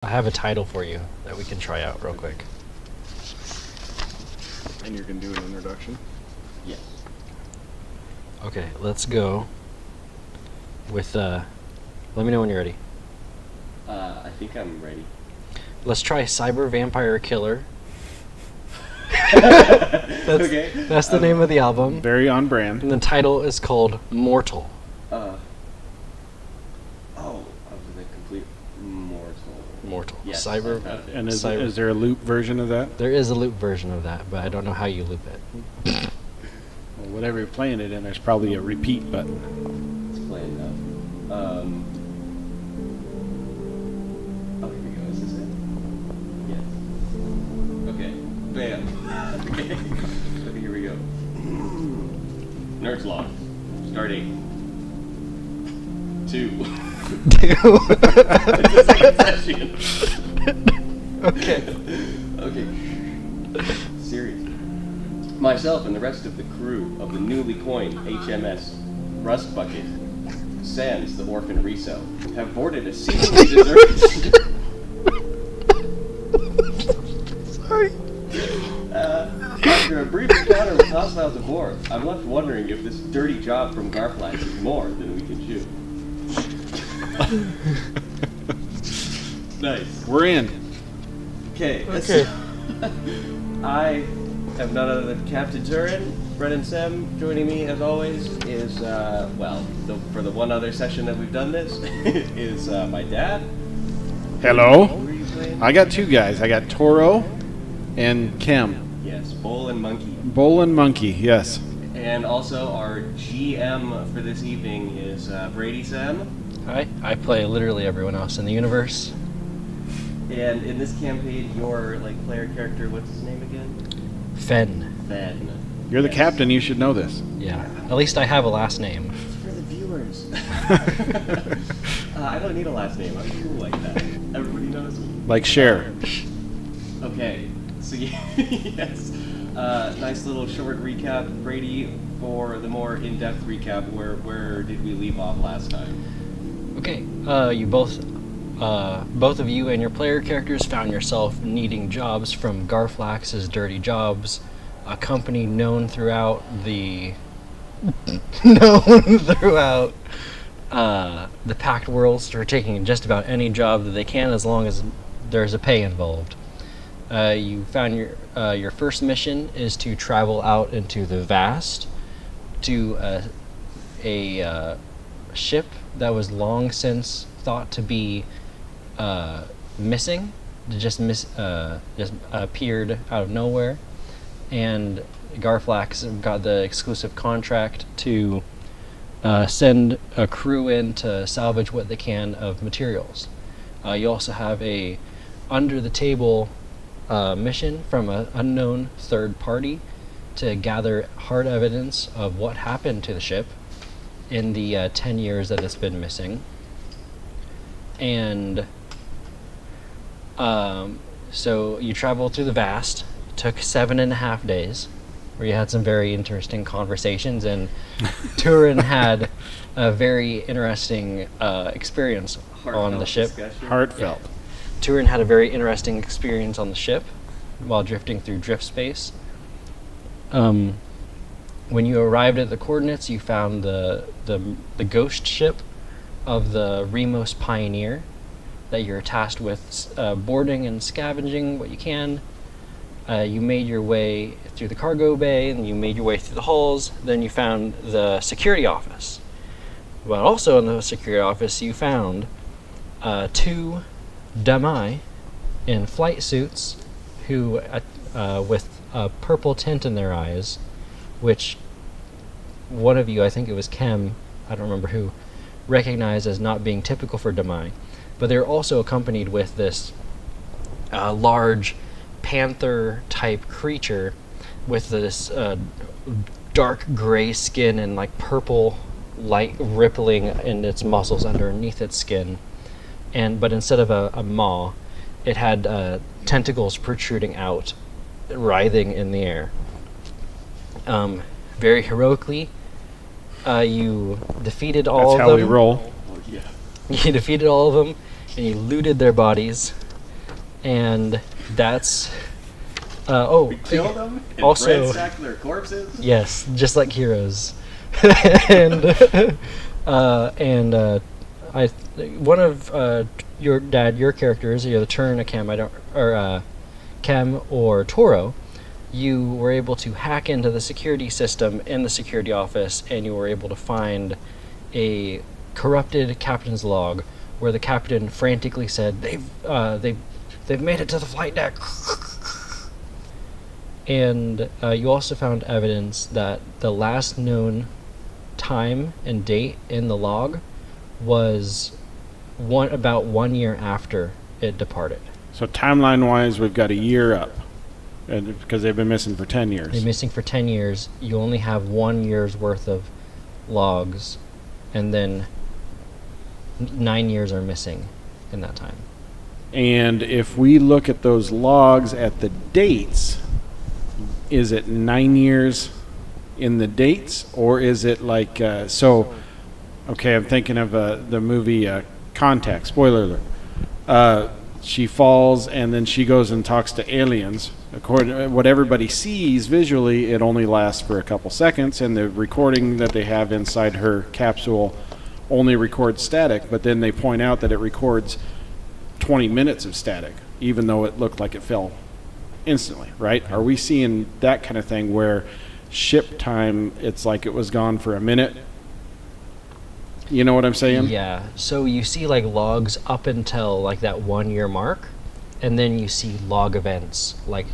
I have a title for you that we can try out real quick. And you're going to do an introduction? Yes. Okay, let's go with, let me know when you're ready. I think I'm ready. Let's try Cyber Vampire Killer. Okay. That's the name of the album. Very on brand. And the title is called Mortal. Of the complete mortal. Mortal. Yes, Cyber. I found it. And is Cyber. there a loop version of that? There is a loop version of that, but I don't know how you loop it. Well, whatever you're playing it in, there's probably a repeat button. It's playing now. Oh, here we go. Is this it? Yes. Okay. Bam. Okay. Okay, here we go. Nerds log. Starting. 2. It's the second session. Okay. Okay. Serious. Myself and the rest of the crew of the newly coined HMS Rust Bucket, sans the orphan Riso, have boarded a seemingly deserted... Sorry. After a brief encounter with hostiles aboard, I'm left wondering if this dirty job from Garflax is more than we can chew. Nice. We're in. Okay. Okay. I am none other than Captain Turin. Brennan Sem, joining me as always is, for the one other session that we've done this, is my dad. Hello. Who are you playing? I got two guys. I got Toro and Kem. Yes, Bull and Monkey. Bull and Monkey, yes. And also our GM for this evening is Brady Sem. Hi, I play literally everyone else in the universe. And in this campaign, your player character, what's his name again? Fen. Ben. You're the Yes. captain. You should know this. Yeah. At least I have a last name. For the viewers. I don't need a last name. I'm cool like that. Everybody knows me. Like Cher. Okay, so yes, nice little short recap, Brady, for the more in-depth recap. Where did we leave off last time? Okay, you both of you and your player characters found yourself needing jobs from Garflax's Dirty Jobs, a company known throughout the the Pact Worlds for taking just about any job that they can as long as there's a pay involved. You found your first mission is to travel out into the vast to a ship that was long since thought to be missing. It just appeared out of nowhere, and Garflax got the exclusive contract to send a crew in to salvage what they can of materials. You also have a under-the-table mission from an unknown third party to gather hard evidence of what happened to the ship in the 10 years that it's been missing. And so you traveled through the vast. It took 7.5 days, where you had some very interesting conversations, and Turin had a very interesting experience on the ship. Discussion. Heartfelt. Turin had a very interesting experience on the ship while drifting through drift space. When you arrived at the coordinates, you found the ghost ship of the Remos Pioneer that you're tasked with boarding and scavenging what you can. You made your way through the cargo bay, and you made your way through the halls. Then you found the security office. But also in the security office, you found 2 Damai in flight suits who, with a purple tint in their eyes, which one of you, I think it was Kem, I don't remember who, recognized as not being typical for Damai. But they're also accompanied with this large panther-type creature with this dark gray skin and purple light rippling in its muscles underneath its skin. But instead of a maw, it had tentacles protruding out, writhing in the air. Very heroically, you defeated all of them. That's how we roll. Oh yeah. You defeated all of them, and you looted their bodies, and that's oh, Kill them and also ransack their corpses. yes, just like heroes. And I one of your characters, either Turn or Chem, Chem or Toro, you were able to hack into the security system in the security office, and you were able to find a corrupted captain's log where the captain frantically said, they've made it to the flight deck. And you also found evidence that the last known time and date in the log was about 1 year after it departed. So timeline-wise, we've got a year up, and because they've been missing for 10 years. They're missing for 10 years. You only have 1 year's worth of logs, and then 9 years are missing in that time. And if we look at those logs at the dates, is it 9 years in the dates, or is it like okay, I'm thinking of the movie Contact, spoiler alert. She falls and then she goes and talks to aliens. According to what everybody sees visually, it only lasts for a couple seconds, and the recording that they have inside her capsule only records static, but then they point out that it records 20 minutes of static, even though it looked like it fell instantly, right? Are we seeing that kind of thing where ship time, it's like it was gone for a minute? You know what I'm saying? Yeah, so you see like logs up until like that 1 year mark, and then you see log events like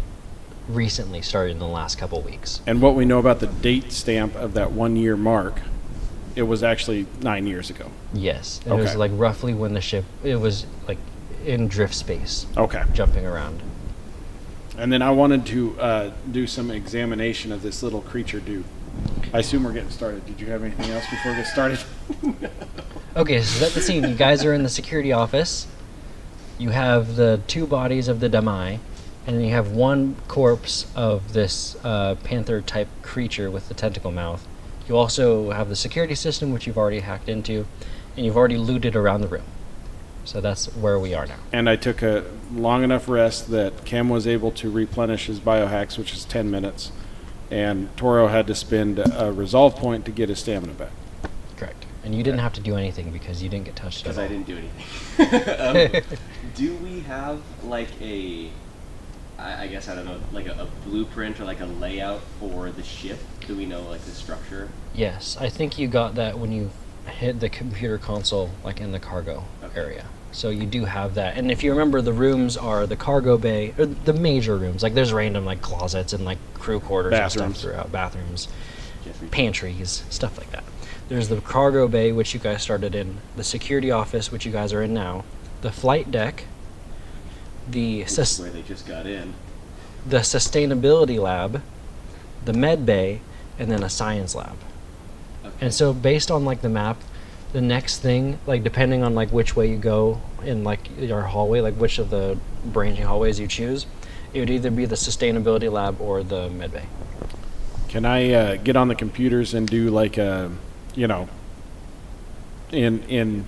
recently started in the last couple weeks. And what we know about the date stamp of that 1 year mark, it was actually 9 years ago. Yes, it was like roughly when the ship, it was like in drift space. Okay. Jumping around. And then I wanted to do some examination of this little creature dude. I assume we're getting started. Did you have anything else before we get started? Okay, so that's the scene. You guys are in the security office. You have the two bodies of the Damai, and then you have one corpse of this panther-type creature with the tentacle mouth. You also have the security system, which you've already hacked into, and you've already looted around the room. So that's where we are now. And I took a long enough rest that Cam was able to replenish his biohacks, which is 10 minutes, and Toro had to spend a resolve point to get his stamina back. Correct. And you didn't have to do anything because you didn't get touched at all. Because I didn't do anything. Do we have like I guess, I don't know, like a blueprint or like a layout for the ship? Do we know like the structure? Yes, I think you got that when you hit the computer console, like in the cargo area. So you do have that. And if you remember, the rooms are the cargo bay, or the major rooms. Like there's random like closets and like crew quarters and stuff throughout, bathrooms, pantries, stuff like that. There's the cargo bay, which you guys started in, the security office, which you guys are in now, the flight deck, where they just got in, the sustainability lab, the med bay, and then a science lab. Okay. And so based on like the map, the next thing, like depending on like which way you go in like your hallway, like which of the branching hallways you choose, it would either be the sustainability lab or the med bay. Can I get on the computers and do like a, in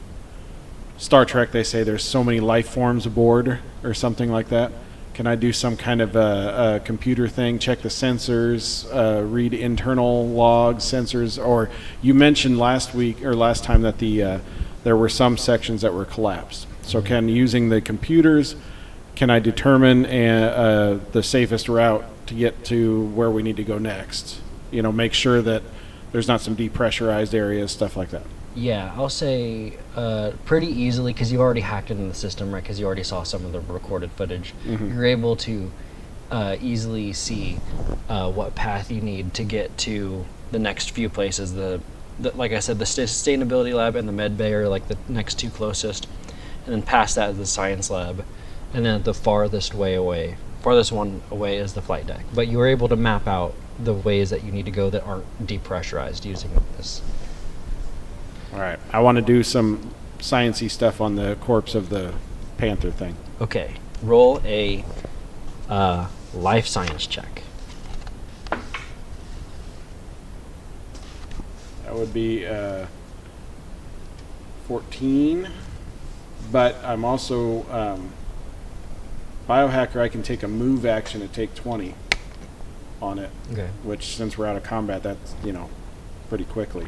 Star Trek they say there's so many life forms aboard or something like that? Can I do some kind of a computer thing, check the sensors, read internal logs, sensors? Or you mentioned last time that there were some sections that were collapsed. So using the computers, can I determine the safest route to get to where we need to go next? Make sure that there's not some depressurized areas, stuff like that. Yeah, I'll say pretty easily, because you already hacked into the system, right? Because you already saw some of the recorded footage. Mm-hmm. You're able to easily see what path you need to get to the next few places. The like I said, the sustainability lab and the med bay are like the next two closest, and then past that is the science lab, and then the farthest one away is the flight deck. But you were able to map out the ways that you need to go that aren't depressurized using this. All right. I want to do some science-y stuff on the corpse of the panther thing. Okay. Roll a life science check. That would be 14. But I'm also biohacker, I can take a move action to take 20 on it. Okay. Which, since we're out of combat, that's, pretty quickly.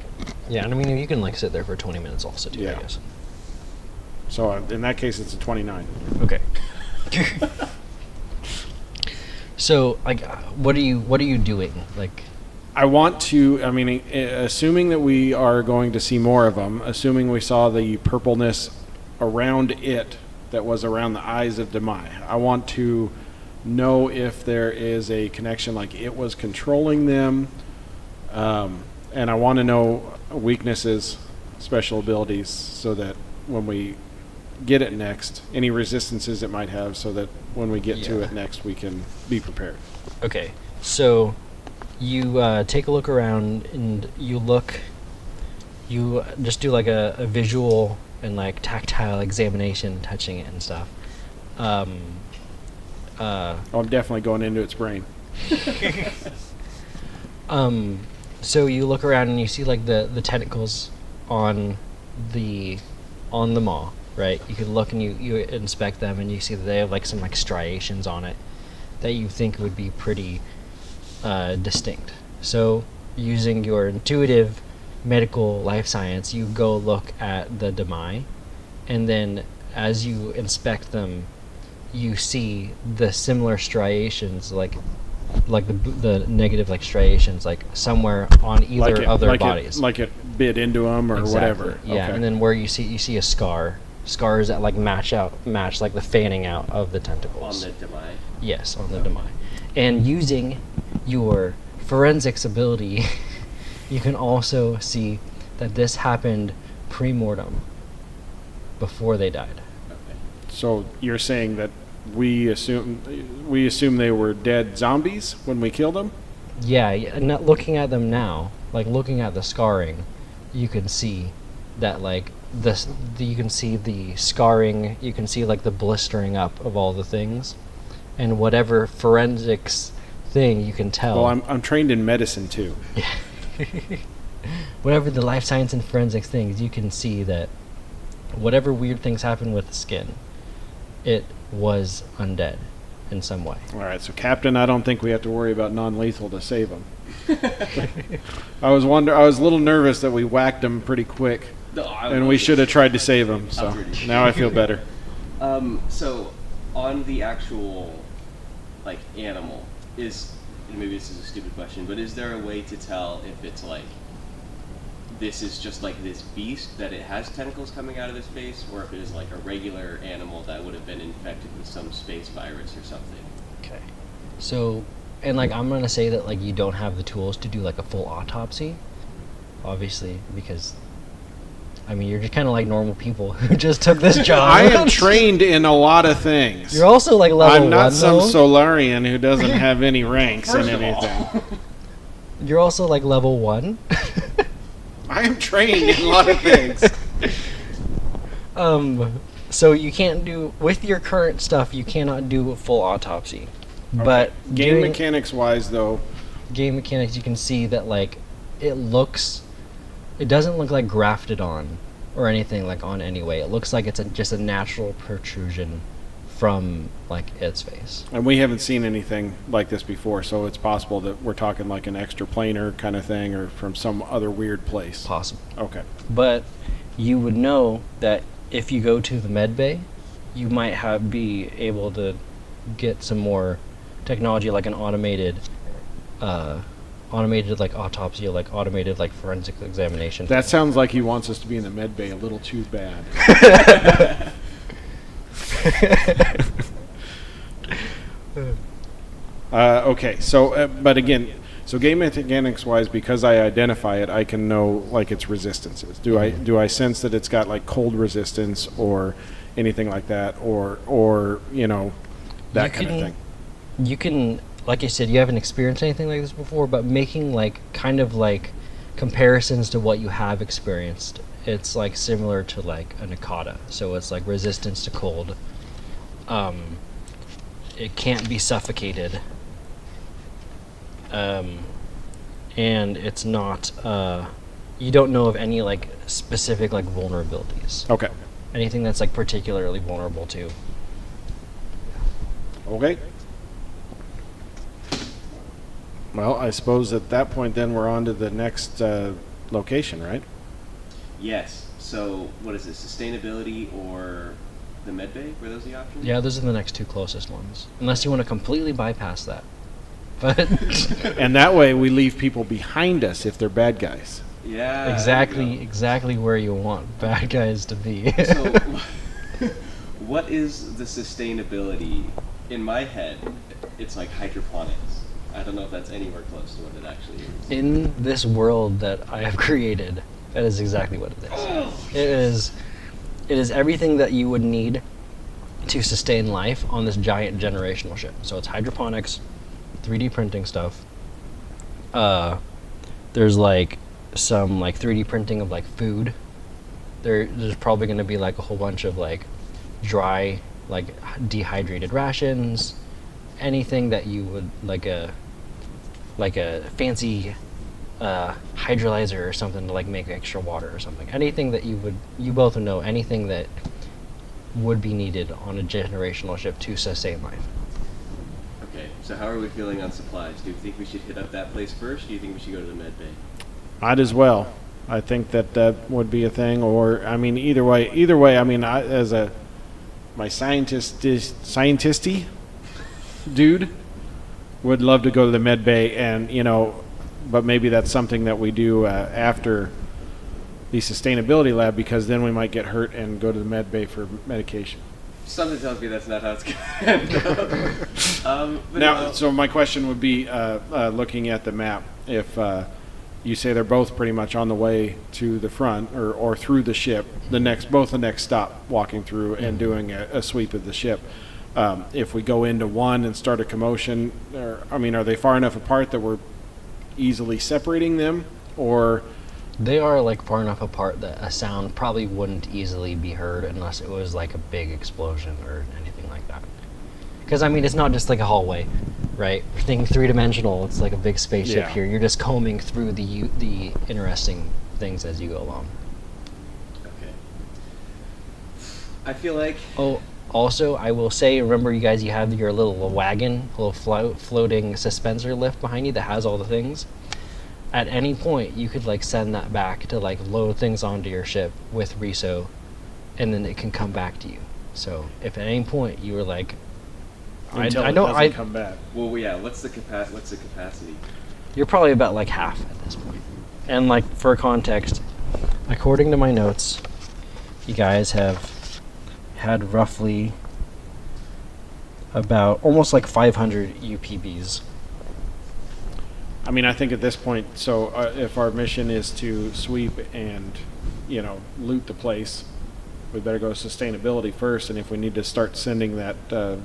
Yeah, and I mean, you can like sit there for 20 minutes also too, Yeah. I guess. So in that case, it's a 29. Okay. So, like, what are you doing? Like, I want to, assuming that we are going to see more of them, assuming we saw the purpleness around it that was around the eyes of Demai, I want to know if there is a connection, like it was controlling them, and I want to know weaknesses, special abilities, so that when we get it next, any resistances it might have, so that when we get to it next, we can be prepared. okay, so you take a look around and you just do like a visual and like tactile examination, touching it and stuff. I'm definitely going into its brain. So you look around and you see like the tentacles on the maw, right? You can look and you inspect them and you see that they have like some like striations on it that you think would be pretty distinct. So using your intuitive medical life science, you go look at the Demai, and then as you inspect them, you see the similar striations, like the negative like striations, like somewhere on either of their bodies. Like it bit into them or Exactly. whatever. Yeah, Okay. and then where you see a scars that like match like the fanning out of the tentacles. On the Demai. Yes, on the Demai. And using your forensics ability, you can also see that this happened pre-mortem, before they died. Okay. So you're saying that we assume they were dead zombies when we killed them? Yeah, not looking at them now, like looking at the scarring, you can see that like you can see the scarring, you can see like the blistering up of all the things, and whatever forensics thing you can tell. Well, I'm trained in medicine too. Whatever the life science and forensics things, you can see that whatever weird things happen with the skin, it was undead in some way. All right, so Captain, I don't think we have to worry about non-lethal to save him. I was a little nervous that we whacked him pretty quick, and we should have tried to save him. So now I feel better. So on the actual like animal, maybe this is a stupid question, but is there a way to tell if it's like this is just like this beast that it has tentacles coming out of its face, or if it is like a regular animal that would have been infected with some space virus or something? Okay. So, and like I'm gonna say that like you don't have the tools to do like a full autopsy, obviously, because I mean you're just kind of like normal people who just took this job. I am trained in a lot of things. You're also like level I'm not 1 some though. Solarian who doesn't have any ranks in First of all. anything. You're also like level 1. I am trained in a lot of things. So you can't do, with your current stuff, you cannot do a full autopsy. But Game doing mechanics wise, though, game mechanics, you can see that like it doesn't look like grafted on or anything like on anyway. It looks like it's just a natural protrusion from like its face. and we haven't seen anything like this before, so it's possible that we're talking like an extraplanar kind of thing, or from some other weird place. Possible. Okay. But you would know that if you go to the med bay, you might be able to get some more technology, like an automated like autopsy, or like automated like forensic examination. That sounds like he wants us to be in the med bay a little too bad. Okay, so but again, so game mechanics wise, because I identify it, I can know like its resistances. Do I sense that it's got like cold resistance or anything like that, or that kind of thing? You can, like I said, you haven't experienced anything like this before, but making like kind of like comparisons to what you have experienced, it's like similar to like a Nakata. So it's like resistance to cold. It can't be suffocated. And it's not, you don't know of any like specific like vulnerabilities. Okay. Anything that's like particularly vulnerable to. Okay. Well, I suppose at that point then we're on to the next location, right? Yes. So, what is it? Sustainability or the med bay? Were those the options? Yeah, those are the next two closest ones. Unless you want to completely bypass that. But And that way we leave people behind us if they're bad guys. Yeah. there exactly where you want bad guys to be. you go. So, what is the sustainability? In my head, it's like hydroponics. I don't know if that's anywhere close to what it actually is. In this world that I have created, that is exactly what it is. It is everything that you would need to sustain life on this giant generational ship. So it's hydroponics, 3D printing stuff. There's like some like 3D printing of like food. There's probably going to be like a whole bunch of like dry, like dehydrated rations, anything that you would like a fancy hydrolyzer or something to like make extra water or something. Anything that you both know, anything that would be needed on a generational ship to sustain life. Okay, so how are we feeling on supplies? Do you think we should hit up that place first, or do you think we should go to the med bay? I'd as well. I think that would be a thing. Or I mean, either way. I mean, as my scientisty dude would love to go to the med bay, and but maybe that's something that we do after the sustainability lab, because then we might get hurt and go to the med bay for medication. Something tells me that's not how it's going to go. Now, so my question would be, looking at the map, if you say they're both pretty much on the way to the front or through the ship, the next stop walking through and doing a sweep of the ship. If we go into one and start a commotion, are they far enough apart that we're easily separating them, or? They are like far enough apart that a sound probably wouldn't easily be heard unless it was like a big explosion or anything like that. Because I mean, it's not just like a hallway, right? We're thinking three-dimensional. It's like a big spaceship here. You're just combing through the interesting things as you go along. Okay. I feel like. Oh, also, I will say, remember, you guys, you have your little wagon, little floating suspensor lift behind you that has all the things. At any point, you could like send that back to like load things onto your ship with Riso, and then it can come back to you. So if at any point you were like, Until I it know doesn't come back. Well, yeah. What's the capacity? you're probably about like half at this point. And like for context, according to my notes, you guys have had roughly about almost like 500 UPBs. I mean, I think at this point, so if our mission is to sweep and, loot the place, we better go sustainability first, and if we need to start sending that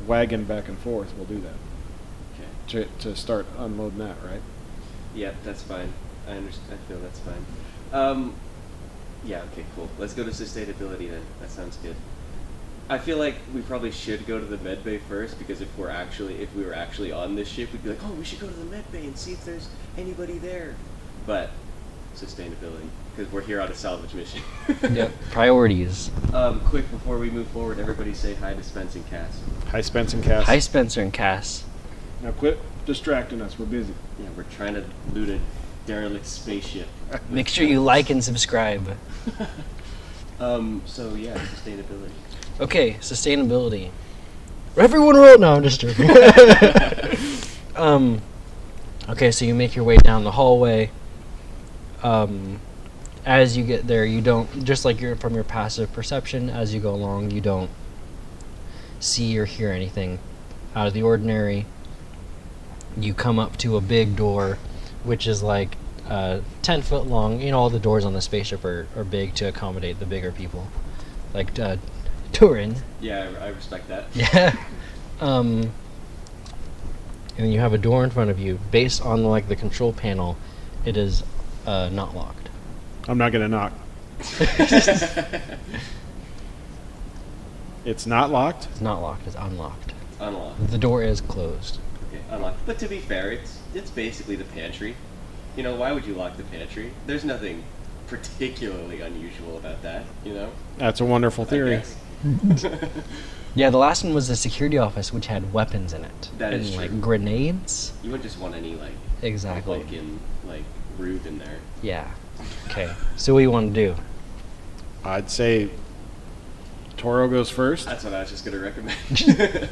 wagon back and forth, we'll do that. Okay. To start unloading that, right? Yeah, that's fine. I understand. I feel that's fine. Yeah. Okay. Cool. Let's go to sustainability then. That sounds good. I feel like we probably should go to the med bay first, because if we were actually on this ship, we'd be like, oh, we should go to the med bay and see if there's anybody there. But sustainability, because we're here on a salvage mission. Yep. Priorities. Quick before we move forward, everybody say hi to Spence and Cass. Hi, Spence and Cass. Hi, Spencer and Cass. Now quit distracting us. We're busy. Yeah, we're trying to loot a derelict spaceship. Make sure you like and subscribe. So yeah, sustainability. Okay, sustainability. Everyone roll. No, I'm just joking. Okay, so you make your way down the hallway. As you get there, you don't, just like from your passive perception, as you go along, you don't see or hear anything out of the ordinary. You come up to a big door, which is like 10 foot long. All the doors on the spaceship are big to accommodate the bigger people. Like Turin. Yeah, I respect that. Yeah. And then you have a door in front of you. Based on like the control panel, it is not locked. I'm not gonna knock. It's not locked? It's not locked. It's unlocked. Unlocked. The door is closed. Okay, unlocked. But to be fair, it's basically the pantry. Why would you lock the pantry? There's nothing particularly unusual about that, That's a wonderful theory. Yeah, the last one was the security office, which had weapons in it. That and is true. like grenades. You wouldn't just want any like Exactly. Vulcan like brood in there. Yeah. Okay. So what do you want to do? I'd say Toro goes first. That's what I was just gonna recommend.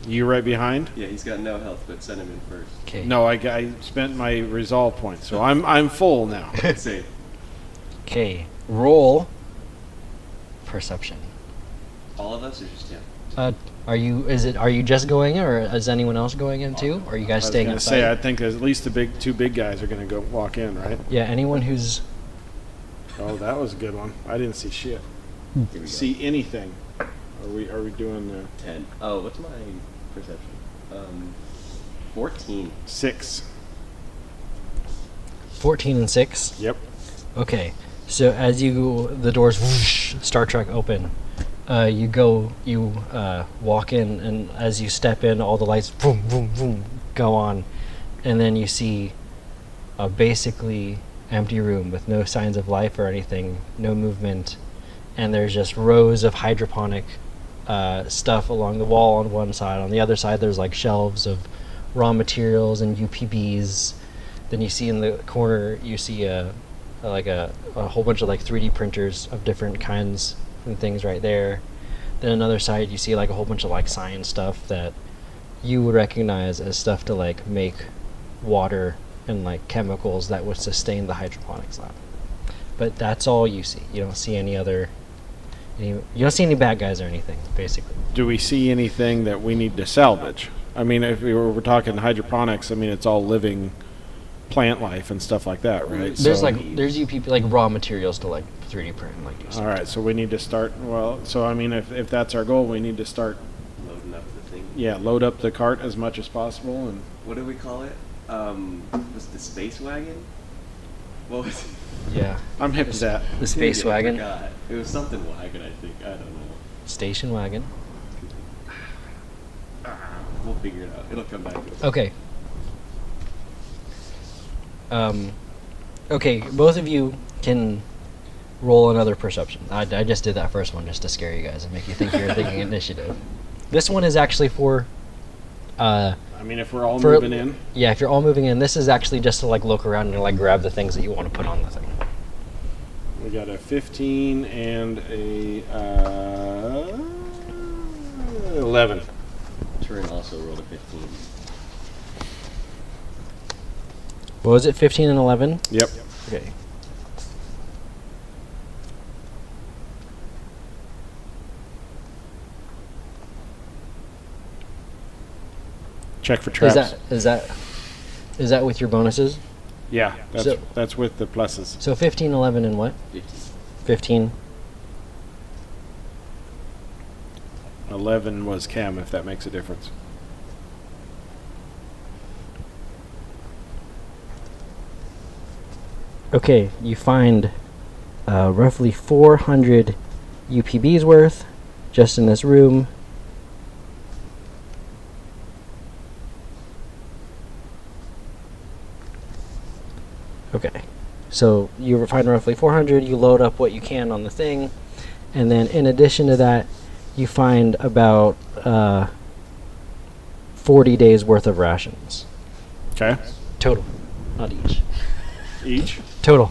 You right behind. Yeah, he's got no health, but send him in first. Okay. No, I spent my resolve point, so I'm full now. Same. Okay. Roll perception. All of us or just him? Are you just going in, or is anyone else going in too? Or are you guys I was staying gonna outside? say I think at least the two big guys are gonna go walk in, right? Yeah. Anyone who's Oh, that was a good one. I didn't see shit. Here we go. See anything? Are we doing the 10. Oh, what's my perception? 14. 6? 14 and 6. Yep. Okay, so as the doors whoosh, Star Trek open, you walk in, and as you step in, all the lights boom, boom, boom go on, and then you see a basically empty room with no signs of life or anything, no movement, and there's just rows of hydroponic stuff along the wall on one side. On the other side, there's like shelves of raw materials and UPBs. Then you see in the corner, you see a whole bunch of like 3D printers of different kinds and things right there. Then another side, you see like a whole bunch of like science stuff that you would recognize as stuff to like make water and like chemicals that would sustain the hydroponics lab. But that's all you see. You don't see you don't see any bad guys or anything, basically. Do we see anything that we need to salvage? I mean, if we're talking hydroponics, I mean it's all living plant life and stuff like that, right? There's So- there's UPP like raw materials to like 3D print and like do stuff. all right, so we need to start. Well, so I mean, if that's our goal, we need to start. Loading up the thing. Yeah, load up the cart as much as possible, and What do we call it? Was the space wagon? What was it? Yeah. I'm hip to that. The space I wagon, forgot. It was something wagon, I think. I don't know. station wagon. We'll figure it out. It'll come back to us. Okay. Okay, both of you can roll another perception. I just did that first one just to scare you guys and make you think you're thinking initiative. This one is actually for, I mean, if we're all For- moving in, yeah, if you're all moving in, this is actually just to like look around and like grab the things that you want to put on the thing. we got a 15 and a 11. Turin also rolled a 15. What was it, 15 and 11? Yep. Okay. Check for traps. Is that with your bonuses? Yeah, So- that's with the pluses. So 15, 11, and what? 15. 15. 11 was Cam, if that makes a difference. Okay, you find roughly 400 UPBs worth just in this room. Okay, so you find roughly 400, you load up what you can on the thing, and then in addition to that, you find about 40 days worth of rations. Okay. Total, not each. Each. Total.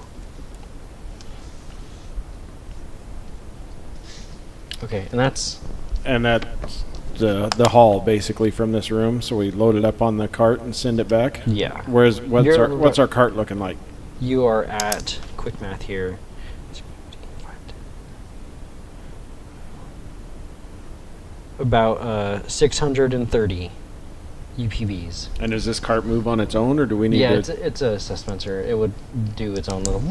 Okay, and that's And that's the haul basically from this room. So we load it up on the cart and send it back. yeah. Where's You're- what's our cart looking like? You are at quick math here. About 630 UPBs. And does this cart move on its own, or do we need Yeah, to? it's a suspenser. It would do its own little.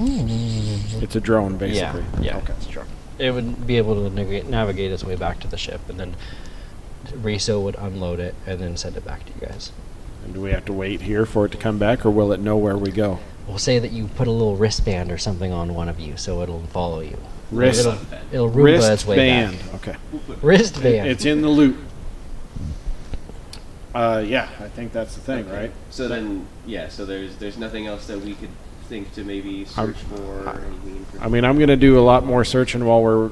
It's a drone, basically. Yeah. Okay. It's true. It would be able to navigate its way back to the ship, and then Riso would unload it and then send it back to you guys. And do we have to wait here for it to come back, or will it know where we go? We'll say that you put a little wristband or something on one of you, so it'll follow you. Wrist- It'll Roomba its way Wristband. back. Okay. Wristband. It's in the loop. Yeah, I think that's the thing, Okay. right? So then, yeah. So there's nothing else that we could think to maybe search for or anything. I mean, I'm going to do a lot more searching while we're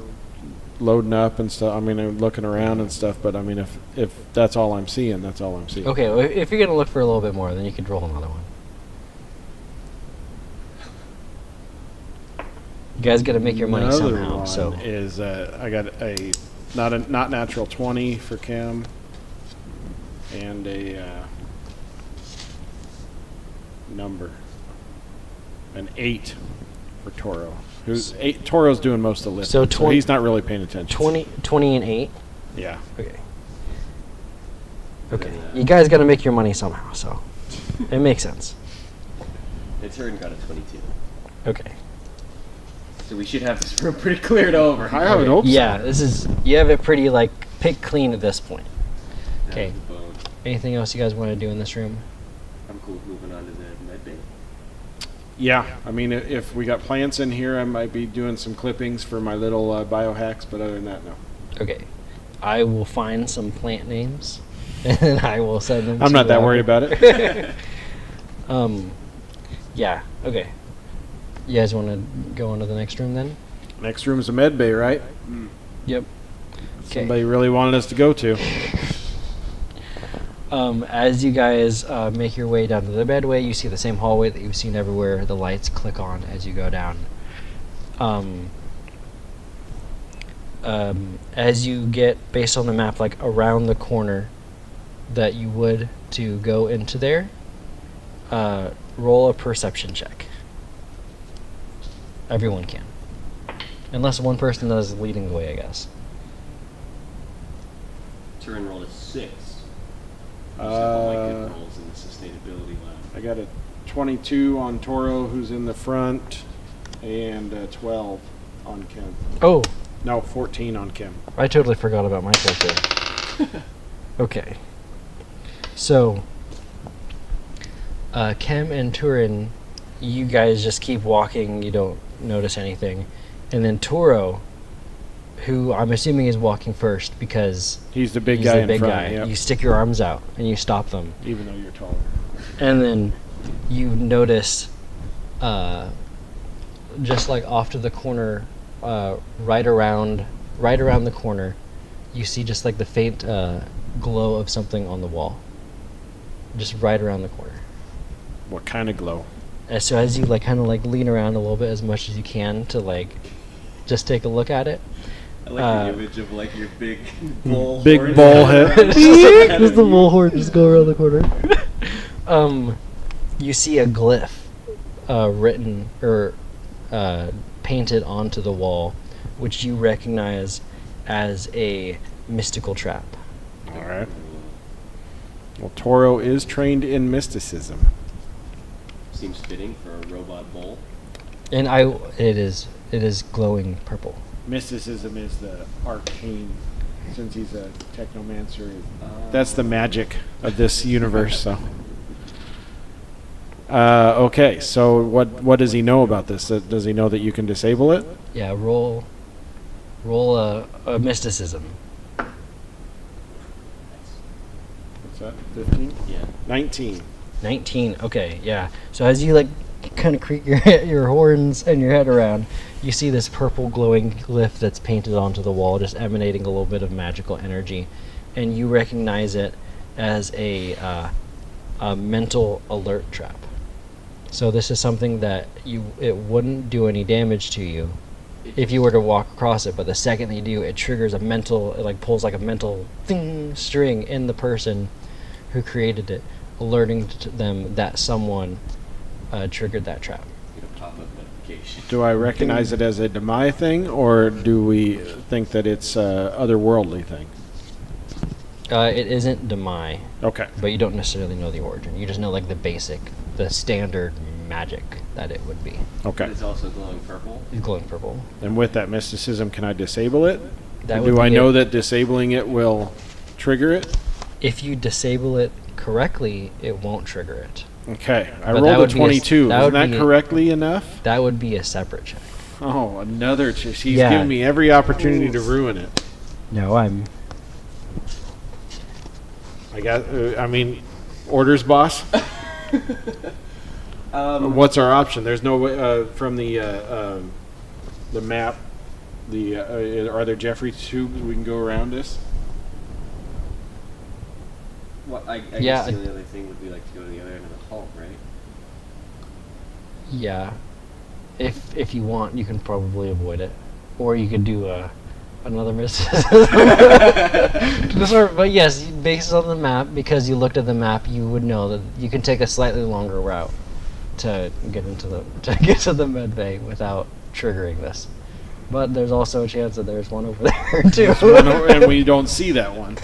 loading up and stuff. I mean, I'm looking around and stuff. But I mean, if that's all I'm seeing, that's all I'm seeing. Okay, well, if you're gonna look for a little bit more, then you could roll another one. You guys got to make your money Another somehow. one So is I got a not natural 20 for Cam, and a number an 8 for Toro. Who's 8? Toro's doing most of the lifting, So so he's not really paying attention. 20 and 8. Yeah. Okay. Okay. You guys got to make your money somehow. So it makes sense. The turn got a 22. Okay. So we should have this room pretty cleared over. I would hope so. Yeah, this is, you have it pretty like pick clean at this point. That Okay. was the bone. Anything else you guys want to do in this room? I'm cool with moving on to the med bay. Yeah, I mean, if we got plants in here, I might be doing some clippings for my little biohacks, but other than that, no. Okay. I will find some plant names and I will send them I'm to not that worried about it. Yeah, okay. You guys want to go on to the next room then? Next room is a med bay, right? Yep. Okay. Somebody really wanted us to go to. As you guys make your way down to the bedway, you see the same hallway that you've seen everywhere. The lights click on as you go down. As you get, based on the map, like around the corner that you would to go into there, roll a perception check. Everyone can. Unless one person is leading the way, I guess. Turn rolled a 6. Just have all my good rolls in the sustainability lab. I got a 22 on Toro, who's in the front, and 12 on Kim. Oh, No, 14 on Kim. I totally forgot about my character. Okay. So, Kem and Turin, you guys just keep walking. You don't notice anything. And then Toro, who I'm assuming is walking first because He's the big he's guy the in big front. guy. Yep. You stick your arms out and you stop them. Even though you're taller. And then you notice, just like off to the corner, right around the corner, you see just like the faint glow of something on the wall. Just right around the corner. What kind of glow? So as you like kind of like lean around a little bit as much as you can to like just take a look at it. I like the image of like your big bull. Big horn. bull head. Just the bull horn just go around the corner. You see a glyph written or painted onto the wall, which you recognize as a mystical trap. All right. Well, Toro is trained in mysticism. Seems fitting for a robot bull. And it is glowing purple. Mysticism is the arcane, since he's a technomancer. That's the magic of this universe. So, okay. So, what does he know about this? Does he know that you can disable it? Yeah, roll a mysticism. What's that? 15? Yeah. 19. 19. Okay, yeah. So as you like kind of creak your horns and your head around, you see this purple glowing glyph that's painted onto the wall, just emanating a little bit of magical energy, and you recognize it as a mental alert trap. So this is something that it wouldn't do any damage to you if you were to walk across it, but the second that you do, it triggers it like pulls like a mental string in the person who created it, alerting to them that someone triggered that trap. Get a pop-up notification. Do I recognize it as a Demai thing, or do we think that it's a otherworldly thing? It isn't Demai, Okay. but you don't necessarily know the origin. You just know like the standard magic that it would be. Okay. It's also glowing purple. It's glowing purple. And with that mysticism, can I disable it? That Or would do I be know it. that disabling it will trigger it? If you disable it correctly, it won't trigger it. Okay. I But that rolled a would be a- 22. that Isn't would that be a- correctly enough? That would be a separate check. Oh, another. He's Yeah. giving me every opportunity to ruin it. No, I'm. I got. Orders, boss. What's our option? There's no way from the map. Are there Jeffrey tubes we can go around this? Well, I Yeah. guess the only other thing would be like to go to the other end of the hull, right? Yeah. If you want, you can probably avoid it, or you could do another mysticism. But yes, based on the map, because you looked at the map, you would know that you can take a slightly longer route to get to the med bay without triggering this. But there's also a chance that there's one over there too. And we don't see that one.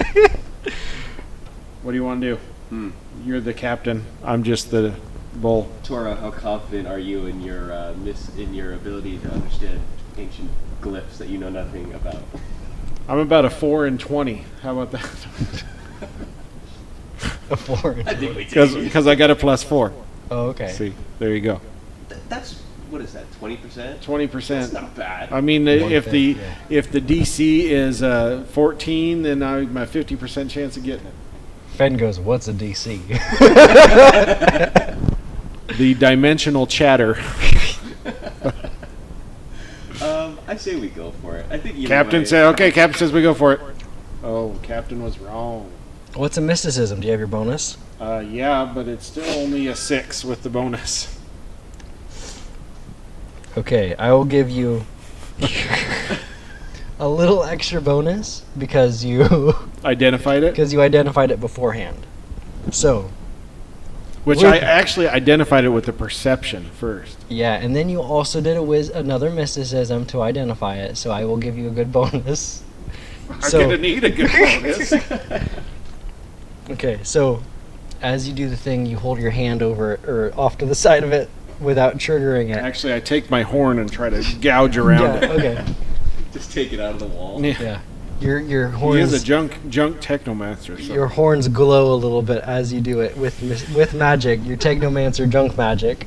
What do you want to do? You're the captain. I'm just the bull. Tora, how confident are you in your in your ability to understand ancient glyphs that you know nothing about? I'm about a 4 in 20. How about that? A 4. I think we do. Because I got a +4. Oh, okay. See, there you go. That's what is that? 20%? 20%. That's not bad. I mean, if the yeah. if the DC is 14, then I'm a 50% chance of getting it. Fen goes, "What's a DC?" The dimensional chatter. I say we go for it. I think either Captain way- said, "Okay." Captain says we go for it. Oh, Captain was wrong. What's a mysticism? Do you have your bonus? Yeah, but it's still only a 6 with the bonus. Okay, I will give you a little extra bonus because you Identified it, identified it beforehand. So, which I actually identified it with the perception first. yeah, and then you also did another mysticism to identify it, so I will give you a good bonus. I'm gonna need a good bonus. Okay, so as you do the thing, you hold your hand over or off to the side of it without triggering it. Actually, I take my horn and try to gouge around it. Okay. Just take it out of the wall. Yeah. Your He is horns a junk technomancer. So. your horns glow a little bit as you do it with magic, your technomancer junk magic.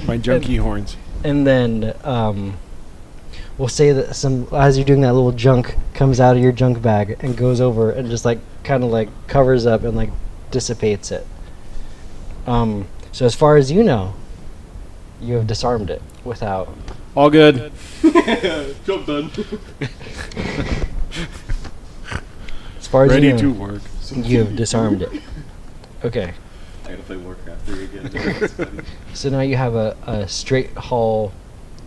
My junky horns. And then we'll say that as you're doing that, little junk comes out of your junk bag and goes over and just like kind of like covers up and like dissipates it. So as far as you know, you have disarmed it without. All good. Job done. As far as Ready you know, to work. you have disarmed it. Okay. I gotta play Warcraft 3 again. That's funny. So now you have a straight hall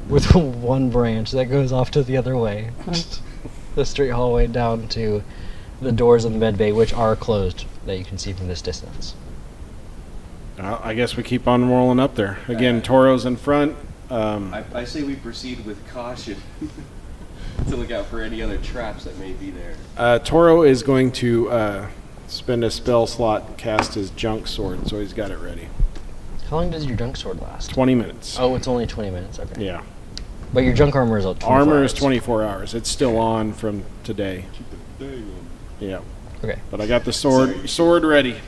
with one branch that goes off to the other way. The straight hallway down to the doors of the med bay, which are closed, that you can see from this distance. I guess we keep on rolling up there. Again, Toro's in front. I say we proceed with caution to look out for any other traps that may be there. Toro is going to spend a spell slot and cast his junk sword, so he's got it ready. How long does your junk sword last? 20 minutes. Oh, it's only 20 minutes. Okay. Yeah. But your junk armor is 24 Armor is hours. 24 hours. It's still on from today. Yeah. Okay. But I got the sword ready.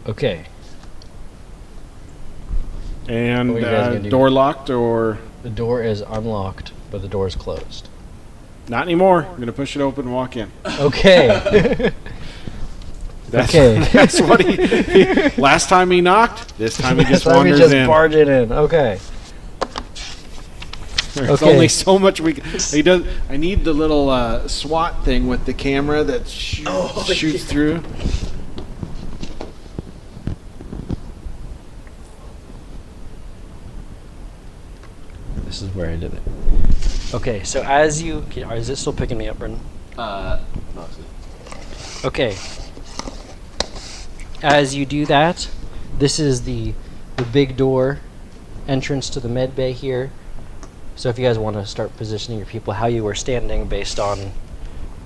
Okay. And What are you guys gonna do? door locked or The door is unlocked, but the door is closed. not anymore. I'm gonna push it open and walk in. Okay. That's, Okay. That's what he. Last time he knocked. This time he just Let me wanders just in. barge it in. Okay. There's Okay. only so much we. He does. I need the little SWAT thing with the camera that shoots through. This is where I did it. Okay, so as you... Is it still picking me up, Brendan? No, it's good. Okay. As you do that, this is the big door entrance to the med bay here. So if you guys want to start positioning your people how you were standing based on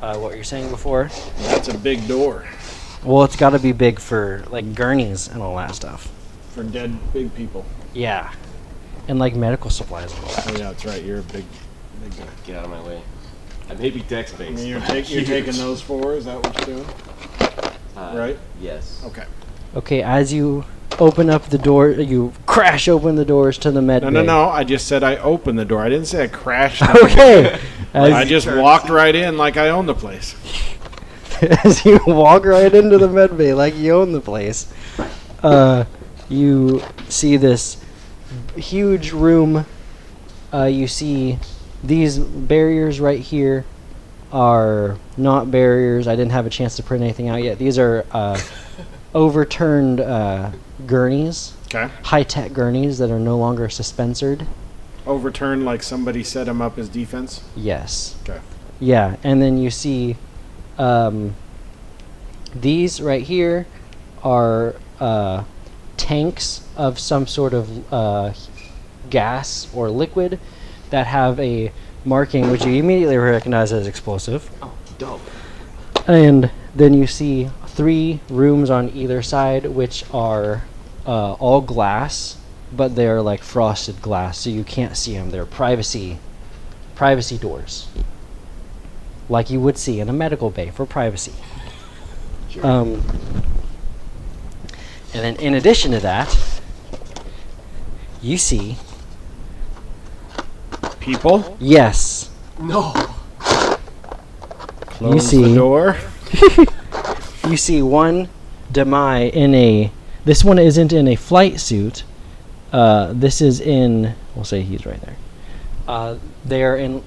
what you're saying before. That's a big door Well, it's got to be big for like gurneys and all that stuff. for dead big people. Yeah. And like medical supplies and all that. Oh yeah, that's right. You're a big guy. Get out of my way. I may be dex I based. mean, you're taking those 4. Is that what you're doing? Right? Yes. Okay. Okay, as you open up the door, you crash open the doors to the med bay. No. I just said I opened the door. I didn't say I crashed. Okay. I just walked right in like I own the place. As you walk right into the med bay like you own the place, you see this huge room. You see These barriers right here are not barriers. I didn't have a chance to print anything out yet. These are overturned gurneys, Okay. high-tech gurneys that are no longer suspensored. Overturned like somebody set him up as defense. Yes. Okay. Yeah, and then you see these right here are tanks of some sort of gas or liquid that have a marking which you immediately recognize as explosive. Oh, dope. And then you see 3 rooms on either side which are all glass, but they're like frosted glass, so you can't see them. They're privacy doors, like you would see in a medical bay for privacy. And then in addition to that, you see, People. yes, No. Close see- the door. you see one Demai in a, this one isn't in a flight suit, this is in, we'll say he's right there. They're in,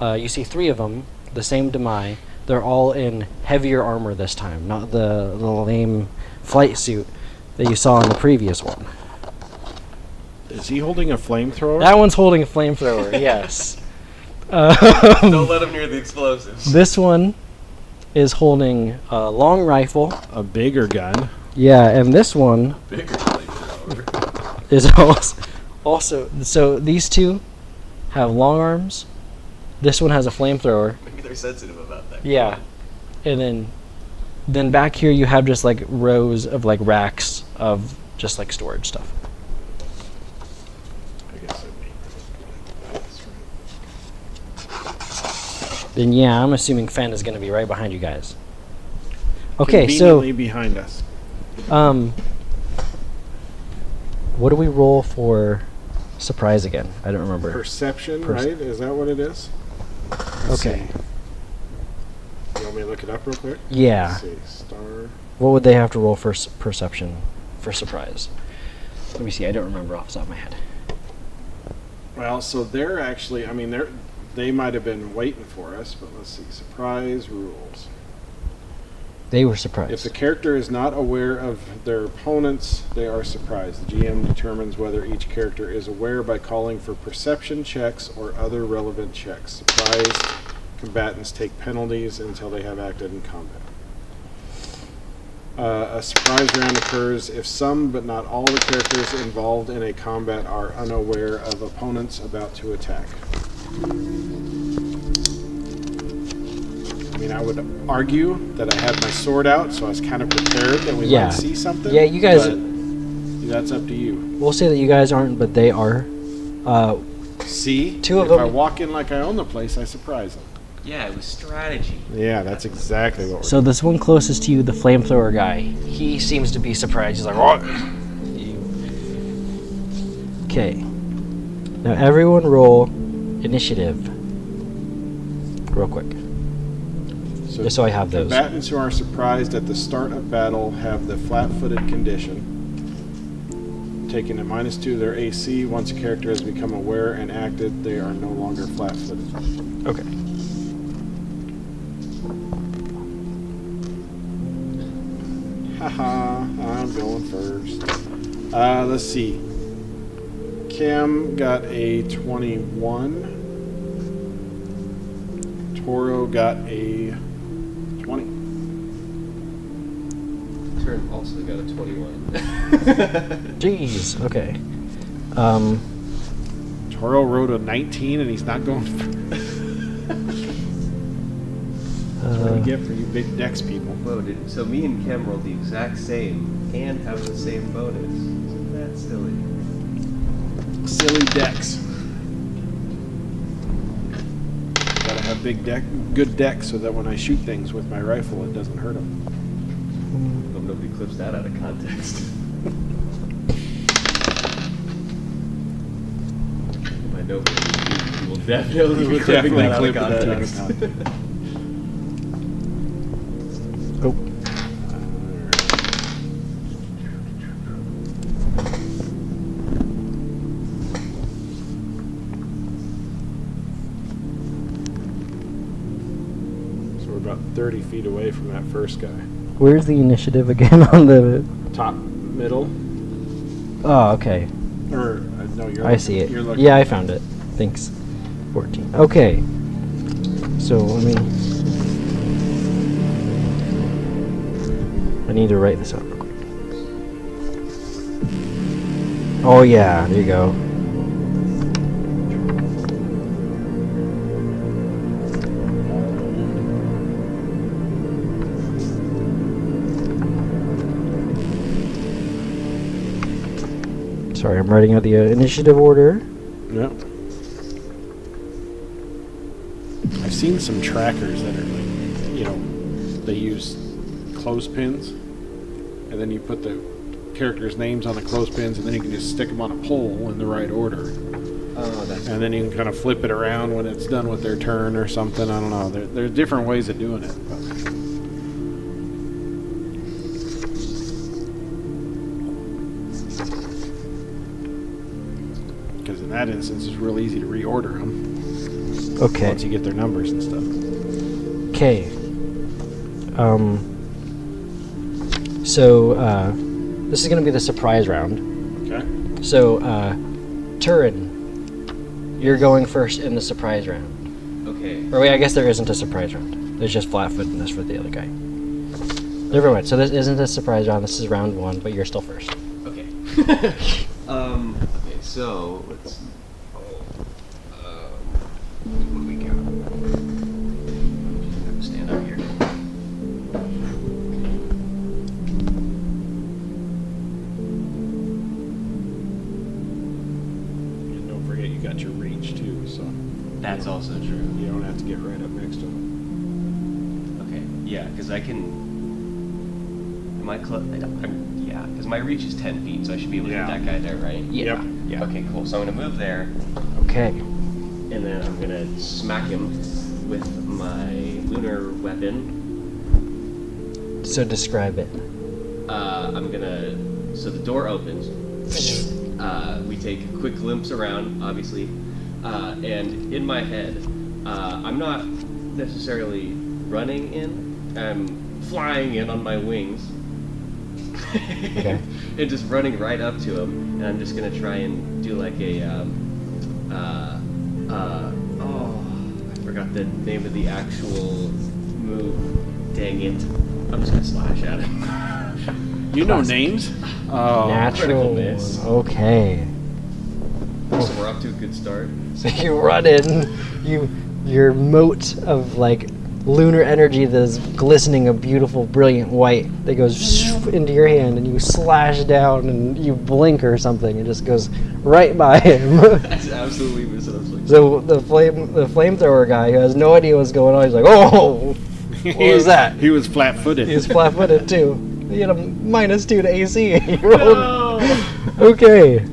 you see 3 of them, the same Demai. They're all in heavier armor this time, not the lame flight suit that you saw in the previous one. Is he holding a flamethrower? That one's holding a flamethrower, yes. Don't let him near the explosives. This one is holding a long rifle. A bigger gun. Yeah, and this one Bigger flamethrower. is also, so these 2 have long arms. This one has a flamethrower. Maybe they're sensitive about that. Yeah. And then back here you have just like rows of like racks of just like storage stuff. I guess Then yeah, I'm assuming Fen is going to be right behind you guys. Okay, so conveniently behind us. what do we roll for surprise again? I don't remember. Perception, right? Is that what it is? Let's Okay. see. You want me to look it up real quick? Yeah. Let's see. Star. What would they have to roll for perception for surprise? Let me see. I don't remember off the top of my head. Well, so they're actually, I mean, they might have been waiting for us, but let's see. Surprise rules. They were If surprised. the character is not aware of their opponents, they are surprised. The GM determines whether each character is aware by calling for perception checks or other relevant checks. Surprised combatants take penalties until they have acted in combat. A surprise round occurs if some but not all the characters involved in a combat are unaware of opponents about to attack. I mean, I would argue that I had my sword out, so I was kind of prepared that we Yeah. might see something. Yeah, you guys- but that's up to you. We'll say that you guys aren't, but they are. See? 2 of if I them. walk in like I own the place, I surprise them. Yeah, it was strategy. Yeah, that's exactly what we're So this one closest to you, the flamethrower guy, he seems to be surprised. He's like, "What?" Okay. Now everyone roll initiative. Real quick. So Just so I have those. combatants who are surprised at the start of battle have the flat-footed condition, taking a -2 to their AC. Once a character has become aware and acted, they are no longer flat-footed. Okay. Haha, I'm going first. Let's see. Cam got a 21. Toro got a 20. Turn also got a 21. Jeez. Okay. Toro wrote a 19 and he's not going for That's what you get for you big dex people. Whoa, so me and Kem rolled the exact same and have the same bonus. Isn't that silly? Silly dex. Gotta have good decks so that when I shoot things with my rifle, it doesn't hurt them. Hope nobody clips that out of context. I know, but you will definitely be clipping that out of context. Oh. 30 feet away from that first guy. Where's the initiative again on the... Top, middle, Oh, okay. or no, you're. I see it. You're looking. Yeah, I found it. Thanks. 14. Okay. So let me... I need to write this out real quick. Oh yeah, there you go. Sorry, I'm writing out the initiative order. Yep. I've seen some trackers that are like, they use clothespins, and then you put the characters' names on the clothespins, and then you can just stick them on a pole in the right order. Oh, that's And then you can kind of flip it around when it's done with their turn or something. I don't know. There's different ways of doing it. But. Because in that instance, it's real easy to reorder them Okay. once you get their numbers and stuff. Okay. So, this is going to be the surprise round. Okay. So, Turin, you're going first in the surprise round. okay. Or wait, I guess there isn't a surprise round. There's just flat-footedness for the other guy. Never mind. So this isn't a surprise round. This is round 1, but you're still first. Okay. Okay, so let's. What do we got? Have to stand up here. And don't forget you got your reach too, so That's also true. you don't have to get right up next to them. Okay, yeah, because I can. Am I close? Yeah, because my reach is 10 feet, so I should be able to Yeah. hit that guy there, right? Yeah. Yeah. Okay, cool. So I'm gonna move there, Okay. and then I'm gonna smack him with my lunar weapon. So describe it. I'm gonna. So the door opens. We take a quick glimpse around, obviously, and in my head, I'm not necessarily running in. I'm flying in on my wings. Okay. And just running right up to him, and I'm just gonna try and do like a oh, I forgot the name of the actual move. Dang it! I'm just gonna slash at him. You know names? Oh, Natural. critical miss. Okay. So we're off to a good start. So you run in, your moat of like lunar energy that is glistening a beautiful, brilliant white that goes into your hand, and you slash down, and you blink or something, it just goes right by him. That's absolutely misunderstood. So the flamethrower guy who has no idea what's going on, he's like, "Oh, what was that?" He was flat-footed. He's flat-footed too. He had a -2 to AC. He rolled. Okay.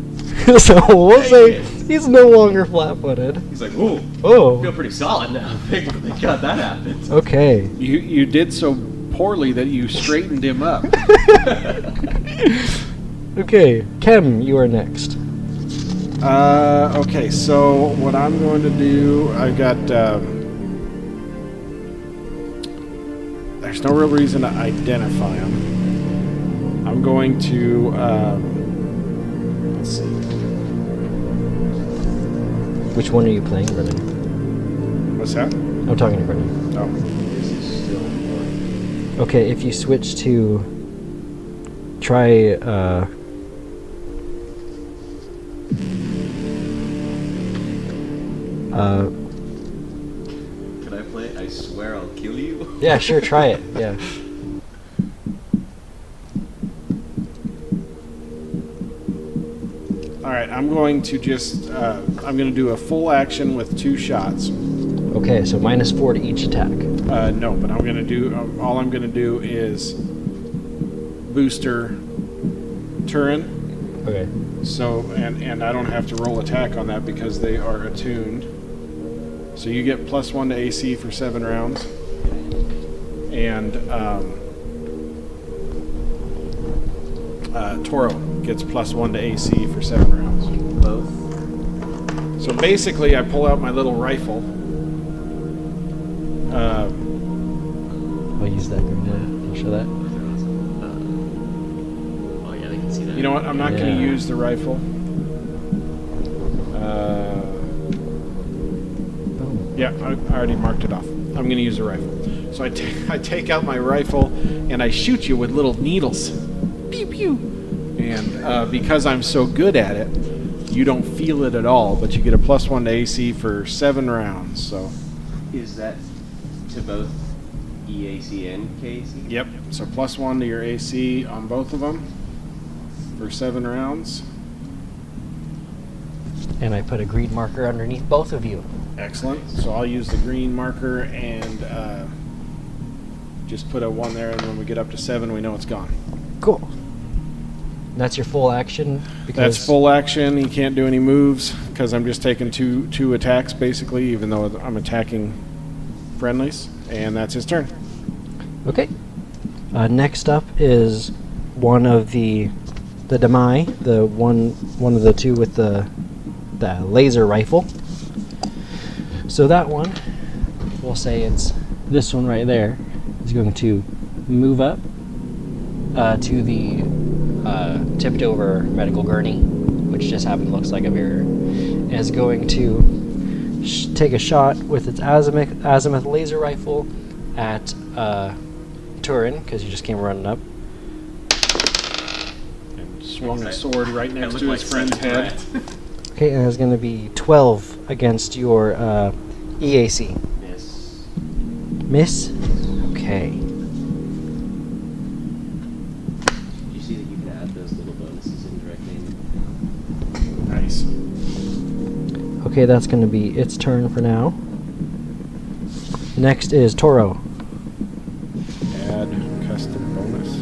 So we'll say he's no longer flat-footed. He's like, whoa, I Oh. feel pretty solid now. Thank God that happened. Okay. You did so poorly that you straightened him up. Okay. Kem, you are next. Okay, so what I'm going to do, I've got. There's no real reason to identify them. I'm going to. Let's see. Which one are you playing, Brennan? What's that? I'm talking to Brennan. Oh. This is still working. Okay, if you switch to try Can I play? I swear I'll kill you. yeah, sure, try it. Yeah. All right, I'm going to just. I'm going to do a full action with 2 shots. Okay, so -4 to each attack. No, but I'm going to do. All I'm going to do is booster Turin. Okay. So, and I don't have to roll attack on that because they are attuned. So you get +1 to AC for 7 rounds. And Toro gets +1 to AC for 7 rounds. Both. So basically I pull out my little rifle. use that grenade. I'll show that. Oh yeah, they can see that. You know what? I'm not going Yeah. to use the rifle. Boom. Yeah, I already marked it off. I'm going to use the rifle. So I take out my rifle and I shoot you with little needles. Pew pew. And because I'm so good at it, you don't feel it at all, but you get a +1 to AC for 7 rounds. So. Is that to both EAC and KAC? Yep. So +1 to your AC on both of them for 7 rounds. And I put a green marker underneath both of you. Excellent. So I'll use the green marker and just put a 1 there, and when we get up to 7, we know it's gone. Cool. That's your full action? Because That's full action. He can't do any moves because I'm just taking two attacks basically, even though I'm attacking friendlies, and that's his turn. Okay. Next up is one of the Demai, the one of the two with the laser rifle. So that one, we'll say it's this one right there, is going to move up to the tipped over medical gurney, which just looks like a mirror, and is going to take a shot with its azimuth laser rifle at Turin, because he just came running up. And swung a sword right next to his friend's head. Okay, and it's going to be 12 against your EAC. Miss. Miss? Okay. You see that you can add those little bonuses in direct aim. Nice. Okay, that's going to be its turn for now. Next is Toro. Add custom bonus.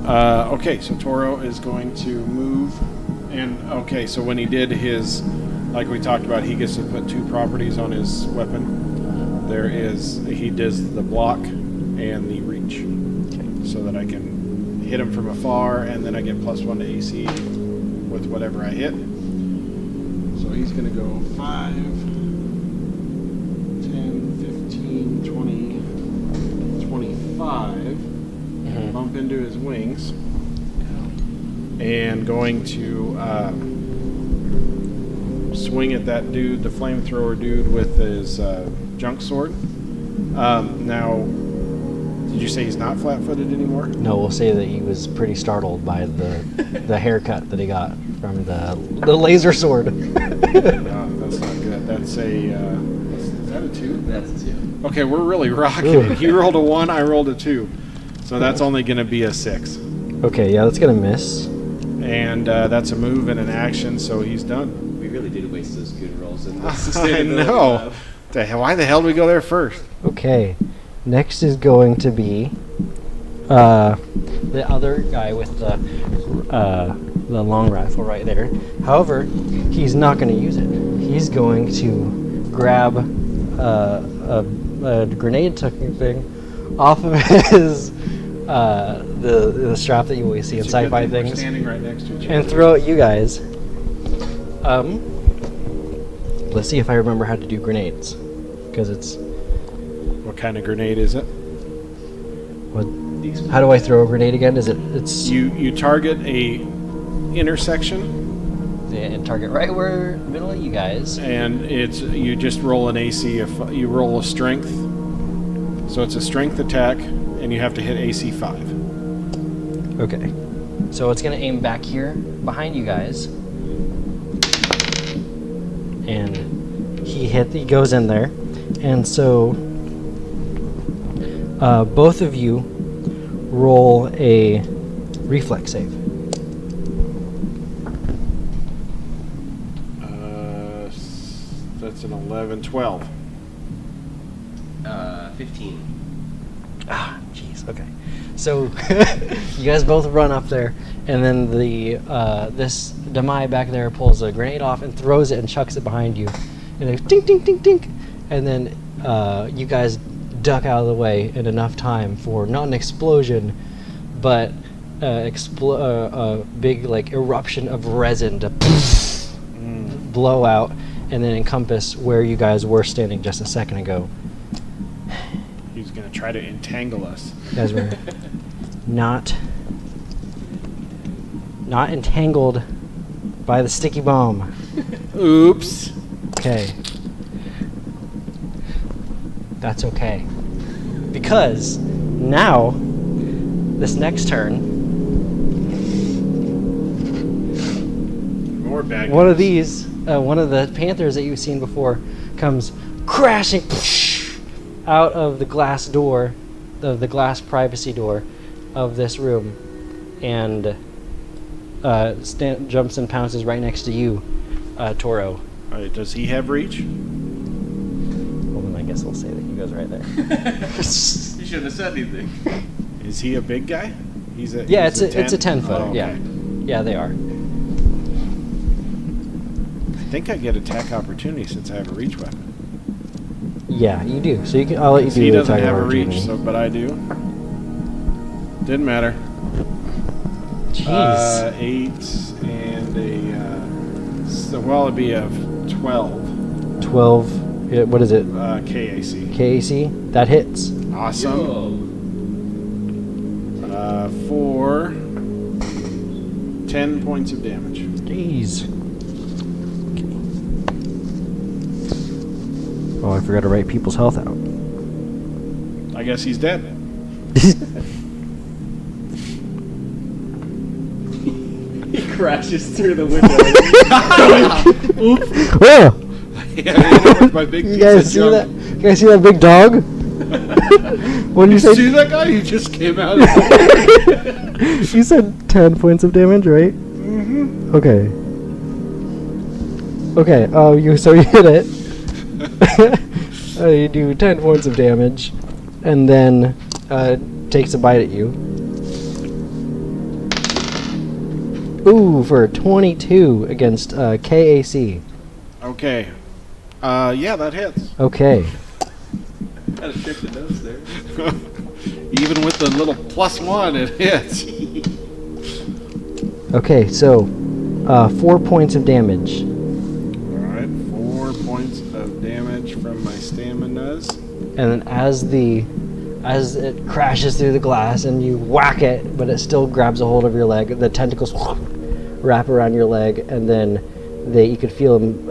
Yeah. Okay, so Toro is going to move, and okay, so when he did his, like we talked about, he gets to put 2 properties on his weapon. He does the block and the reach, so that I can hit him from afar, and then I get +1 to AC with whatever I hit. So he's going to go 5, 10, 15, 20, 25. Bump into his wings, and going to swing at that dude, the flamethrower dude, with his junk sword. Now, did you say he's not flat-footed anymore? No, we'll say that he was pretty startled by the haircut that he got from the laser sword. That's not good. That's a is that a 2? That's a 2. Okay, we're really rocking Ooh. it. He rolled a 1, I rolled a 2. So that's only going to be a 6. Okay, yeah, that's going to miss. And that's a move and an action, so he's done. We really did waste those good rolls in this. I know. Why the hell did we go there first? Okay, next is going to be the other guy with the long rifle right there. However, he's not going to use it. He's going to grab a grenade tucking thing off of his the strap that you always see in sci-fi things, Standing right next to each other. and throw at you guys. Let's see if I remember how to do grenades, because it's What kind of grenade is it? what. How do I throw a grenade again? It's You target a intersection, and target right where middle of you guys. and you just roll an AC. If you roll a strength, so it's a strength attack, and you have to hit AC 5. Okay. So it's gonna aim back here behind you guys. And he goes in there. And so both of you roll a reflex save. That's an 11, 12. 15. Ah, jeez. Okay. So you guys both run up there, and then this Demai back there pulls a grenade off and throws it and chucks it behind you, and it goes tink tink tink tink, and then you guys duck out of the way in enough time for not an explosion, but a big like eruption of resin to blow out and then encompass where you guys were standing just a second ago. He's He's gonna try to entangle us. You guys were not entangled by the sticky bomb. Oops. Okay. That's okay. Because now, this next turn, More bad one guys. of these, one of the panthers that you've seen before, comes crashing out of the glass door, the glass privacy door of this room, and jumps and pounces right next to you, Toro. Alright, does he have reach? Well, then I guess we'll say that he goes right there. You shouldn't have said anything. Is he a big guy? Yeah, he's it's a 10 foot. Oh, okay. Yeah, they are. I think I get attack opportunity since I have a reach weapon. Yeah, you do. So I'll let you do He the doesn't attack have a opportunity. reach, but I do. Didn't matter. Jeez. 8 and it'd be a 12. 12. Yeah, what is it? KAC. KAC? That hits. Awesome. For 10 points of damage. Jeez. Oh, I forgot to write people's health out. I guess he's dead. He crashes through the window. Oh! Yeah, I hit him with my big You piece guys of see junk. that? You guys see that big dog? What did you say? See that guy? He just came out. You said 10 points of damage, right? Mm-hmm. Okay. Okay, you hit it. You do 10 points of damage, and then takes a bite at you. Ooh, for 22 against KAC. Okay. Yeah, that hits. Okay. Gotta check the notes there. Even with the little +1, it hits. Okay, so 4 points of damage. Alright, 4 points of damage from my staminas. And then as it crashes through the glass and you whack it, but it still grabs a hold of your leg, the tentacles wrap around your leg, and then you could feel them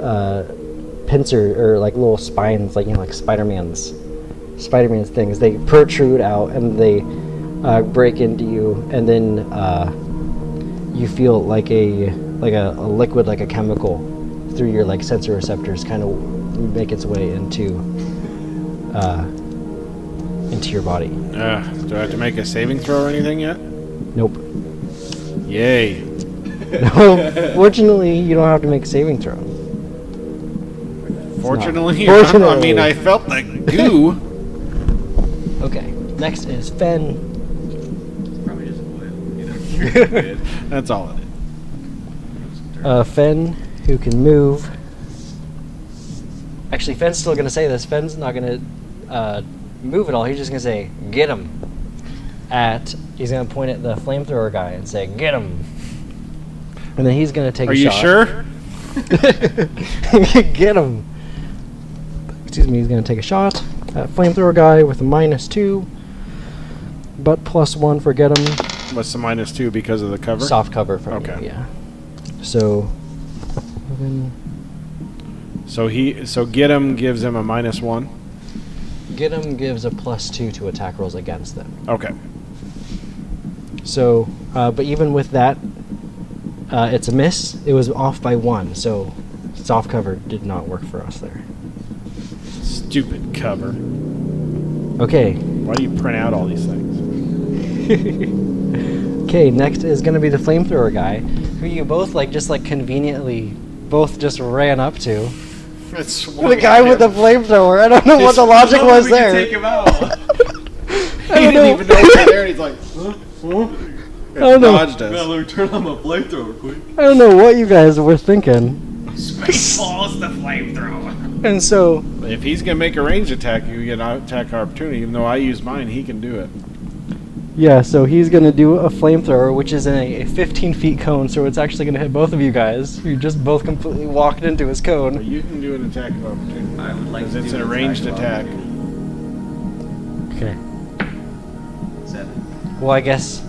pincer or like little spines, like like Spider-Man's things. They protrude out and they break into you, and then you feel like a liquid, like a chemical, through your like sensor receptors, kind of make its way into your body. Do I have to make a saving throw or anything yet? Nope. Yay. No, fortunately, you don't have to make a saving throw. Fortunately, Fortunately. I mean, I felt the goo. Okay, next is Fen. Probably just boil. You know, That's all it is. Fen, who can move. Actually, Fen's still going to say this. Fen's not going to move at all. He's just going to say, get him. He's going to point at the flamethrower guy and say, get him. And then he's going to take Are a you shot. sure? Get him. Excuse me, he's going to take a shot at flamethrower guy with a -2, but +1 for get him. What's the -2 because of the cover? Soft cover from Okay. you, yeah. So, So get him gives him a -1. get him gives a +2 to attack rolls against them. Okay. So, but even with that, it's a miss. It was off by 1, so soft cover did not work for us there. Stupid cover. Okay. Why do you print out all these things? Okay, next is going to be the flamethrower guy, who you both just conveniently both just ran up to. The guy with the flamethrower. I don't know what the logic was we could there. take him out. He didn't even know we were there, and he's like, I don't know. dodged us. Let me turn on my flamethrower quick. I don't know what you guys were thinking. Spaceballs the flamethrower. And so, If he's gonna make a ranged attack, you get an attack opportunity. Even though I use mine, he can do it. yeah, so he's going to do a flamethrower, which is in a 15 feet cone, so it's actually going to hit both of you guys. You just both completely walked into his But cone. you can do an attack of opportunity. I would like Because to it's do a an ranged attack of attack. Okay. Well, I guess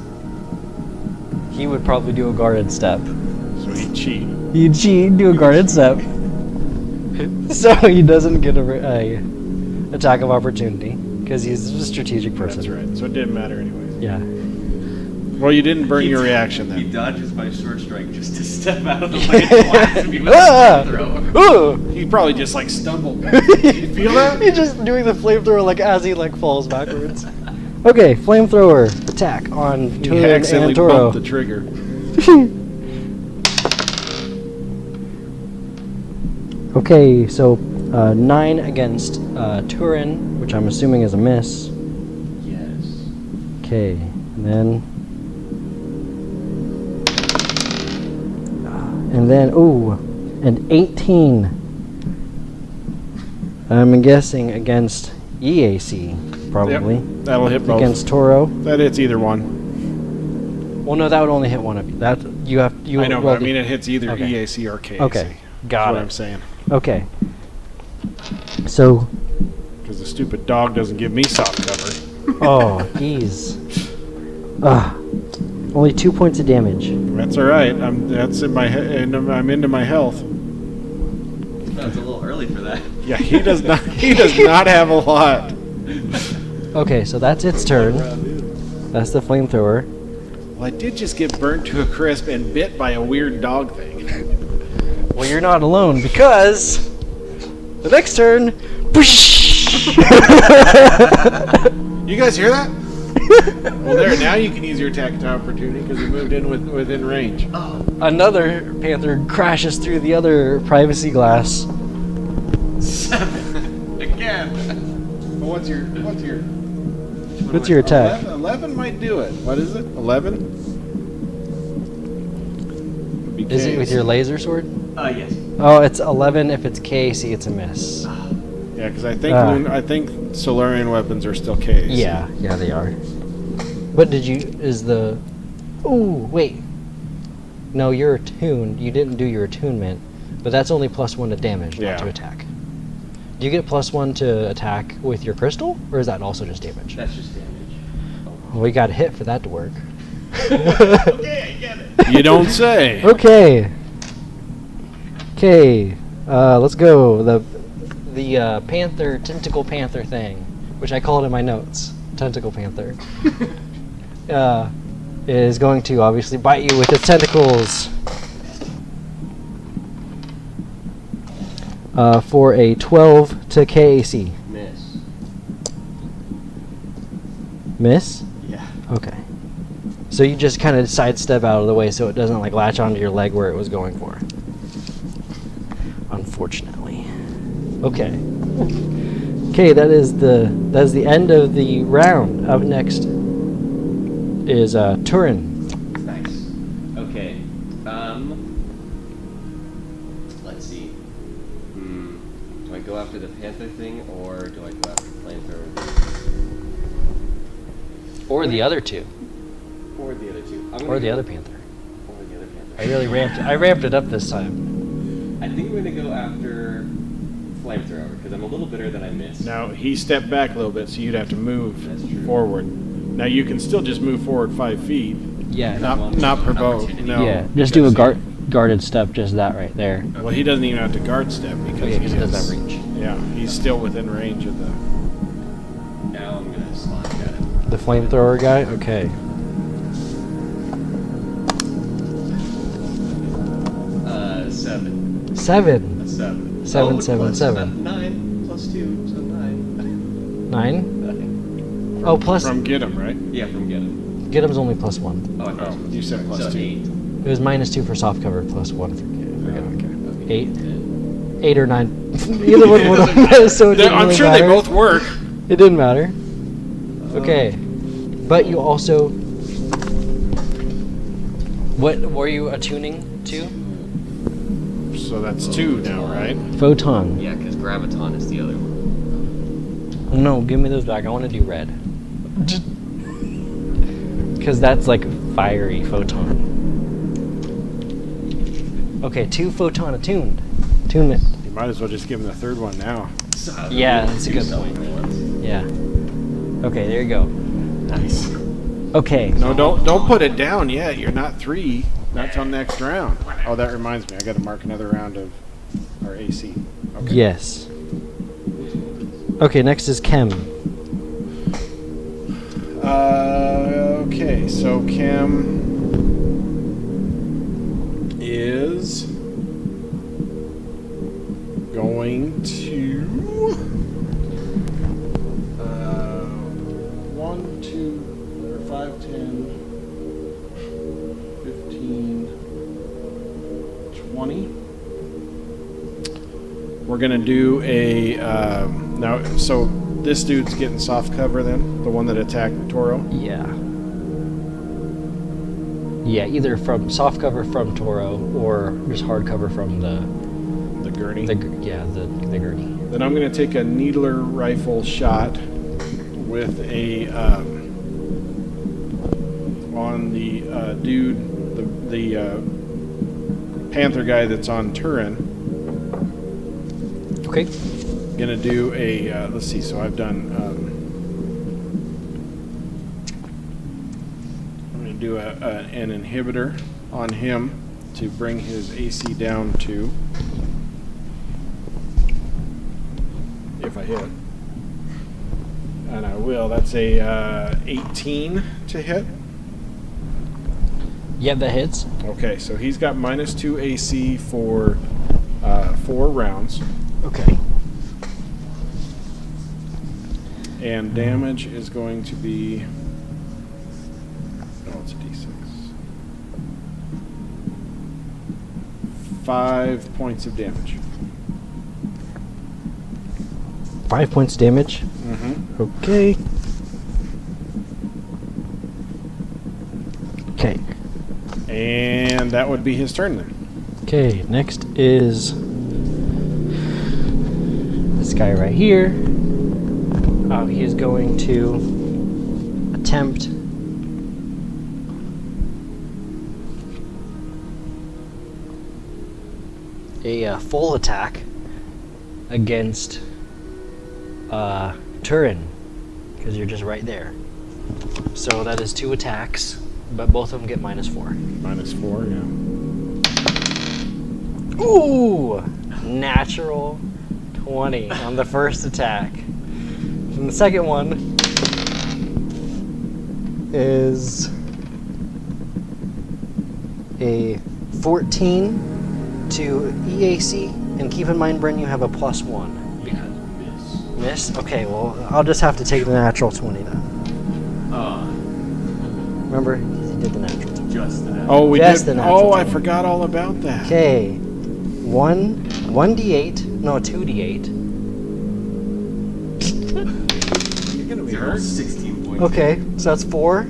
he would probably do a guarded step. So he'd cheat. He'd cheat, do a guarded step. So he doesn't get a attack of opportunity because he's a strategic person. That's right. So it didn't matter anyway. Yeah. Well, you didn't burn your reaction He then. dodges my short strike just to step out of the way twice and be with Ah! a flamethrower. Ooh! He probably just like stumbled. Did you feel that? He's just doing the flamethrower like as he like falls backwards. Okay, flamethrower attack on He Turin accidentally and Toro. bumped the trigger. Okay, so 9 against Turin, which I'm assuming is a miss. Yes. Okay, and then ooh, an 18. I'm guessing against EAC, probably. Yep, that'll hit both. Against Toro. That hits either one. Well, no, that would only hit one of you. That you have you. I know, well, but I mean it hits either okay. EAC or KAC. Okay, got That's what it. I'm saying. Okay. So, Because the stupid dog doesn't give me soft cover. oh, geez. Only 2 points of damage. That's all right. That's in my and I'm into my health. That's a little early for that. Yeah, he does not. He does not have a lot. Okay, so that's its turn. That's the flamethrower. Well, I did just get burnt to a crisp and bit by a weird dog thing. Well, you're not alone because the next turn. You guys hear that? Well, there. Now you can use your attack of opportunity because you moved in within range. Another panther crashes through the other privacy glass. 7 again. Well, what's your What's your attack? 11 might do it. What is it? 11? Is it with your laser sword? Yes. Oh, it's 11 if it's KAC, it's a miss. Yeah, because I think Solarian weapons are still KAC. Yeah, they are. What did you, is the, ooh, wait. No, you're attuned. You didn't do your attunement, but that's only +1 to damage, Yeah. not to attack. Do you get +1 to attack with your crystal, or is that also just damage? That's just damage. Well, we got a hit for that to work. Okay, I get it. You don't say. Okay. Okay. Let's go. The panther, tentacle panther thing, which I called in my notes, tentacle panther, is going to obviously bite you with its tentacles. For a 12 to KAC. Miss. Miss? Yeah. Okay. So you just kind of sidestep out of the way so it doesn't like latch onto your leg where it was going for. Unfortunately. Okay. Okay, that's the end of the round. Up next is Turin. Nice. Okay. Let's see. Do I go after the panther thing or do I go after the flamethrower? Or the other two. Or the other two. Or the other panther. Or the other panther. I ramped it up this time. I think I'm gonna go after flamethrower because I'm a little bitter that I missed. Now, he stepped back a little bit, so you'd have to move That's true. forward. Now, you can still just move forward 5 feet. Yeah. Not provoke. Opportunity. No. Yeah. Just do a guarded step, just that right there. Well, he doesn't even have to guard step because Yeah, 'cause he it doesn't is- have reach. Yeah, he's still within range of the. Now I'm gonna slide at him. The flamethrower guy? Okay. 7. 7. That's 7. Seven, Oh, seven, plus, seven. 9 plus 2, so 9. 9? Oh, plus. From get him, right? Yeah, from get him. Get him's only +1. Oh, I thought Oh, you said plus so 2. 8. It was -2 for soft cover, +1 for get him. Okay. 8? 8 or 9. Either one would have so it didn't I'm really sure matter. they both work. It didn't matter. Okay. But you also. What were you attuning to? So that's 2 now, right? Photon. Yeah, because graviton is the other one. No, give me those back. I want to do red. Because that's like fiery photon. Okay, 2 photon attuned. Attunement. You might as well just give him the third one now. Yeah, that's a good point. Yeah. Okay, there you go. Nice. Okay. No, don't put it down yet. You're not 3. Not till next round. Oh, that reminds me. I got to mark another round of our AC. Okay. Yes. Okay, next is Chem. Okay, so Chem is going to 1, 2, or 5, 10, 15, 20. We're gonna do a now. So this dude's getting soft cover then, the one that attacked Toro. Yeah. Yeah, either from soft cover from Toro or just hard cover from the gurney. the gurney. Then I'm going to take a needler rifle shot with a on the dude, the Panther guy that's on Turin. Okay. Going to do a let's see. So I've done. I'm going to do an inhibitor on him to bring his AC down to. If I hit. And I will. That's a 18 to hit. Yeah, that hits. Okay, so he's got -2 AC for 4 rounds. Okay. And damage is going to be... Oh, it's a D6. 5 points of damage. 5 points damage. Mm-hmm. Okay. Okay. And that would be his turn then. Okay, next is this guy right here. He is going to attempt a full attack against Turin, because you're just right there. So that is 2 attacks, but both of them get -4. -4, yeah. Ooh! Natural 20 on the first attack. And the second one is a 14 to EAC, and keep in mind, Bryn, you have a +1. Yeah, miss. Miss? Okay, well, I'll just have to take the natural 20 then. Remember, he did the natural 20. Just that. Oh, we Just did. the natural Oh, I 20. forgot all about that. Okay, 1d8, no, 2d8. You're gonna be Zero, hurt. 16 points. Okay, so that's 4,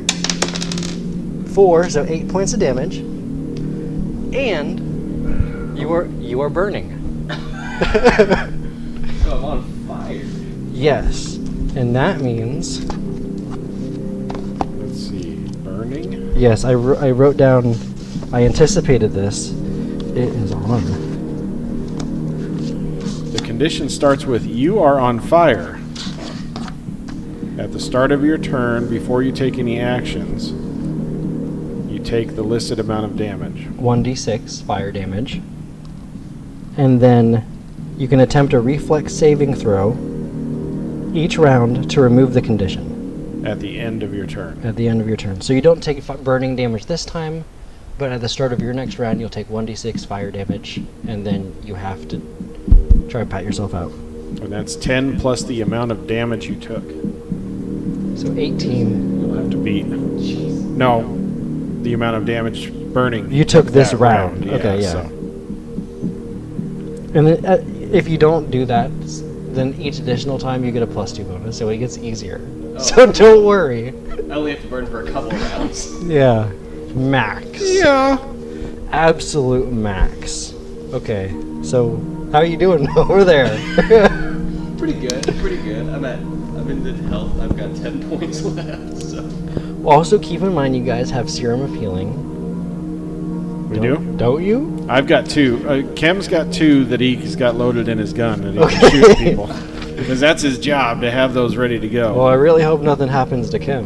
so 8 points of damage, and you are burning. So I'm on fire. Yes, and that means Let's see. Burning. yes. I wrote down. I anticipated this. It is on. The condition starts with you are on fire. At the start of your turn, before you take any actions, you take the listed amount of damage. 1d6 fire damage, and then you can attempt a reflex saving throw each round to remove the condition At the end of your turn. at the end of your turn. So you don't take burning damage this time, but at the start of your next round, you'll take 1d6 fire damage, and then you have to try and pat yourself out. And that's 10 plus the amount of damage you took. So 18. You'll have to beat. No, the amount of damage burning. You took this that round. Okay, yeah. So. And then, if you don't do that, then each additional time you get a +2 bonus, so it gets easier. Oh. So don't worry. I only have to burn for a couple of rounds. Yeah. Max. Yeah. Absolute max. Okay, so how are you doing over there? Pretty good, pretty good. I'm in good health. I've got 10 points left, so. Also, keep in mind you guys have serum of healing. We do? Don't you? I've got 2. Kem's got 2 that he's got loaded in his gun that he can Okay. shoot people. Because that's his job, to have those ready to go. Well, I really hope nothing happens to Kim.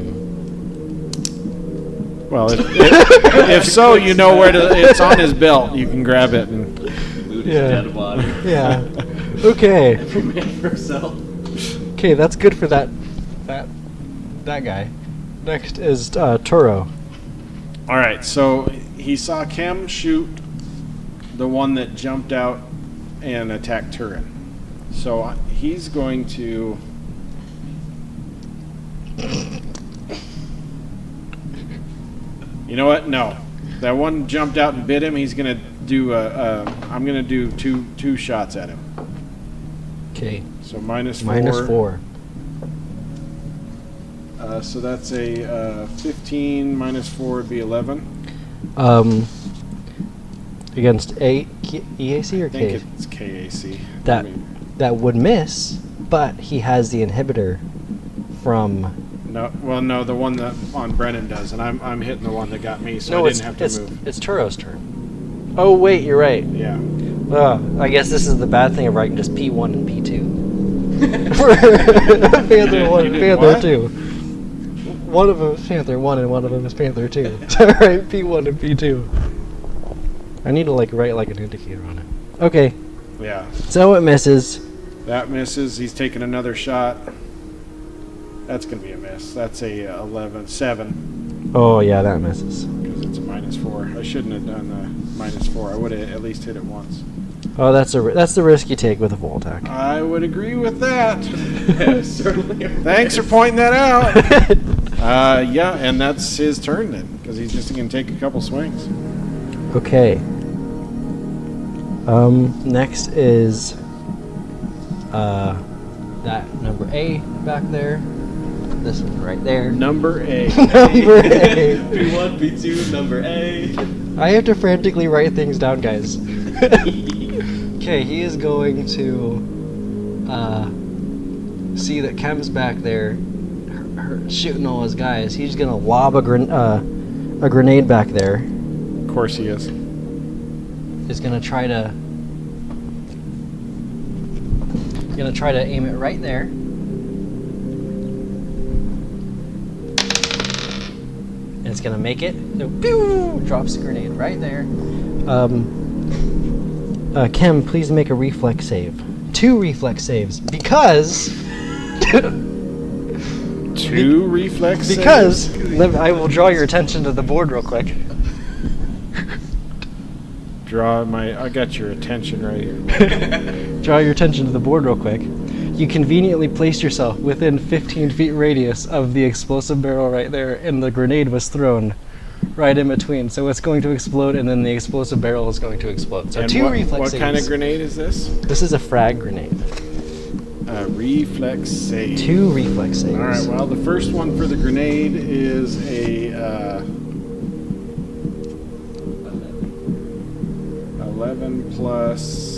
Well, if so, you know where to. It's on his belt. You can grab it and. Loot his Yeah. dead body. Yeah. Okay. Every man for himself. Okay, that's good for that guy. Next is Turo. All right, so he saw Kem shoot the one that jumped out and attacked Turin. So he's going to. You know what? No, that one jumped out and bit him. He's gonna do I'm gonna do two shots at him. Okay. So -4. -4. So that's a 15 -4 would be 11. Against EAC or I think K? it's KAC. That that would miss, but he has the inhibitor from. No, the one that on Brennan does, and I'm hitting the one that got me, so No, I it's didn't have to move. it's Turo's turn. Oh wait, you're right. Yeah. I guess this is the bad thing of writing just P1 and P2. Panther 1 and You did Panther what? 2. One of them is Panther 1 and one of them is Panther 2. So right, P1 and P2. I need to write an indicator on it. Okay, Yeah. so it misses. That misses. He's taking another shot. That's going to be a miss. That's a 7 Oh yeah, that misses. because it's a -4. I shouldn't have done the -4. I would have at least hit it once. Oh, that's the risk you take with a full attack. I would agree with that. Certainly. Thanks for pointing that out. Yeah, and that's his turn then, because he's just going to take a couple swings. Okay. Next is that number A back there. This one right there. Number A. Number A. P1, P2, number A. I have to frantically write things down, guys. Okay, he is going to see that Kem's back there shooting all his guys. He's going to lob a grenade back there. Of course he is. Is going to try to aim it right there. And it's going to make it. So, pew! Drops the grenade right there. Kem, please make a reflex save. 2 reflex saves because 2 reflex because saves. I will draw your attention to the board real quick. I got your attention right here. Draw your attention to the board real quick. You conveniently placed yourself within 15 feet radius of the explosive barrel right there, and the grenade was thrown right in between. So it's going to explode, and then the explosive barrel is going to explode. So And 2 what, reflex what saves. kind of grenade is this? This is a frag grenade. A reflex save. 2 reflex saves. All right. Well, the first one for the grenade is a 11 plus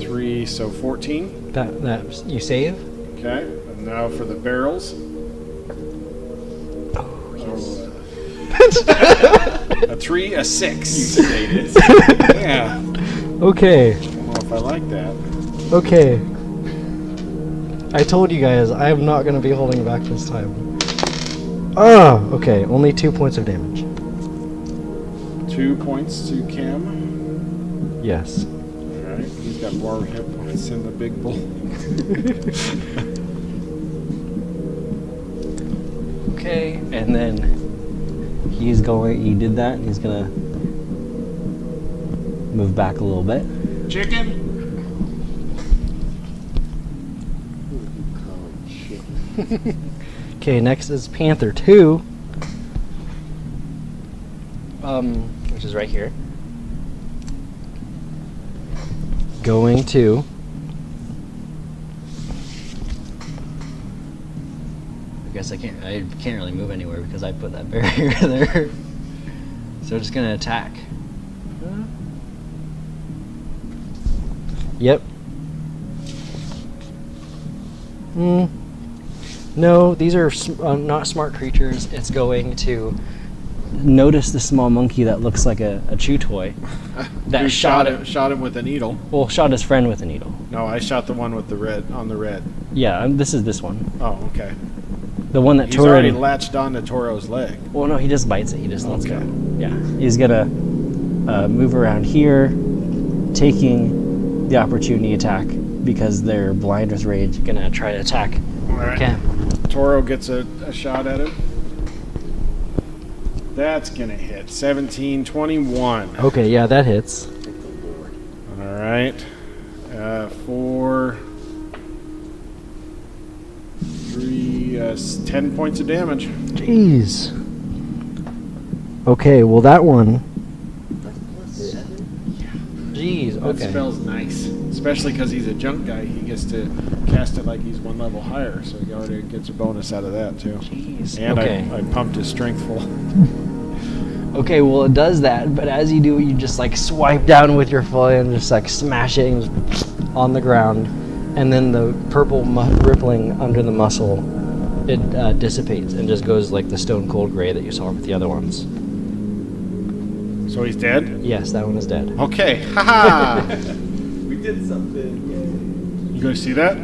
3, so 14. That you save. Okay. And now for the barrels. A 3, a 6. You stated. Yeah. Okay. I don't know if I like that. Okay. I told you guys I am not going to be holding back this time. Oh, okay. Only 2 points of damage. 2 points to Cam. Yes. Alright, he's got more hit points than the big bull. Okay, and then he did that, and he's gonna move back a little bit. Chicken? Okay, next is Panther 2. Which is right here. Going to I guess I can't really move anywhere because I put that barrier there. So just gonna attack. Yep. No, these are not smart creatures. It's going to notice the small monkey that looks like a chew toy. That Who shot him. Shot him with a needle. Well, shot his friend with a needle. No, I shot the one with the red on the red. Yeah, this is this one. Oh, okay. The one that He's already Turin. latched onto Toro's leg. Well, no, he just bites it. He just lets Okay. go. Yeah, he's gonna move around here, taking the opportunity attack because they're blind with rage. Gonna try to attack. All right. Okay. Toro gets a shot at him. That's going to hit. 17, 21. Okay, yeah, that hits. All right. 4, 3, 10 points of damage. Jeez. Okay, well that one. Jeez. That spell's nice. Especially because he's a junk guy. He gets to cast it like he's one level higher. So he already gets a bonus out of that, too. Jeez. And Okay. I pumped his strength full. Okay, well it does that, but as you do, you just like swipe down with your foot and just like smash it and on the ground, and then the purple rippling under the muscle, it dissipates and just goes like the stone cold gray that you saw with the other ones. So he's dead? Yes, that one is dead. Okay. Haha! We did something. You guys see that?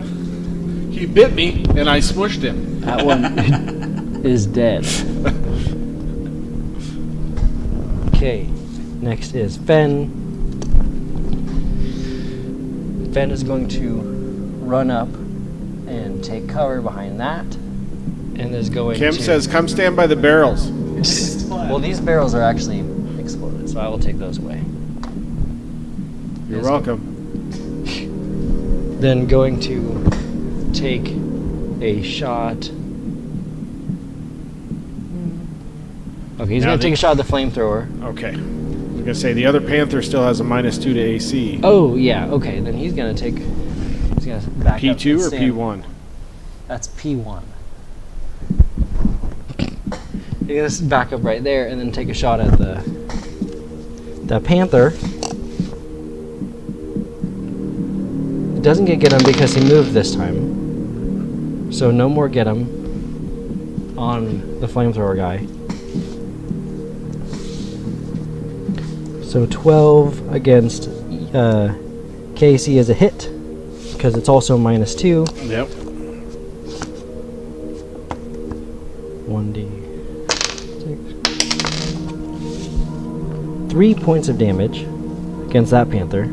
He bit me and I smushed him. That one is dead. Okay, next is Fen. Fen is going to run up and take cover behind that, and is going Kim to... says, come stand by the barrels. Well, these barrels are actually exploded, so I will take those away. You're welcome. Then going to take a shot... Okay, he's Now going to the- take a shot at the flamethrower. Okay. I was going to say, the other Panther still has a -2 to AC. Oh, yeah, okay, then he's going to take... He's going to back up. P2 and or stand. P1? That's P1. You're going to back up right there and then take a shot at the Panther. It doesn't get him because he moved this time. So no more get him on the flamethrower guy. So 12 against KC is a hit because it's also -2. Yep. 1d6. 3 points of damage against that Panther.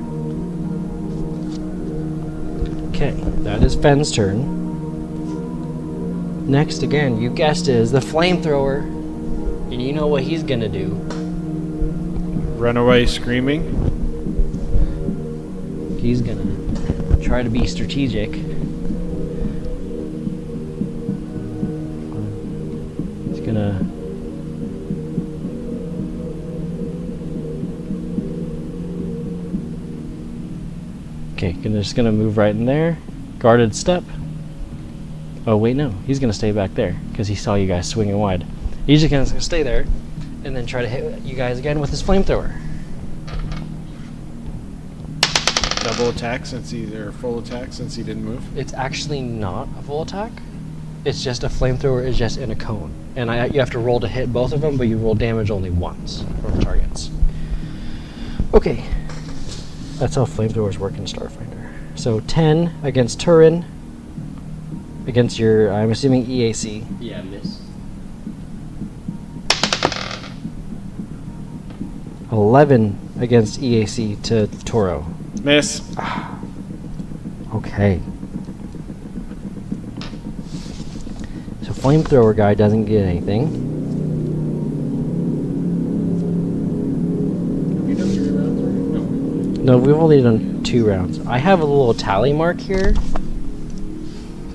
Okay, that is Fen's turn. Next, again, you guessed it, is the flamethrower. And you know what he's gonna do. Run away screaming. He's gonna try to be strategic. He's gonna... Okay, just gonna move right in there. Guarded step. Oh wait, no. He's gonna stay back there because he saw you guys swinging wide. He's just gonna stay there and then try to hit you guys again with his flamethrower. Double attack since or full attack since he didn't move. It's actually not a full attack. It's just a flamethrower is just in a cone. And you have to roll to hit both of them, but you roll damage only once from targets. Okay. That's how flamethrowers work in Starfinder. So 10 against Turin. Against your, I'm assuming EAC. Yeah, miss. 11 against EAC to Toro. Miss. Okay. So flamethrower guy doesn't get anything. Have you done 3 rounds already? No, we've only done 2 rounds. I have a little tally mark here.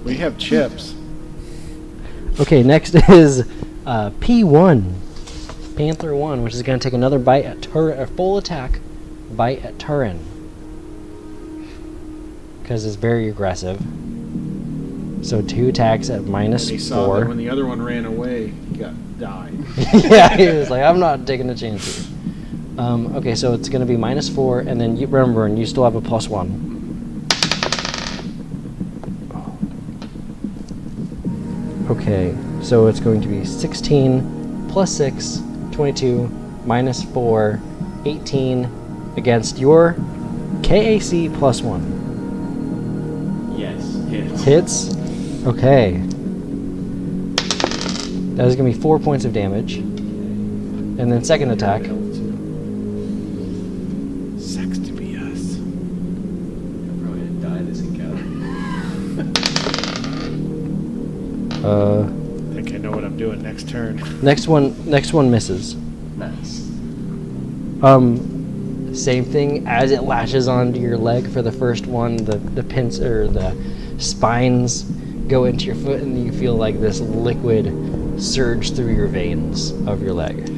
We have chips. Okay, next is P1. Panther 1, which is going to take another bite at a full attack bite at Turin. Because it's very aggressive. So 2 attacks at He saw that when -4. the other one ran away, he died. Yeah, he was like, I'm not taking a chance here. Okay, so it's going to be -4, and then you remember, and you still have a +1. Okay, so it's going to be 16 plus 6, 22, -4, 18 against your KAC +1. Yes, hits. Hits? Okay. That is going to be 4 points of damage. And then second attack. Sucks to be us. I'm probably gonna die this encounter. I think I know what I'm doing next turn. Next one misses. Nice. Same thing as it lashes onto your leg for the first one. The pins or the spines go into your foot, and you feel like this liquid surge through your veins of your leg.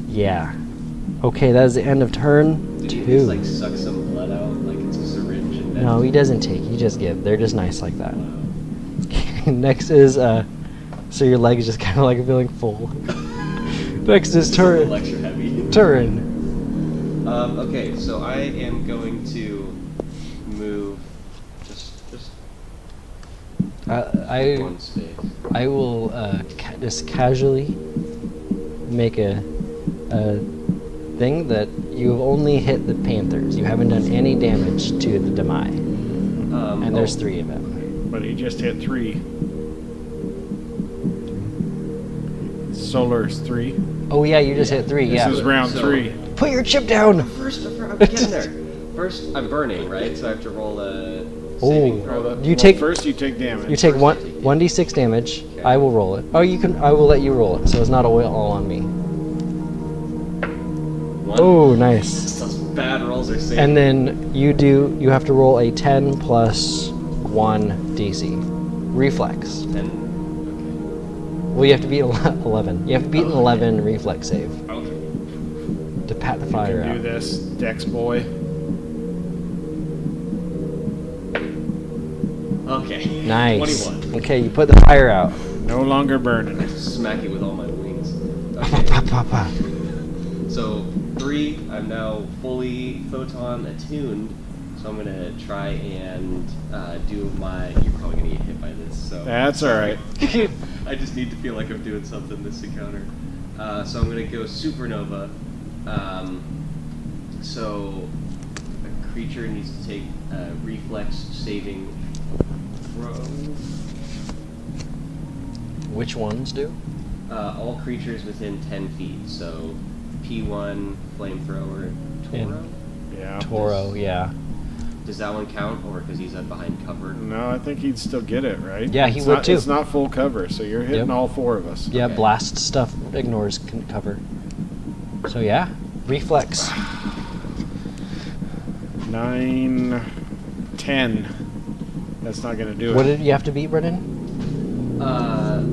Yeah. Okay, that is the end of turn Did 2. you just like suck some blood out like it's a syringe and then No, he doesn't take. He just give. They're just nice like that. Next is so your leg is just kind of like feeling full. Next is This is a little Turin. extra heavy. Turin. Okay, so I am going to move just I one space. I will just casually make a thing that you've only hit the Panthers. You haven't done any damage to the Demai. And there's 3 of them. But he just hit 3. Solar's 3. Oh yeah, you just hit 3. This Yeah. is round So- 3. Put your chip down. First, I'm getting there. First, I'm burning, right? So I have to roll a saving Oh. throw. You take First you take damage. you take First one I take 1d6 damage. Okay. I will roll it. Oh, you can. I will let you roll it. So it's not all on me. One. Oh, nice. Those bad rolls are saving. And then you have to roll a 10 plus 1 DC. Reflex. 10. Well, you have to beat 11. You have to beat an 11 reflex save Okay. to pat the You fire can out. do this, Dex boy. Okay. Nice. 21. Okay, you put the fire out. No longer burning. Smack it with all my wings. Pa, Okay. pa, pa, pa. So 3, I'm now fully photon attuned. So I'm gonna try and do my. You're probably gonna get hit by this. So That's alright. I just need to feel like I'm doing something this encounter. So I'm gonna go supernova. So a creature needs to take a reflex saving throw. Which ones do? All creatures within 10 feet. So P1, flamethrower, Toro. Yeah. Toro, yeah. Does that one count, or because he's up behind cover? No, I think he'd still get it, right? Yeah, he It's would not, too. It's not full cover, so you're hitting Yep. all 4 of us. Yeah, Okay. blast stuff ignores cover. So yeah, reflex. 9, 10. That's not going to do What it. did you have to beat, Brennan? I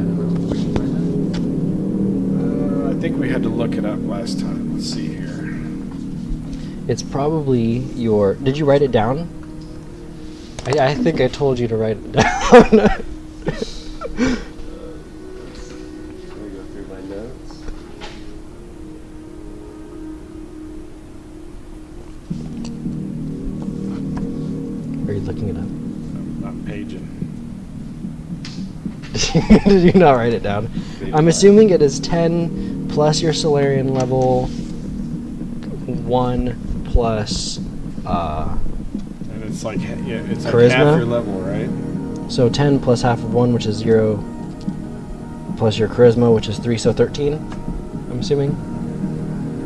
don't know. Where did you find I think we had to look it up last time. Let's see here. It's probably your. Did you write it down? I think I told you to write it down. that? Let me go through my notes. Are you looking it up? I'm not paging. Did you not write it down? Maybe I'm not. assuming it is 10 plus your Solarian level, 1 plus, And it's like, yeah, it's like Charisma? half your level, right? so 10 plus half of 1, which is 0, plus your Charisma, which is 3, so 13, I'm assuming?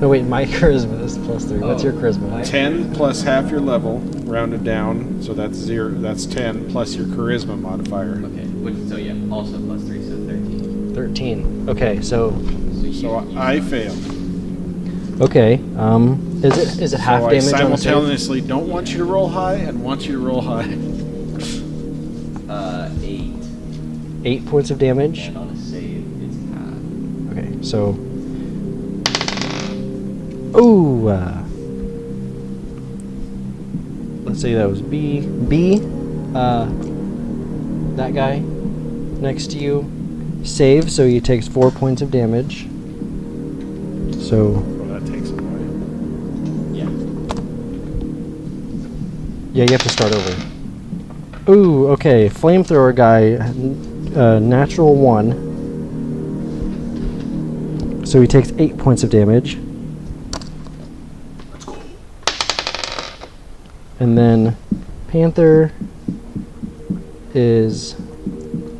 No, wait, my Charisma is plus 3. What's your Oh, Charisma? my- 10 plus half your level, rounded down, so that's 0. That's 10 plus your charisma modifier. Okay. So yeah, also plus 3, so 13. 13. Okay, so, So I failed. okay, is it half so damage I on the save? simultaneously don't want you to roll high and want you to roll high. 8. 8 points of damage. And on a save, it's half. Okay, so. Ooh! Let's say that was B. B, that guy next to you saves, so he takes 4 points of damage. So, Well, that takes him away. Yeah. yeah, you have to start over. Ooh, okay, flamethrower guy, natural 1. So he takes 8 points of damage. And then Panther is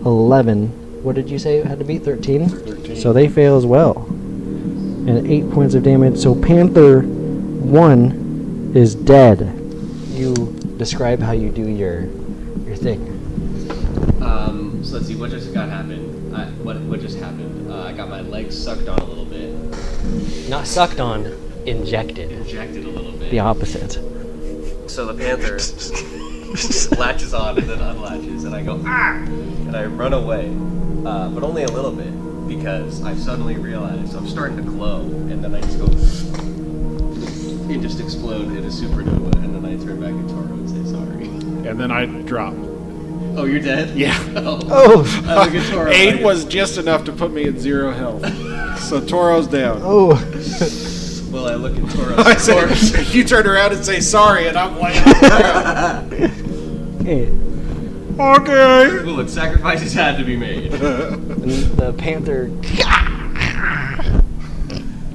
11. What did you say it had to be? 13? 13. So they fail as well. And 8 points of damage. So Panther 1 is dead. You describe how you do your thing. So let's see, what just happened? What just happened? I got my legs sucked on a little bit. Not sucked on, injected. Injected a little bit. The opposite. So the panther latches on and then unlatches, and I go, ah! And I run away. But only a little bit, because I suddenly realized I'm starting to glow, and then I just go, and just explode in a supernova, and then I turn back to Toro and say sorry. And then I drop. Oh, you're dead? Yeah. Oh! I look at Toro. 8 was just enough to put me at 0 health. So Toro's down. Oh. Well, I look at Toro's I said, corpse. you turn around and say sorry, and I'm like, Hey. okay. Well, look, sacrifices had to be made. And the panther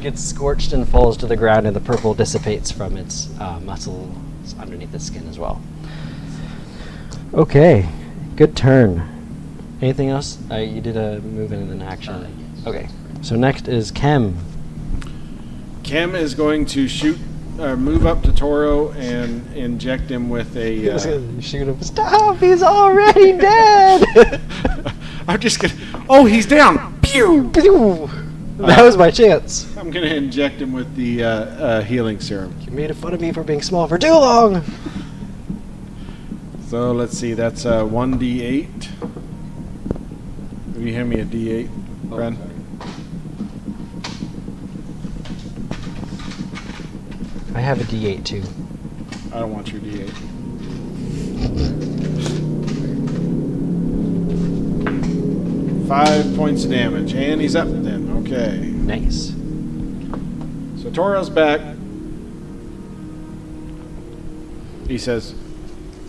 gets scorched and falls to the ground, and the purple dissipates from its muscles underneath the skin as well. Okay, good turn. Anything else? You did a move and an action. Yes. Okay, so next is Kem. Kem is going to move up to Toro and inject him with a. Shoot him. Stop! He's already dead. I'm just gonna. Oh, he's down. Pew! That was my chance. I'm gonna inject him with the healing serum. You made fun of me for being small for too long. So let's see. That's 1d8. Will you hand me a d8, friend? I have a D8 too. I don't want your d8. Five points of damage, and he's up then. Okay. Nice. So Toro's back. He says,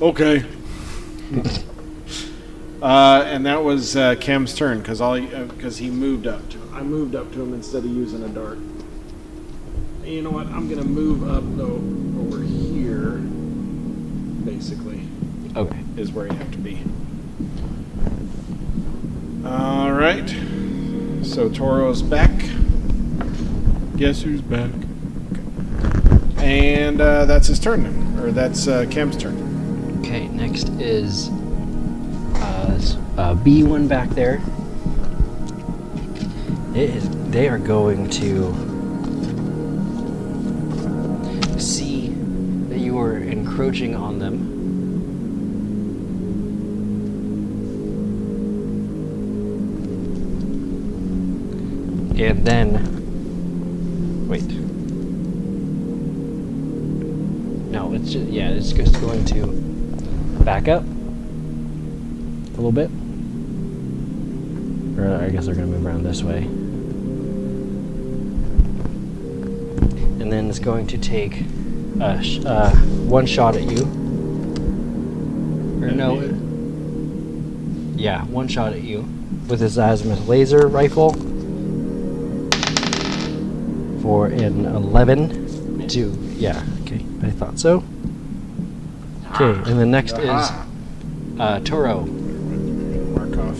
"Okay." And that was Kem's turn because he moved up. I moved up to him instead of using a dart. And you know what? I'm gonna move up though over here. Basically, Okay. is where you have to be. All right. So Toro's back. Guess who's back? Okay. And that's his turn then, or that's Kem's turn. Okay, next is B1 back there. They are going to see that you are encroaching on them. And then, wait. No, it's just going to back up a little bit. Or I guess they're going to move around this way. And then it's going to take one shot at you. Or no. Yeah, one shot at you with his azimuth laser rifle for an 11 to, yeah, okay, I thought so. Okay, and the next is Toro. Mark off.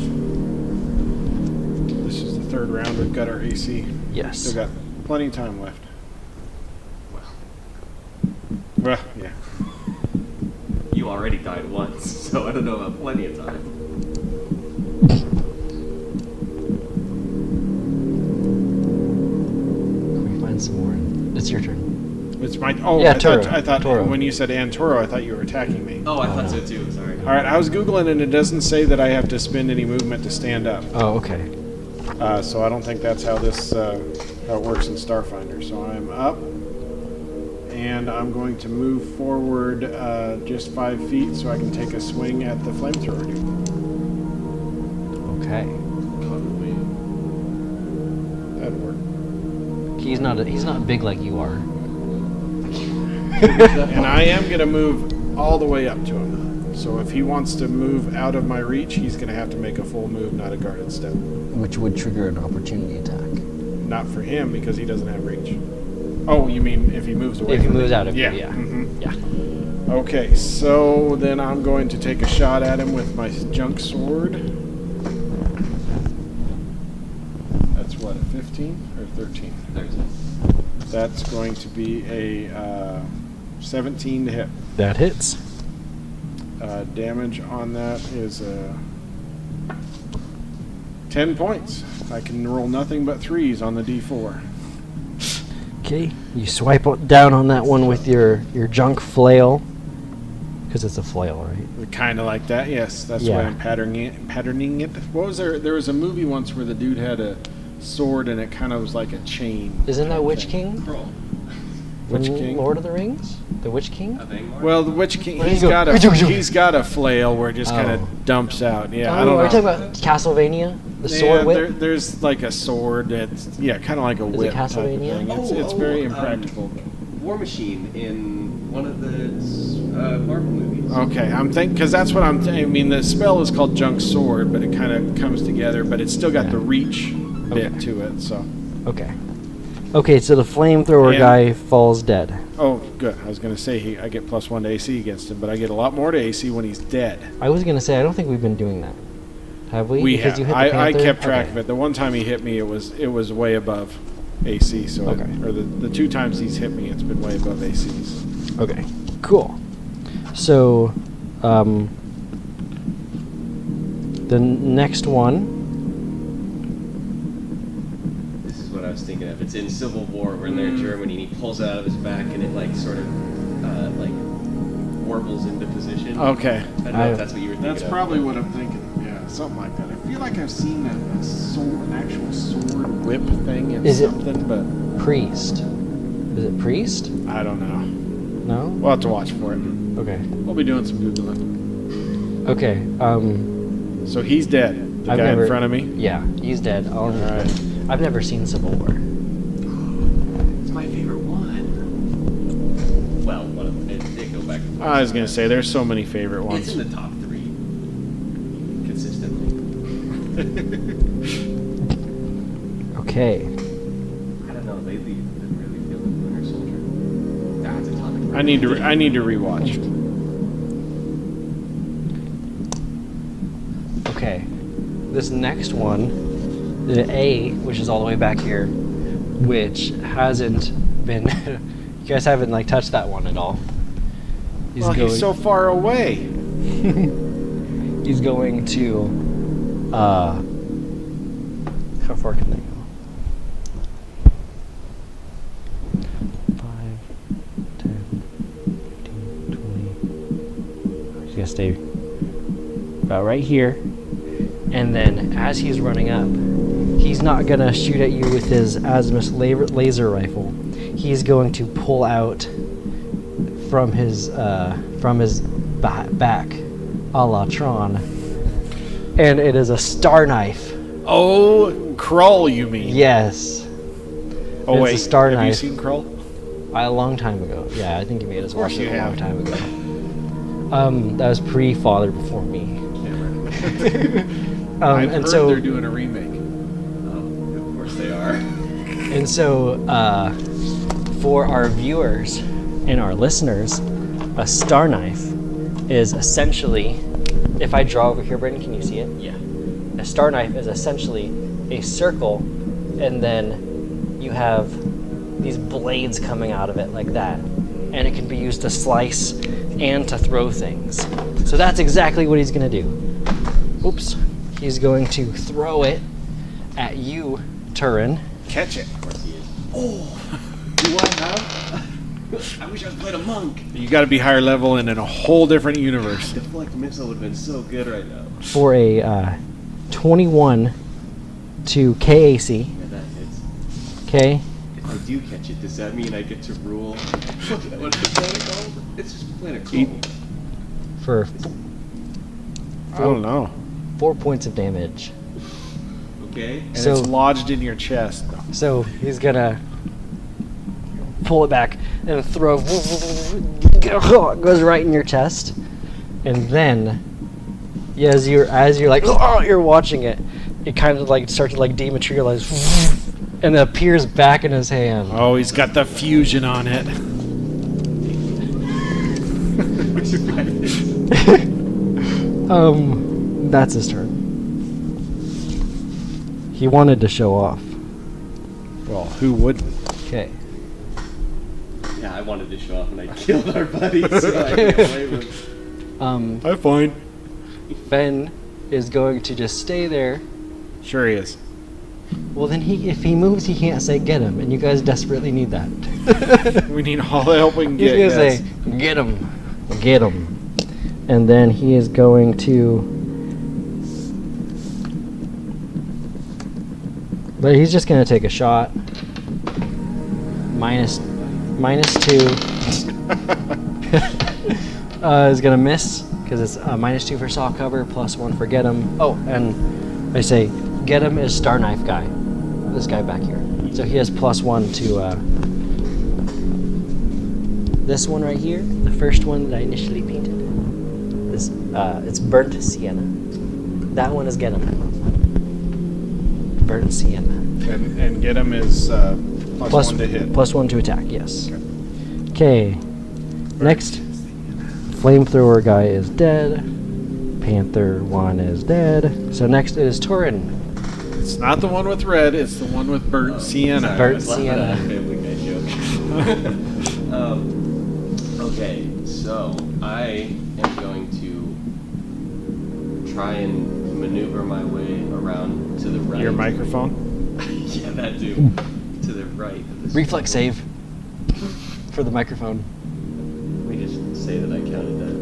This is the third round. We've got our AC. Yes. Still got plenty of time left. Well, yeah. You already died once, so I don't know about plenty of time. Can we find some more? It's your turn. It's my. Oh, Yeah, I Toro. thought Toro. when you said "and Toro," I thought you were attacking me. Oh, I thought so too. Sorry. All right, I was googling and it doesn't say that I have to spend any movement to stand up. Oh, okay. So I don't think that's how this how it works in Starfinder. So I'm up, and I'm going to move forward just 5 feet so I can take a swing at the flamethrower dude. Okay. That'd work. He's not big like you are. And I am going to move all the way up to him. So if he wants to move out of my reach, he's going to have to make a full move, not a guarded step. Which would trigger an opportunity attack. Not for him because he doesn't have reach. Oh, you mean if he moves away? If he from moves me? out of you, Yeah. yeah. Mhm. Yeah. Okay, so then I'm going to take a shot at him with my junk sword. That's what, a 15 or 13? 13. That's going to be a 17 to hit. That hits. Damage on that is 10 points. I can roll nothing but 3s on the D4. Okay, you swipe down on that one with your junk flail, because it's a flail, right? Kind of like that, yes. That's Yeah. why I'm patterning it. What was there? There was a movie once where the dude had a sword and it kind of was like a chain. Isn't that type Witch thing. King? Crawl. Witch In King? Lord of the Rings? The Witch King? A thing, Mark? Well, the Witch King, Where he's do you got go? a flail where it just kind Oh. of dumps out. Yeah, I Oh, don't are know. you talking about Castlevania? The sword whip? there's like a sword that's kind of like a it whip type of Castlevania? thing. It's Oh, very oh, impractical. War Machine in one of the Marvel movies. Okay, I'm thinking because that's what I mean, the spell is called Junk Sword, but it kind of comes together, but it's still got the reach bit to it. So, Okay. Okay, so the flamethrower And- guy falls dead. oh, good. I was gonna say I get +1 to AC against him, but I get a lot more to AC when he's dead. I was going to say, I don't think we've been doing that. Have we? We Because have. you hit the I panther? kept track Okay. of it. The one time he hit me, it was way above AC. So, Okay. or the 2 times he's hit me, it's been way above ACs. Okay, cool. So, the next one. This is what I was thinking of. It's in Civil War when they're in Germany and he pulls it out of his back and it like sort of like warbles into position. Okay. I don't know if that's what you were thinking That's of. probably what I'm thinking. Yeah, something like that. I feel like I've seen a sword, an actual sword whip thing in Is it- something, but Priest. Is it Priest? I don't know. No? We'll have to watch for it. Okay. We'll be doing some Googling. Okay, So he's dead. The I've guy never- in front of me? yeah, he's dead. All right. I've never seen Civil War. It's my favorite one. Well, one of them. It go back. I was going to say, there's so many favorite It's ones. in the top 3 consistently. Okay. I don't know. Lately, I've been really feeling Winter Soldier. That's a topic. I need to rewatch. Okay. This next one, the A, which is all the way back here, which hasn't been. You guys haven't like touched that one at all. He's so far away. He's going to. How far can they go? 5, 10, 15, 20. He's gonna stay about right here. And then as he's running up, he's not gonna shoot at you with his Azimuth laser rifle. He's going to pull out from his back, a la Tron, and it is a star knife. Oh, Krull, you mean? Yes, Oh, it's wait. a star have you knife. seen Krull? A long time ago. Yeah, I think you made us watch you it a long have. time ago. That was pre-Father before me. I've And heard so they're doing a remake. Oh, of course they are. And so, for our viewers and our listeners, a star knife is essentially, if I draw over here, Brendan, can you see it? Yeah. A star knife is essentially a circle, and then you have these blades coming out of it like that. And it can be used to slice and to throw things. So that's exactly what he's going to do. Oops. He's going to throw it at you, Turin. Catch it. Of course he is. Oh, do I have? I wish I was playing a monk. You got to be higher level and in a whole different universe. Deflect missile would have been so good right now. For a 21 to KAC. Yeah, that hits. Okay. If I do catch it, does that mean I get to rule? What's the planet called? It's just planet cool. For I don't know. 4 points of damage. Okay. And So- it's lodged in your chest. So he's gonna pull it back and throw. Goes right in your chest, and then as you're like you're watching it, it kind of like starts to like dematerialize, and it appears back in his hand. Oh, he's got the fusion on it. That's his turn. He wanted to show off. Well, who wouldn't? Okay. Yeah, I wanted to show off and I killed our buddy, so I can't blame him. I'm fine. Ben is going to just stay there. Sure he is. Well, then if he moves, he can't say get him, and you guys desperately need that. We need all the help we can He's get. gonna Yes. say get him, and then he is going to. But he's just gonna take a shot. Minus 2. Is gonna miss because it's -2 for saw cover, +1 for get him. Oh, and I say get him is Star Knife guy. This guy back here. So he has +1 to this one right here, the first one that I initially painted. This it's burnt sienna. That one is get him. Burnt sienna. And get him is +1 to hit. +1 to attack. Yes. Okay. Next, flamethrower guy is dead. Panther 1 is dead. So next is Torin. It's not the one with red, it's the one with burnt sienna. Burnt Laugh at sienna. that Family Guy joke. Okay, so I am going to try and maneuver my way around to the right. Your microphone? Yeah, that too. To the right of this. Reflex save for the microphone. Let me just say that I counted that.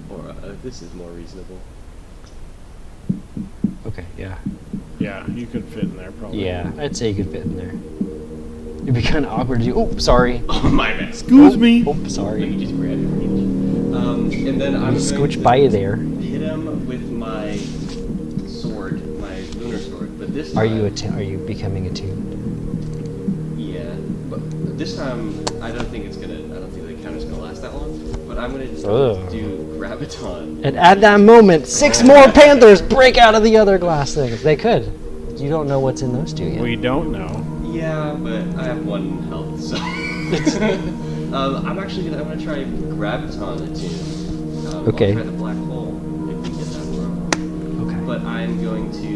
Or this is more reasonable. Okay. Yeah. Yeah, you could fit in there probably. Yeah. I'd say you could fit in there. It'd be kind of awkward to do. Oh, sorry. Oh, my bad. Excuse me. Oh, Let me sorry. just grab it from each. And then I'm Just going scooch to by you there. hit him with my sword, my lunar sword. But this time, Are you becoming attuned? Yeah, but this time I don't think the counter's gonna last that long. But I'm gonna just Ugh. do graviton. And at that moment, 6 more panthers break out of the other glass things. They could. You don't know what's in those two yet. We don't know. Yeah, but I have 1 health, so I'm gonna try graviton attune. Okay. I'll try the black hole if we get that far. Okay. But I'm going to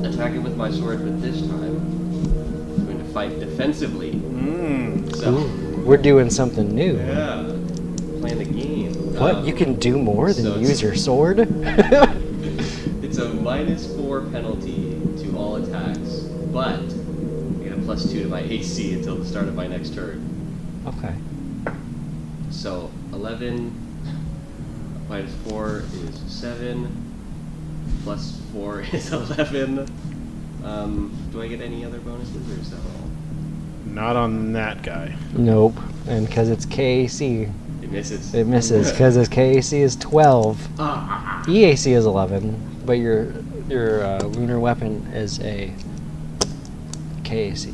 attack it with my sword, but this time I'm going to fight defensively. So, Ooh, we're doing something new. yeah, playing the game. What? You can do more than so it's- use your sword? It's a -4 penalty to all attacks, but I get a +2 to my AC until the start of my next turn. Okay. So 11 -4 is 7, +4 is 11. Do I get any other bonuses, or is that all? Not on that guy. Nope. And because it's KAC, It misses. it misses. Because its KAC is 12. Ah. EAC is 11, but your lunar weapon is a KAC.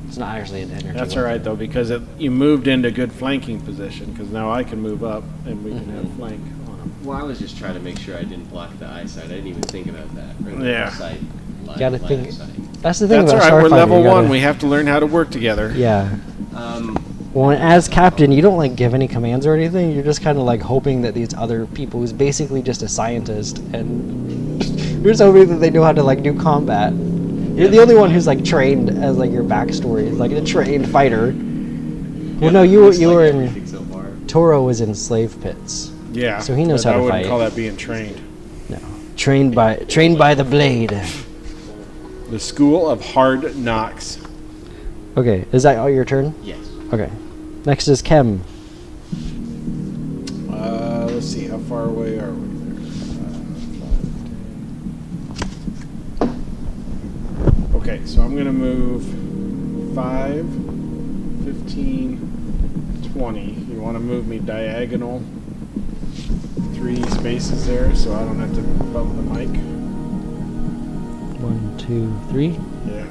It's not actually an energy. That's all right though, because you moved into good flanking position. Because now I can move up and we can have flank on him. Well, I was just trying to make sure I didn't block the eyesight. I didn't even think about that. Or the Yeah. sight, line, Gotta line think- of sight. That's the thing That's all about right. We're Starfighter, level you gotta- 1. We have to learn how to work together. Yeah. Um, Well, and as captain, you don't like give any commands or anything. You're just kind of like hoping that these other people, who's basically just a scientist, and you're just hoping that they know how to like do combat. You're the only one who's like trained as like your backstory, is, like a trained fighter. Well, no, you looks like were in. everything so far. Toro was in slave pits. Yeah. So he knows but how to I wouldn't fight. call that being trained. No, trained by the blade. The School of Hard Knocks. Okay, is that all your turn? Yes. Okay. Next is Kem. Let's see. How far away are we? Okay, so I'm going to move 5, 15, 20. You want to move me diagonal 3 spaces there so I don't have to bump the mic? 1, 2, 3. Yeah.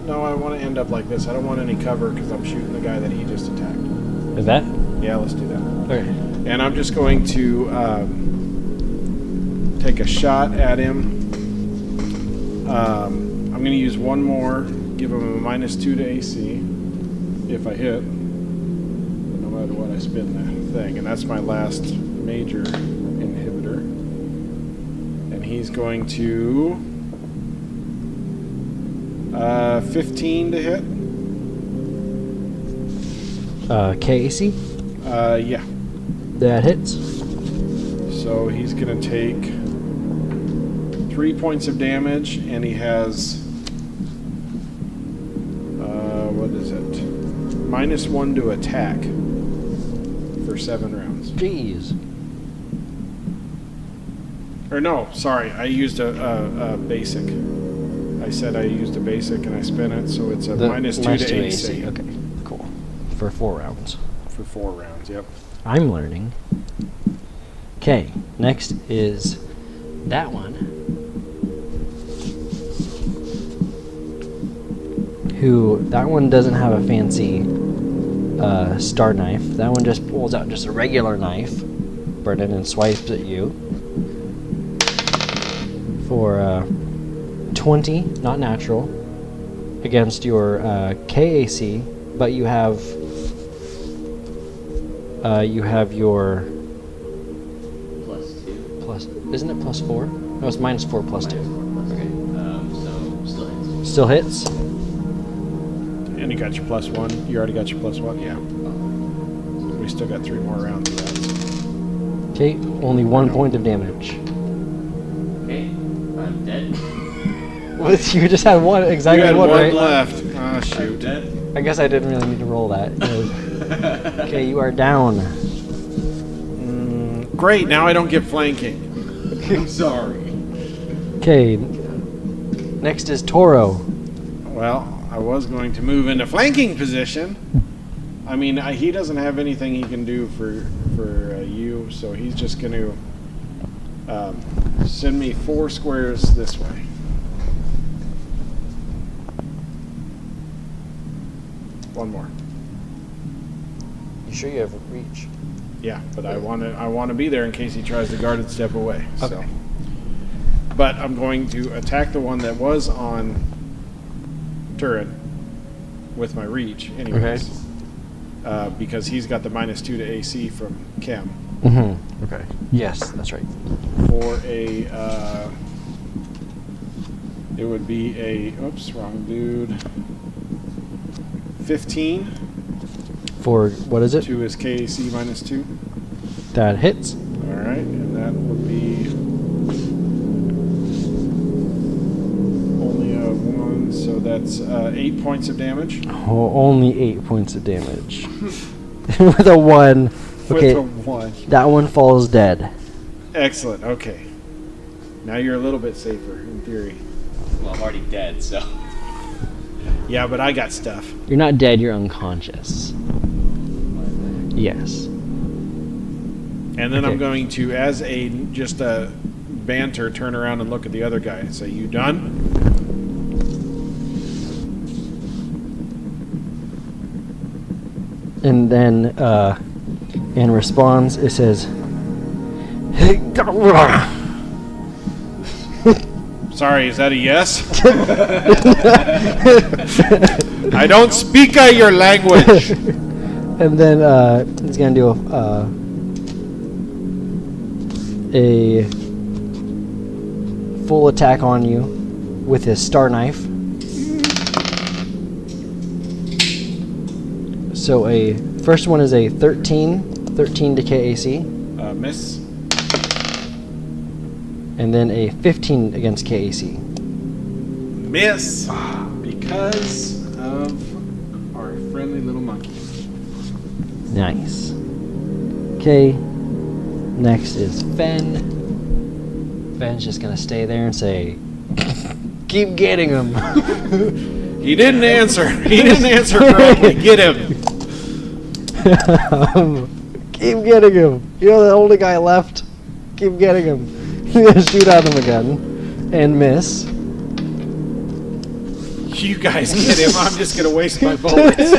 No, I want to end up like this. I don't want any cover because I'm shooting the guy that he just attacked. Is that? Yeah, let's do that. Okay. And I'm just going to take a shot at him. I'm going to use one more, give him a -2 to AC if I hit, no matter what I spin that thing. And that's my last major inhibitor. he's going to 15 to hit. KAC. Yeah. That hits. So he's going to take 3 points of damage, and he has what is it? -1 to attack for 7 rounds. Jeez. Or no, sorry, I used a basic. I said I used a basic and I spent it, so it's a -2 to AC. Okay, cool. For 4 rounds. For 4 rounds, yep. I'm learning. Okay, next is that one. That one doesn't have a fancy star knife. That one just pulls out just a regular knife, Brennan, and swipes at you. For 20, not natural, against your KAC, but you have your +2. plus. Isn't it +4? No, it's -4 +2. Okay. So still hits. Still hits. And you got your +1. You already got your +1, yeah. We still got 3 more rounds of that. Okay, only 1 point of damage. Okay. I'm dead. You just had one, exactly You had one, one right? left. Ah, I'm shoot. dead. I guess I didn't really need to roll that. Okay, you are down. Great, now I don't get flanking. I'm sorry. Okay, next is Toro. Well, I was going to move into flanking position. I mean, he doesn't have anything he can do for you, so he's just going to send me 4 squares this way. One more. You sure you have reach? Yeah, but I want to be there in case he tries to guarded step away. So. Okay. But I'm going to attack the one that was on Turin with my reach, anyways. Because he's got the -2 to AC from Chem. Mm-hmm. Okay. Yes, that's right. For a, it would be a, oops, wrong dude. 15 For what is it? to his KAC -2. That hits. All right, and that would be only a 1, so that's 8 points of damage. Oh, only 8 points of damage. With a 1. Okay, With a 1. that one falls dead. Excellent, okay. Now you're a little bit safer, in theory. Well, I'm already dead, so. Yeah, but I got stuff. You're not dead, you're unconscious. Yes. And then Okay. I'm going to, as just a banter, turn around and look at the other guy and say, "You done?" And then, in response, it says, Sorry, is that a yes? I don't speak your language. and then he's gonna do a full attack on you with his star knife. So a first one is a 13 to KAC, Miss. and then a 15 against KAC. Miss. Because of our friendly little monkey. Nice. Okay, next is Fen. Fen's just gonna stay there and say, "Keep getting him." He didn't answer. He didn't answer correctly. Get him. Keep getting him. You're the only guy left. Keep getting him. You're gonna shoot at him again and miss. You guys get him. I'm just going to waste my bullets.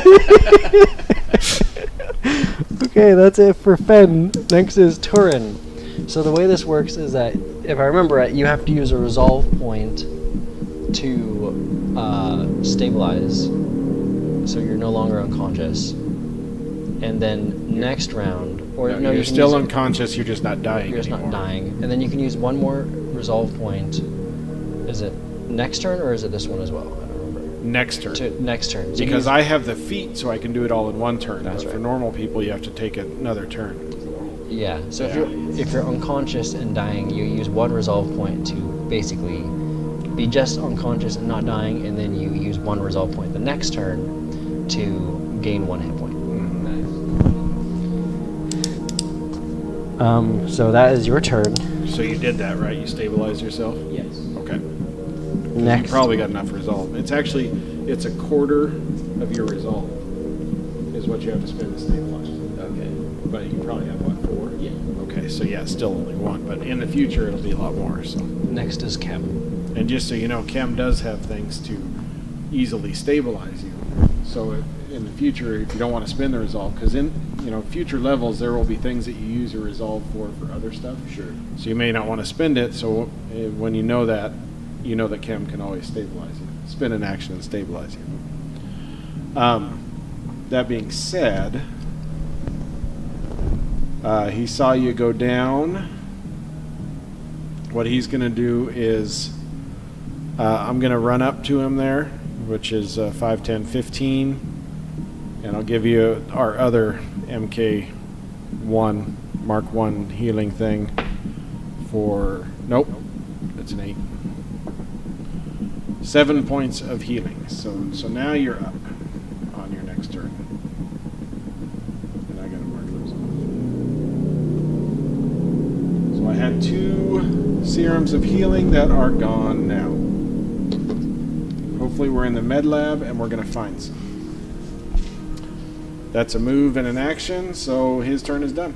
Okay, that's it for Fen. Next is Turin. So the way this works is that, if I remember right, you have to use a resolve point to stabilize, so you're no longer unconscious. And then next round, Or no, you're you can still use it- unconscious. You're just not dying You're just anymore. not dying, and then you can use one more resolve point. Is it next turn or is it this one as well? I don't remember. Next turn. Next turn. So you Because use- I have the feat, so I can do it all in one turn. That's But for right. normal people, you have to take another turn. Yeah. So Yeah. if you're unconscious and dying, you use one resolve point to basically be just unconscious and not dying, and then you use one resolve point the next turn to gain one hit point. So that is your turn. So you did that, right? You stabilized yourself? Yes. Okay. Next. You probably got enough resolve. It's a quarter of your resolve is what you have to spend to stabilize. Okay. But you probably have, what, 4? Yeah. Okay, so yeah, still only 1. But in the future, it'll be a lot more. So. Next is Chem. And just so you know, Chem does have things to easily stabilize you. So in the future, if you don't want to spend the resolve, because in future levels, there will be things that you use your resolve for other stuff. Sure. So you may not want to spend it. So when you know that Chem can always stabilize you. Spend an action and stabilize you. That being said, he saw you go down. What he's going to do is I'm going to run up to him there, which is 5, 10, 15. And I'll give you our other MK1, Mark 1 healing thing for... Nope, that's an 8. 7 points of healing. So now you're up on your next turn. And I gotta mark those off. So I had 2 serums of healing that are gone now. Hopefully we're in the med lab and we're gonna find some. That's a move and an action, so his turn is done.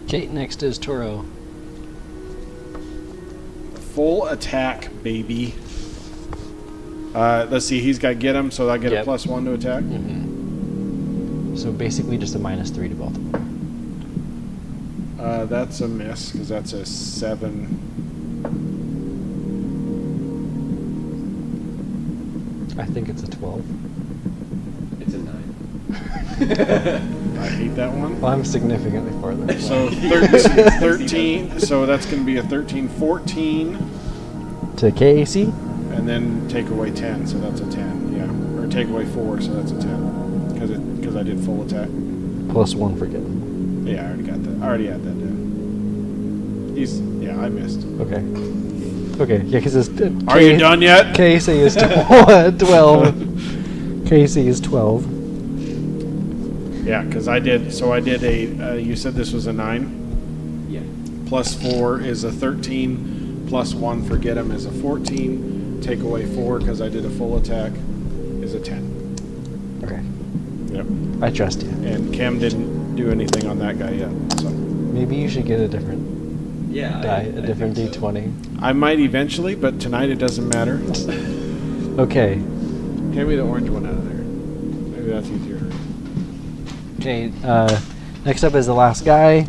Okay, next is Toro. Full attack, baby. Let's see, he's got get him, so I get Yep. a +1 to attack. So basically just a -3 to both of them. That's a miss, because that's a 7. I think it's a 12. It's a 9. I hate that one. Well, I'm significantly farther. So 13, so that's going to be a 13, 14, To KAC? and then take away 10, so that's a 10, yeah. Or take away 4, so that's a 10, because I did full attack. +1 for getting. Yeah, I already got that. I already had that down. I missed. Okay. Okay, yeah, because it's... Are you done yet? KAC is 12. KAC is 12. Yeah, because I did a, you said this was a 9? Yeah. +4 is a 13, +1 for get him is a 14, take away 4 because I did a full attack is a 10. Okay. Yep. I trust you. And Cam didn't do anything on that guy yet, so Maybe you should get a different Yeah. die, a different think so. D20. I might eventually, but tonight it doesn't matter. Okay. Hand me the orange one out of there. Maybe that's easier. Okay, next up is the last guy.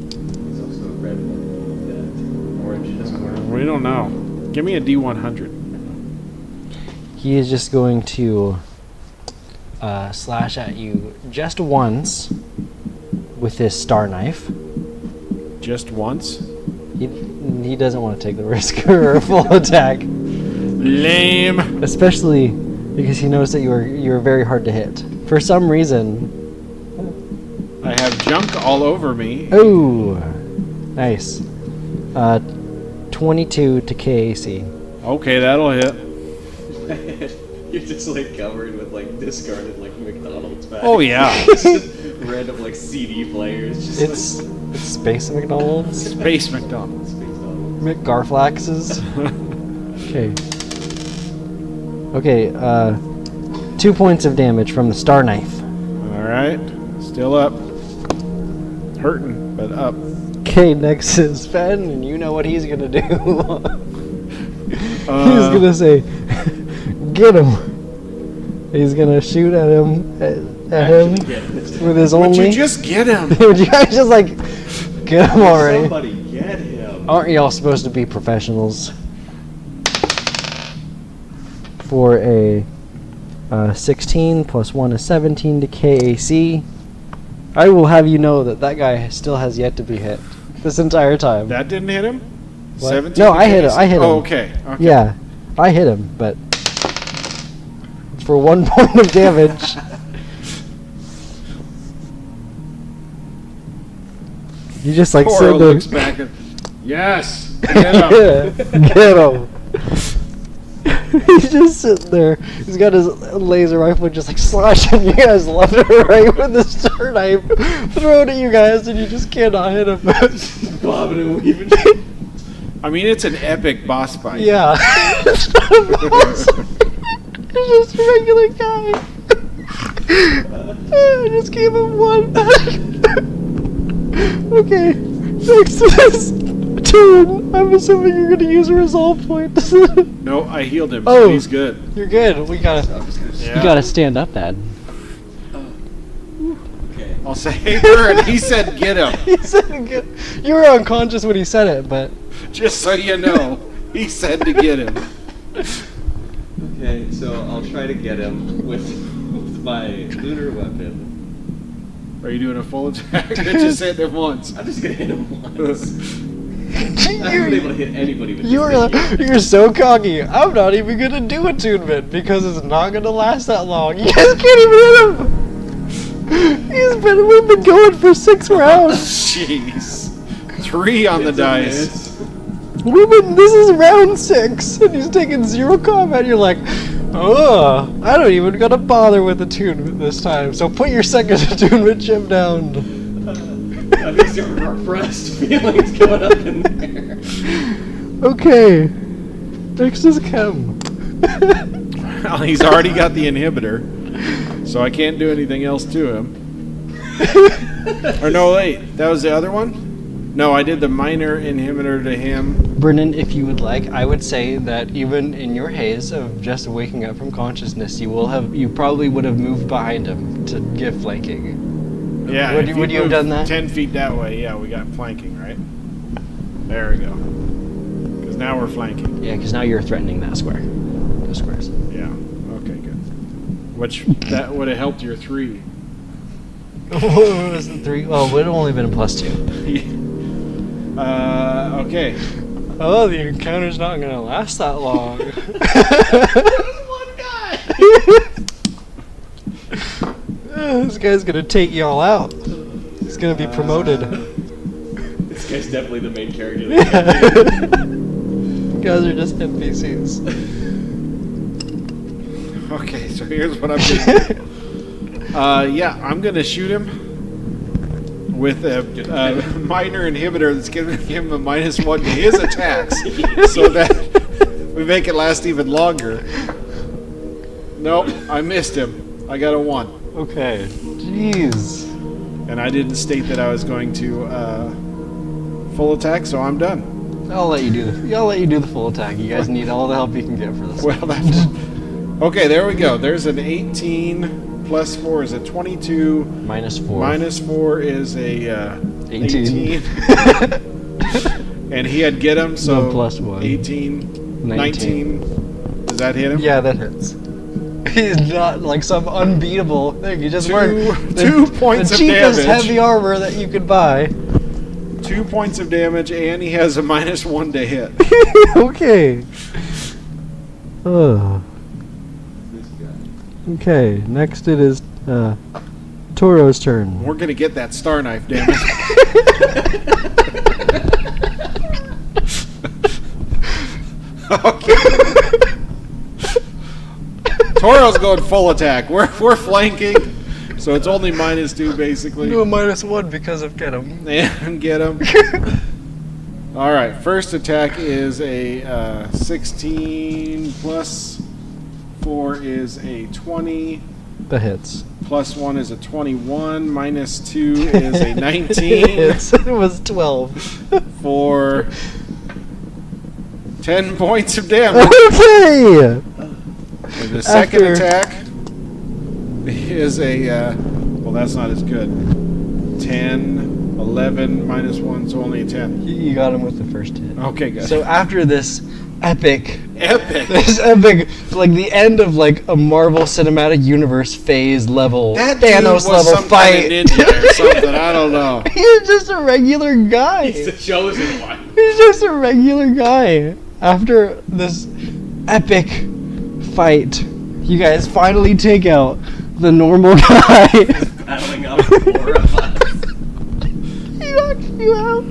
There's also a red one. The orange doesn't work. We don't know. Give me a D100. He is just going to slash at you just once with his star knife. Just once. He doesn't want to take the risk or a full attack, Lame. especially because he knows that you're very hard to hit. For some reason. I have junk all over me. Oh, nice. 22 to KAC. Okay, that'll hit. You're just like covered with like discarded like McDonald's bags. Oh yeah. Random like CD players. Just It's Space McDonald's. Space McDonald's. like, Garflaxes. Okay. Okay, 2 points of damage from the star knife. All right, still up. Hurting, but up. Okay, next is Sven, and you know what he's gonna do. He's Uh, gonna say, "Get him!" He's gonna shoot at him, at him with his Would only. you just get him? Would you guys just like get him already? Somebody get him. Aren't y'all supposed to be professionals? For a 16 plus 1 is 17 to KAC. I will have you know that guy still has yet to be hit this entire time. That didn't hit him? What? 17 No, to I hit him. 56? I hit him. Oh, okay. Yeah, I hit him, but for 1 point of damage. You just like Toro sit there. looks back and, yes! Get him! Get him. He's just sitting there. He's got his laser rifle just like slashing you guys left and right with the star knife, throwing at you guys, and you just cannot hit him. Bobbing and weaving. I mean, it's an epic boss fight. Yeah. It's not a boss. It's just a regular guy. I just gave him one. Okay, next to this turn, I'm assuming you're going to use a resolve point. No, I healed him. Oh. So he's good. You're good. We gotta. I'm just gonna Yeah. You gotta stand up, Dad. Okay. I'll say, hey, Bird, he said get him. He said good. You were unconscious when he said it, but Just so you know, he said to get him. Okay, so I'll try to get him with my lunar weapon. Are you doing a full attack or just hit him once? I'm just gonna hit him once. I haven't been able to hit anybody with this thing. you're so cocky. I'm not even gonna do attunement because it's not gonna last that long. You guys can't even hit him. We've been going for 6 rounds. Jeez. 3 on the It's a dice. miss. This is round 6, and he's taking 0 combat. You're like, oh, I don't even gonna bother with attunement this time. So put your second attunement chip down. These are repressed feelings going up in there. Okay, next is Kem. Well, he's already got the inhibitor, so I can't do anything else to him. Or no, wait, that was the other one? No, I did the minor inhibitor to him. Brennan, if you would like, I would say that even in your haze of just waking up from consciousness, you probably would have moved behind him to give flanking. Yeah, Would if you have moved done that? 10 feet that way, yeah, we got flanking, right? There we go. Because now we're flanking. Yeah, because now you're threatening that square. Those squares. Yeah, okay, good. Which, that would have helped your 3. What was the 3? Oh, it would have only been a +2. Okay. Oh, the encounter's not gonna last that long. One guy! This guy's gonna take y'all out. He's gonna be promoted. This guy's definitely the main character. You guys are just NPCs. Okay, so here's what I'm gonna do. Yeah, I'm gonna shoot him with a minor inhibitor that's gonna give him a -1 to his attacks, so that we make it last even longer. Nope, I missed him. I got a 1, Okay. Jeez. and I didn't state that I was going to full attack, so I'm done. I'll let you do the full attack. You guys need all the help you can get for this. Well, that's okay. There we go. There's an 18 plus 4 is a 22. -4. -4 is a 18. 18. And he had get him, so No, +1. 18, 19. Does that hit him? Yeah, that hits. He's not like some unbeatable thing. He just wearing 2 points the of cheapest damage. heavy armor that you could buy. 2 points of damage, and he has a -1 to hit. Okay. Ugh. This guy. Okay, next it is Toro's turn. We're gonna get that star knife, damn it. Okay. Toro's going full attack. We're flanking, so it's only -2 basically. Do a -1 because of get him. And get him. All right, first attack is a 16 plus 4 is a 20. That hits. Plus 1 is a 21. Minus 2 is a 19. It was 12. For 10 points of damage. Okay. And the second After- attack is a, well, that's not as good. 10, 11, -1, so only a 10. You got him with the first hit. Okay, good. So after this epic. Epic. This epic, like the end of like a Marvel Cinematic Universe phase level, That dude Thanos was level some fight. kind of ninja or something. I don't know. He's just a regular guy. He's the chosen one. He's just a regular guy. After this epic fight, you guys finally take out the normal guy. Battling up 4 of us. He knocked you out.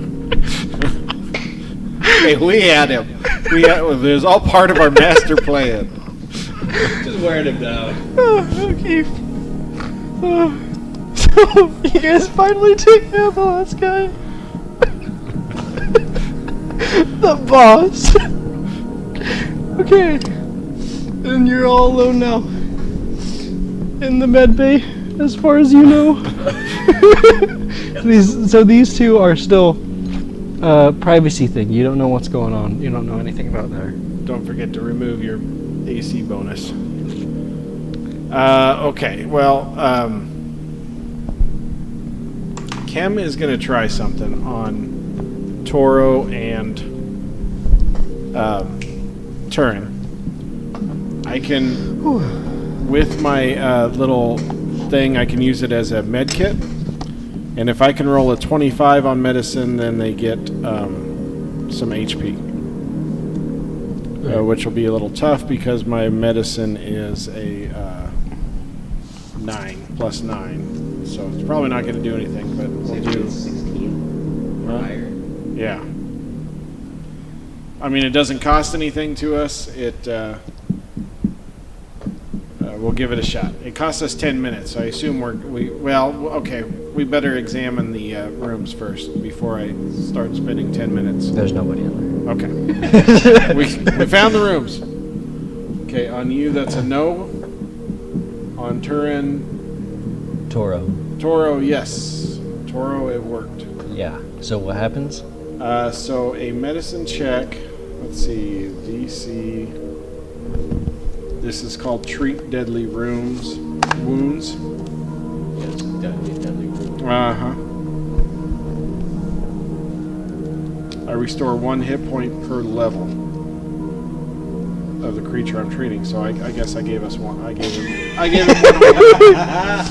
Hey, we had him. It was all part of our master plan. Just wearing him down. Okay. So you guys finally take out the last guy. The boss. Okay. And you're all alone now. In the med bay, as far as you know. These two are still privacy thing. You don't know what's going on. You don't know anything about there. Don't forget to remove your AC bonus. Okay, well, Kem is going to try something on Toro and Turin. I can, with my little thing, I can use it as a med kit. And if I can roll a 25 on medicine, then they get some HP. Which will be a little tough because my medicine is a 9 plus 9. So it's probably not going to do anything, but we'll do 16 or higher. Yeah. I mean, it doesn't cost anything to us. We'll give it a shot. It costs us 10 minutes, so I assume we better examine the rooms first before I start spending 10 minutes. There's nobody in Okay. we found the rooms. Okay, on you, that's a no. On Turin, there. Toro, yes. Toro, it worked. Yeah. So what happens? So a medicine check. Let's see, DC. This is called Treat Deadly Wounds. Yeah, it's deadly room. I restore 1 hit point per level of the creature I'm treating. So I guess I gave us one. I gave him 1.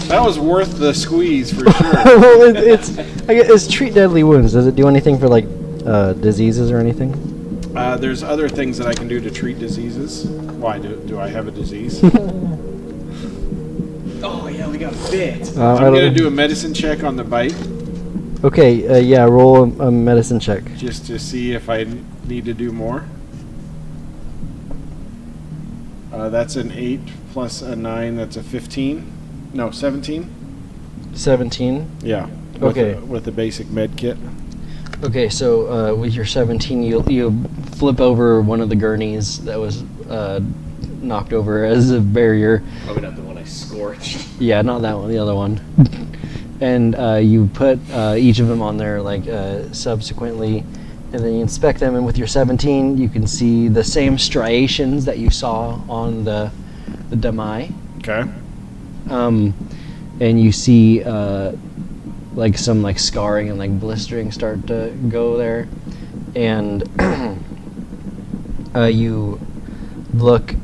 That was worth the squeeze for sure. Well, it's treat deadly wounds. Does it do anything for like diseases or anything? There's other things that I can do to treat diseases. Why do I have a disease? Oh, yeah, we got bit. I'm gonna do a medicine check on the bite, Okay, yeah, roll a medicine check. just to see if I need to do more. That's an 8 plus a 9. That's a 15. No, 17. 17. Yeah. Okay. With the basic med kit. Okay, so with your 17, you flip over one of the gurneys that was knocked over as a barrier. Probably not the one I scorched. Yeah, not that one, the other one. And you put each of them on there like subsequently, and then you inspect them. And with your 17, you can see the same striations that you saw on the Damai. Okay. And you see like some like scarring and like blistering start to go there, and you look,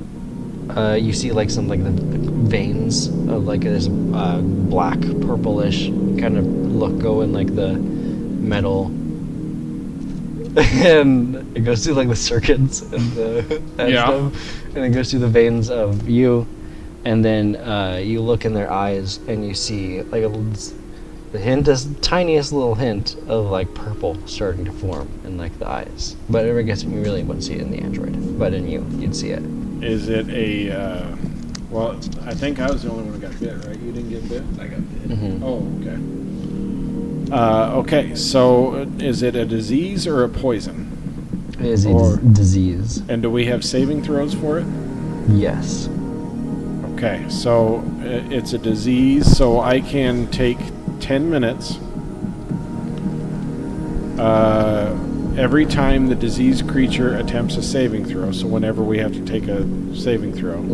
you see like some like the veins of like this black purplish kind of look go in like the metal, and it goes through like the circuits and that stuff, and it goes through the veins of you, and then you look in their eyes and you see like the tiniest little hint of like purple starting to form in like the eyes. But I guess you really wouldn't see it in the android, but in you'd see it. Is it a? Well, I think I was the only one who got bit, right? You didn't get bit. I got bit. Mm-hmm. Oh, okay. Okay, so is it a disease or a poison? It is a disease. And do we have saving throws for it? Yes. Okay, so it's a disease, so I can take 10 minutes every time the diseased creature attempts a saving throw. So whenever we have to take a saving throw,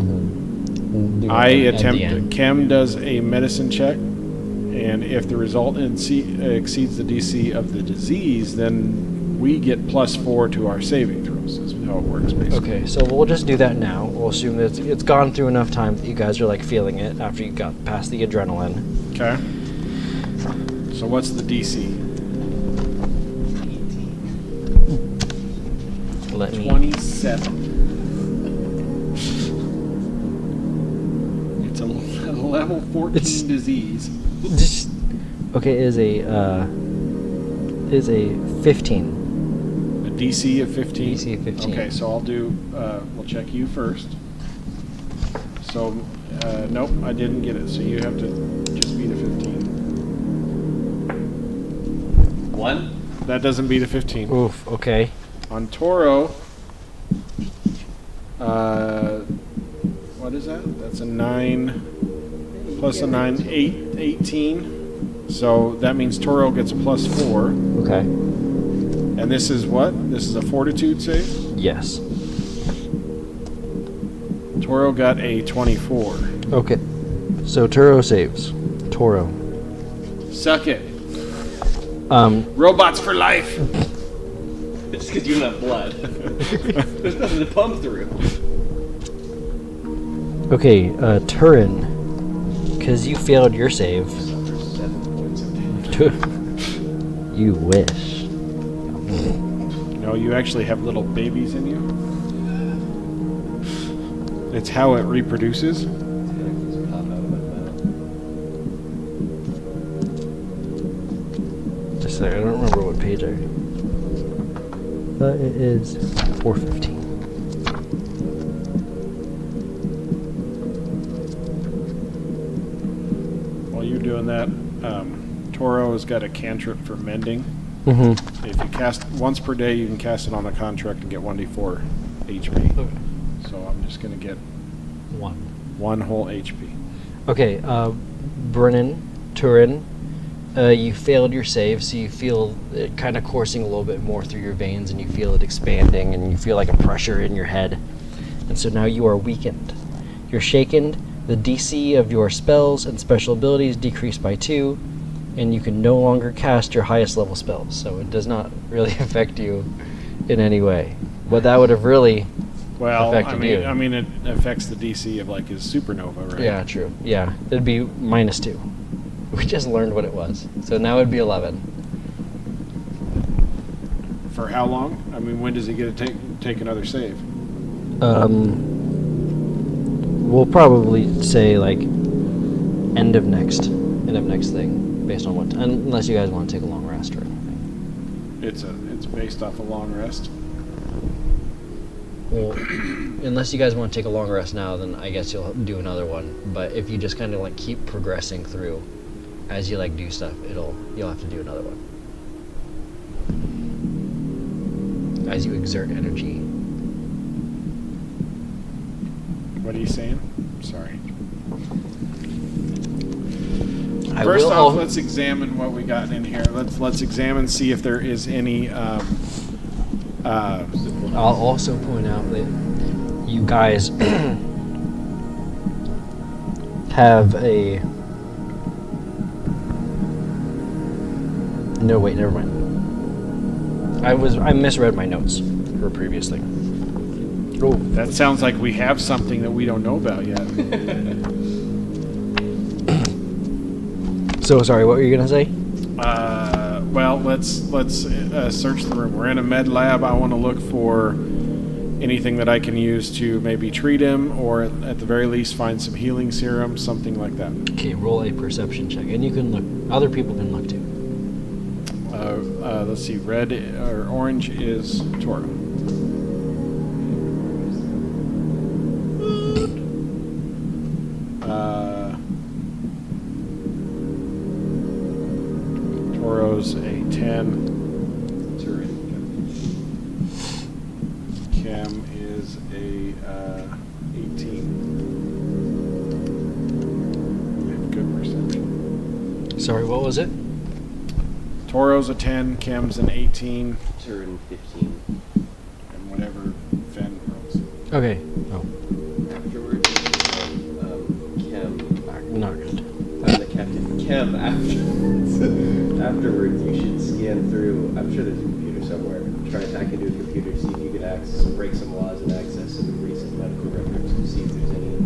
I attempt. Kem does a medicine check, and if the result exceeds the DC of the disease, then we get +4 to our saving throws. Is how it works, basically. Okay, so we'll just do that now. We'll assume that it's gone through enough time that you guys are like feeling it after you got past the adrenaline. Okay. So what's the DC? Let me. 27. It's a level 14 It's- disease. Just, okay, is a 15. A DC of 15. DC of 15. Okay, so I'll do. We'll check you first. So, nope, I didn't get it. So you have to just beat a 15. 1. That doesn't beat a 15. Oof. Okay. On Toro, what is that? That's a 9 plus a 9, 18. So that means Toro gets a +4. Okay. And this is what? This is a fortitude save? Yes. Toro got a 24. Okay. So Toro saves. Toro. Suck it. Robots for life. Just because you don't have blood. There's nothing to pump through. Okay, Turin, because you failed your save. Suffer 7 points of damage. You wish. No, you actually have little babies in you. It's how it reproduces. Tentacles pop out of my mouth. Just a second, I don't remember what page I. It is 415. While you're doing that, Toro has got a cantrip for mending. Mm-hmm. If you cast once per day, you can cast it on a contract and get 1d4 HP. Okay. So I'm just going to get 1 whole HP. Okay, Brennan, Turin, you failed your save, so you feel it kind of coursing a little bit more through your veins, and you feel it expanding, and you feel like a pressure in your head. And so now you are weakened. You're shaken. The DC of your spells and special abilities decrease by 2, and you can no longer cast your highest level spells, so it does not really affect you in any way. But that would have really Well, affected you. I mean, it affects the DC of like his supernova, right? Yeah, true. Yeah, it'd be -2. We just learned what it was, so now it'd be 11. For how long? I mean, when does he get to take another save? We'll probably say like end of next thing, based on what, unless you guys want to take a long rest or anything. It's based off a long rest. Well, unless you guys want to take a long rest now, then I guess you'll do another one. But if you just kind of like keep progressing through, as you like do stuff, you'll have to do another one. As you exert energy. What are you saying? Sorry. I First will off, al- let's examine what we got in here. Let's examine, see if there is any. I'll also point out that you guys have a. No, wait, never mind. I misread my notes for a previous thing. Oh, That sounds like we have something that we don't know about yet. so sorry. What were you gonna say? Well, let's search the room. We're in a med lab. I want to look for anything that I can use to maybe treat him, or at the very least find some healing serum, something like that. Okay, roll a perception check, and you can look. Other people can look too. Let's see. Red or orange is Toro. Toro's a 10. Chem is a 18. I have good perception. Sorry, what was it? Toro's a 10, Chem's an 18, Turin 15. and whatever Fen rolls. Okay. Oh, Afterwards, Chem. not good. The Captain Chem afterwards. Afterwards, you should scan through. I'm sure there's a computer somewhere. try to hack into a computer to see if you could break some laws and access some recent medical records to see if there's any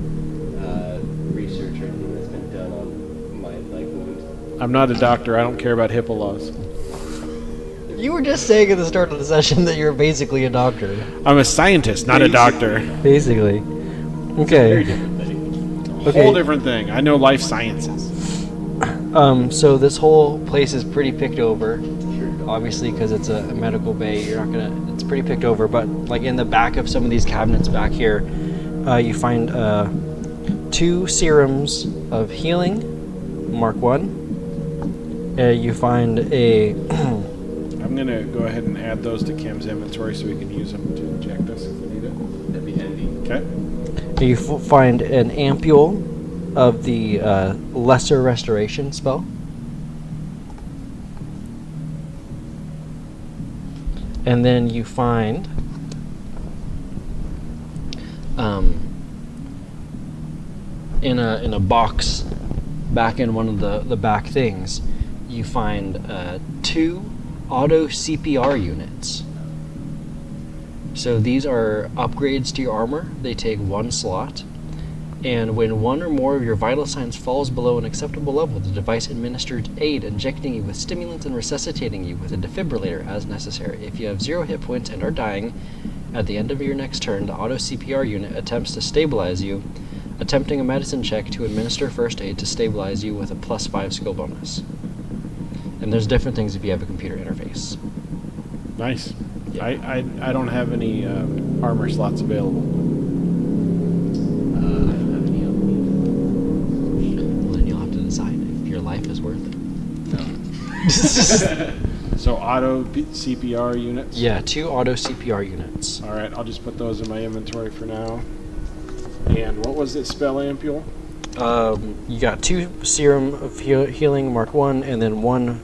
research or anything that's been done on my leg wound. I'm not a doctor. I don't care about HIPAA laws. You were just saying at the start of the session that you're basically a doctor. I'm a scientist, not a doctor. Basically. Very Okay. different thing. Whole different thing. I know life sciences. So this whole place is pretty picked over. Sure. Obviously, because it's a medical bay, you're not gonna. It's pretty picked over. But like in the back of some of these cabinets back here, you find 2 serums of healing, Mark 1. You find a. I'm going to go ahead and add those to Kim's inventory so we can use them to inject us if we need it. That'd be handy. Okay. You find an ampule of the lesser restoration spell. And then you find in a box back in one of the back things, you find 2 auto CPR units. So these are upgrades to your armor. They take 1 slot. And when 1 or more of your vital signs falls below an acceptable level, the device administers aid, injecting you with stimulants and resuscitating you with a defibrillator as necessary. If you have 0 hit points and are dying, at the end of your next turn, the auto CPR unit attempts to stabilize you, attempting a medicine check to administer first aid to stabilize you with a +5 skill bonus. And there's different things if you have a computer interface. Nice. Yeah. I don't have any armor slots available. I don't have any on Well, then you'll have to decide if your life is worth it. me. So auto CPR units? Yeah, 2 auto CPR units. All right, I'll just put those in my inventory for now. And what was it, spell ampule? You got 2 serum of healing, Mark 1, and then 1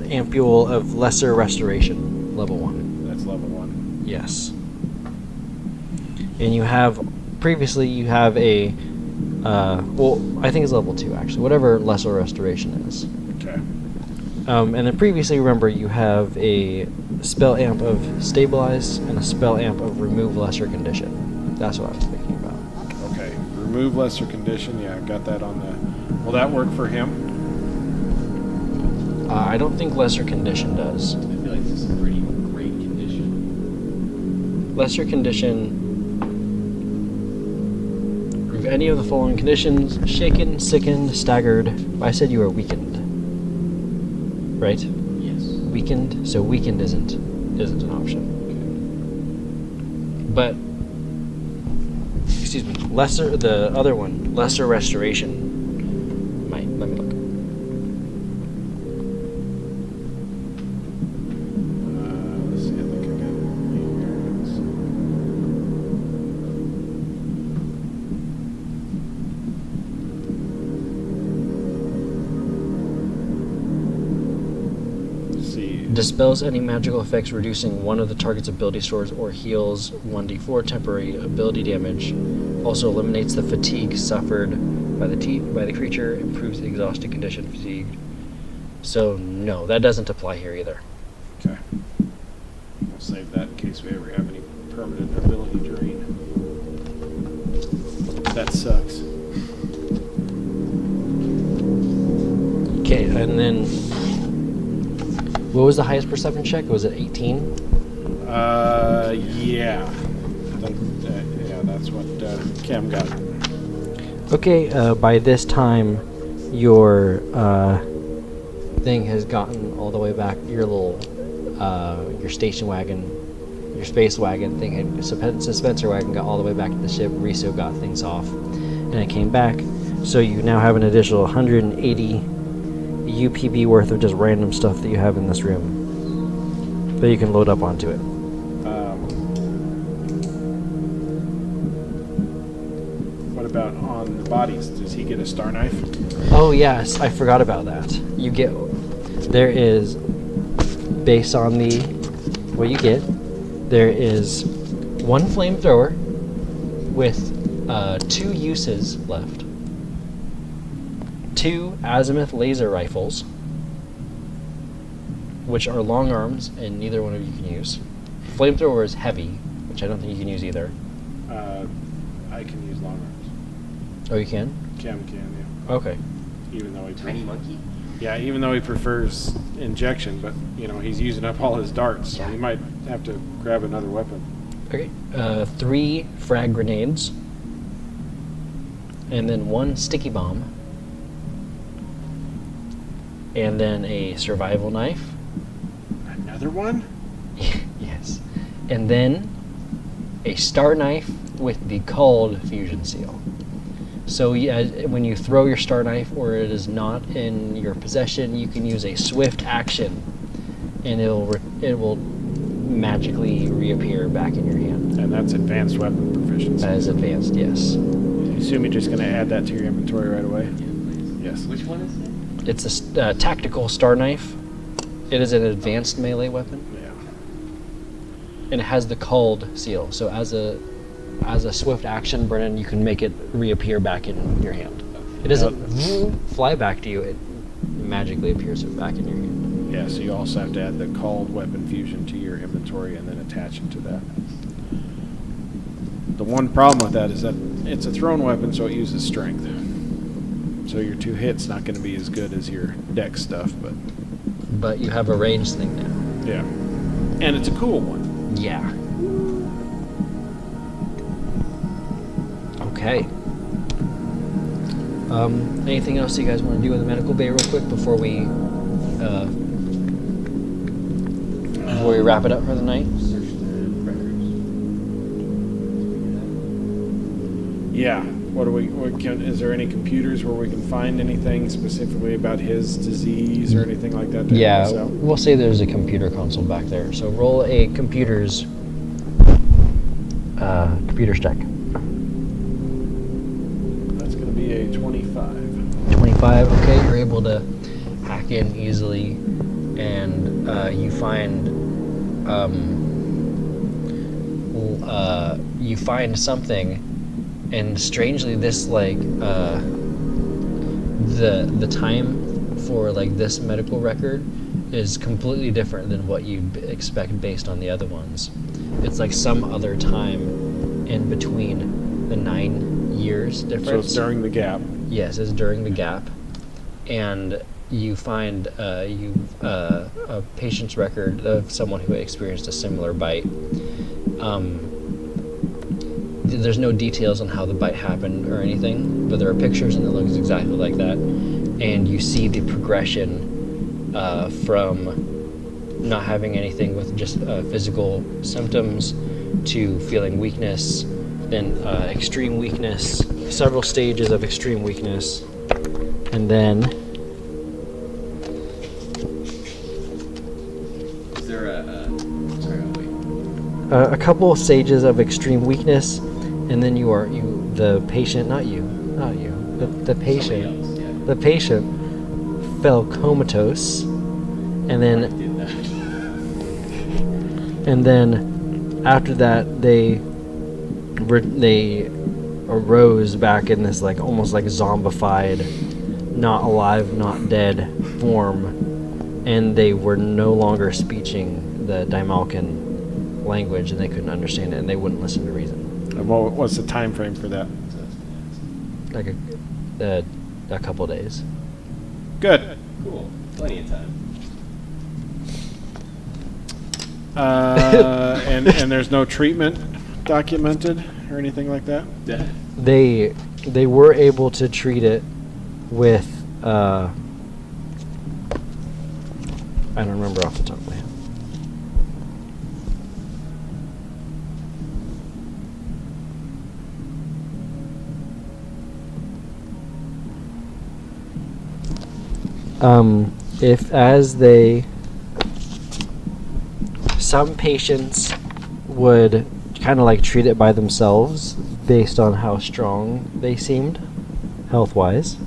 ampule of lesser restoration, level 1. That's level 1. Yes. And you have, previously you have a, well, I think it's level 2 actually, whatever lesser restoration is. Okay. And then previously, remember, you have a spell amp of stabilize and a spell amp of remove lesser condition. That's what I was thinking about. Okay. Remove lesser condition. Yeah, I've got that on the... Will that work for him? I don't think lesser condition does. I feel like this is a pretty great condition. Lesser condition. Remove any of the following conditions: shaken, sickened, staggered. I said you were weakened. Right? Yes. Weakened. So weakened isn't an option. But excuse me, the other one, lesser restoration. Let me look. Let's see, I think I got it here. Let's see. Dispels any magical effects, reducing one of the target's ability scores, or heals 1d4 temporary ability damage. Also eliminates the fatigue suffered by the creature, improves the exhausted condition fatigue. So no, that doesn't apply here either. Okay. We'll save that in case we ever have any permanent ability drain. That sucks. Okay, and then what was the highest perception check? Was it 18? Yeah. Yeah, that's what Cam got. Okay, by this time, your thing has gotten all the way back. Your little, your station wagon, your space wagon thing, suspenser wagon got all the way back to the ship. Riso got things off, and it came back. So you now have an additional 180 UPB worth of just random stuff that you have in this room that you can load up onto it. What about on the bodies? Does he get a star knife? Oh yes, I forgot about that. You get, there is, based on the, what you get, there is 1 flamethrower with 2 uses left. 2 azimuth laser rifles, which are long arms and neither one of you can use. Flamethrower is heavy, which I don't think you can use either. I can use long arms. Oh, you can? Cam can, yeah. Okay. Even though he Tiny monkey. Yeah, even though he prefers injection, but he's using up all his darts, so Yeah. he might have to grab another weapon. Okay. 3 frag grenades. And then 1 sticky bomb. And then a survival knife. Another one? Yes. And then a star knife with the called fusion seal. So when you throw your star knife or it is not in your possession, you can use a swift action, and it will magically reappear back in your hand. And that's advanced weapon proficiency. That is advanced, yes. I assume you're just going to add that to your inventory right away? Yeah, please. Yes. Which one is it? It's a tactical star knife. It is an advanced melee weapon, Yeah. and it has the called seal. So as a swift action, Brennan, you can make it reappear back in your hand. It doesn't fly back to you; it magically appears back in your hand. Yeah, so you also have to add the called weapon fusion to your inventory and then attach it to that. The one problem with that is that it's a thrown weapon, so it uses strength. So your 2 hits not going to be as good as your dex stuff, But you have a range thing now. yeah. And it's a cool one. Yeah. Okay. Anything else you guys want to do in the medical bay real quick before we wrap it up for the night? Search the records. Yeah. Is there any computers where we can find anything specifically about his disease or anything like that? Yeah, So, we'll say there's a computer console back there. So roll a computers check. that's going to be a 25. 25. Okay, you're able to hack in easily, and you find something. And strangely, this the time for this medical record is completely different than what you'd expect based on the other ones. It's like some other time in between the 9 years difference. So it's during the gap. Yes, it's during the gap, and you find a patient's record of someone who experienced a similar bite. There's no details on how the bite happened or anything, but there are pictures and it looks exactly like that. And you see the progression from not having anything with just physical symptoms to feeling weakness, then extreme weakness, several stages of extreme weakness, and then Is there sorry, I'll wait. a couple of stages of extreme weakness, and then the patient, not you, the patient, Somebody else, yeah. the patient fell comatose, and I then did that. after that they arose back in this almost zombified, not alive, not dead form, and they were no longer speaking the Dimalcan language, and they couldn't understand it, and they wouldn't listen to reason. And what's the time frame for that? Like a couple days. Good. Cool. Plenty of time. And there's no treatment documented or anything like that? Yeah. They were able to treat it with I don't remember off the top of my head. Some patients would kind of treat it by themselves based on how strong they seemed, health-wise.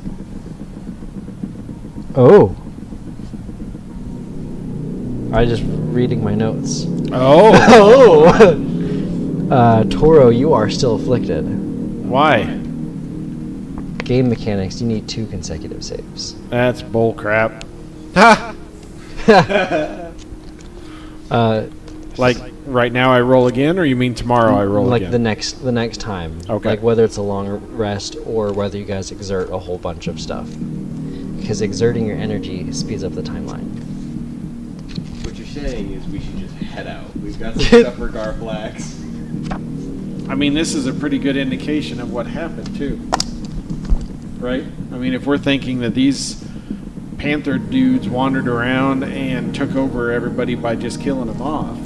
Oh. I just reading my notes. Oh! Oh! Toro, you are still afflicted. Why? Game mechanics, you need 2 consecutive saves. That's bull crap. Ha! right now I roll again, or you mean tomorrow I roll like again? the next time. Okay. Like whether it's a long rest or whether you guys exert a whole bunch of stuff. Because exerting your energy speeds up the timeline. What you're saying is we should just head out. We've got some stuff for Garflax. I mean, this is a pretty good indication of what happened, too. Right? I mean, if we're thinking that these Panther dudes wandered around and took over everybody by just killing them off,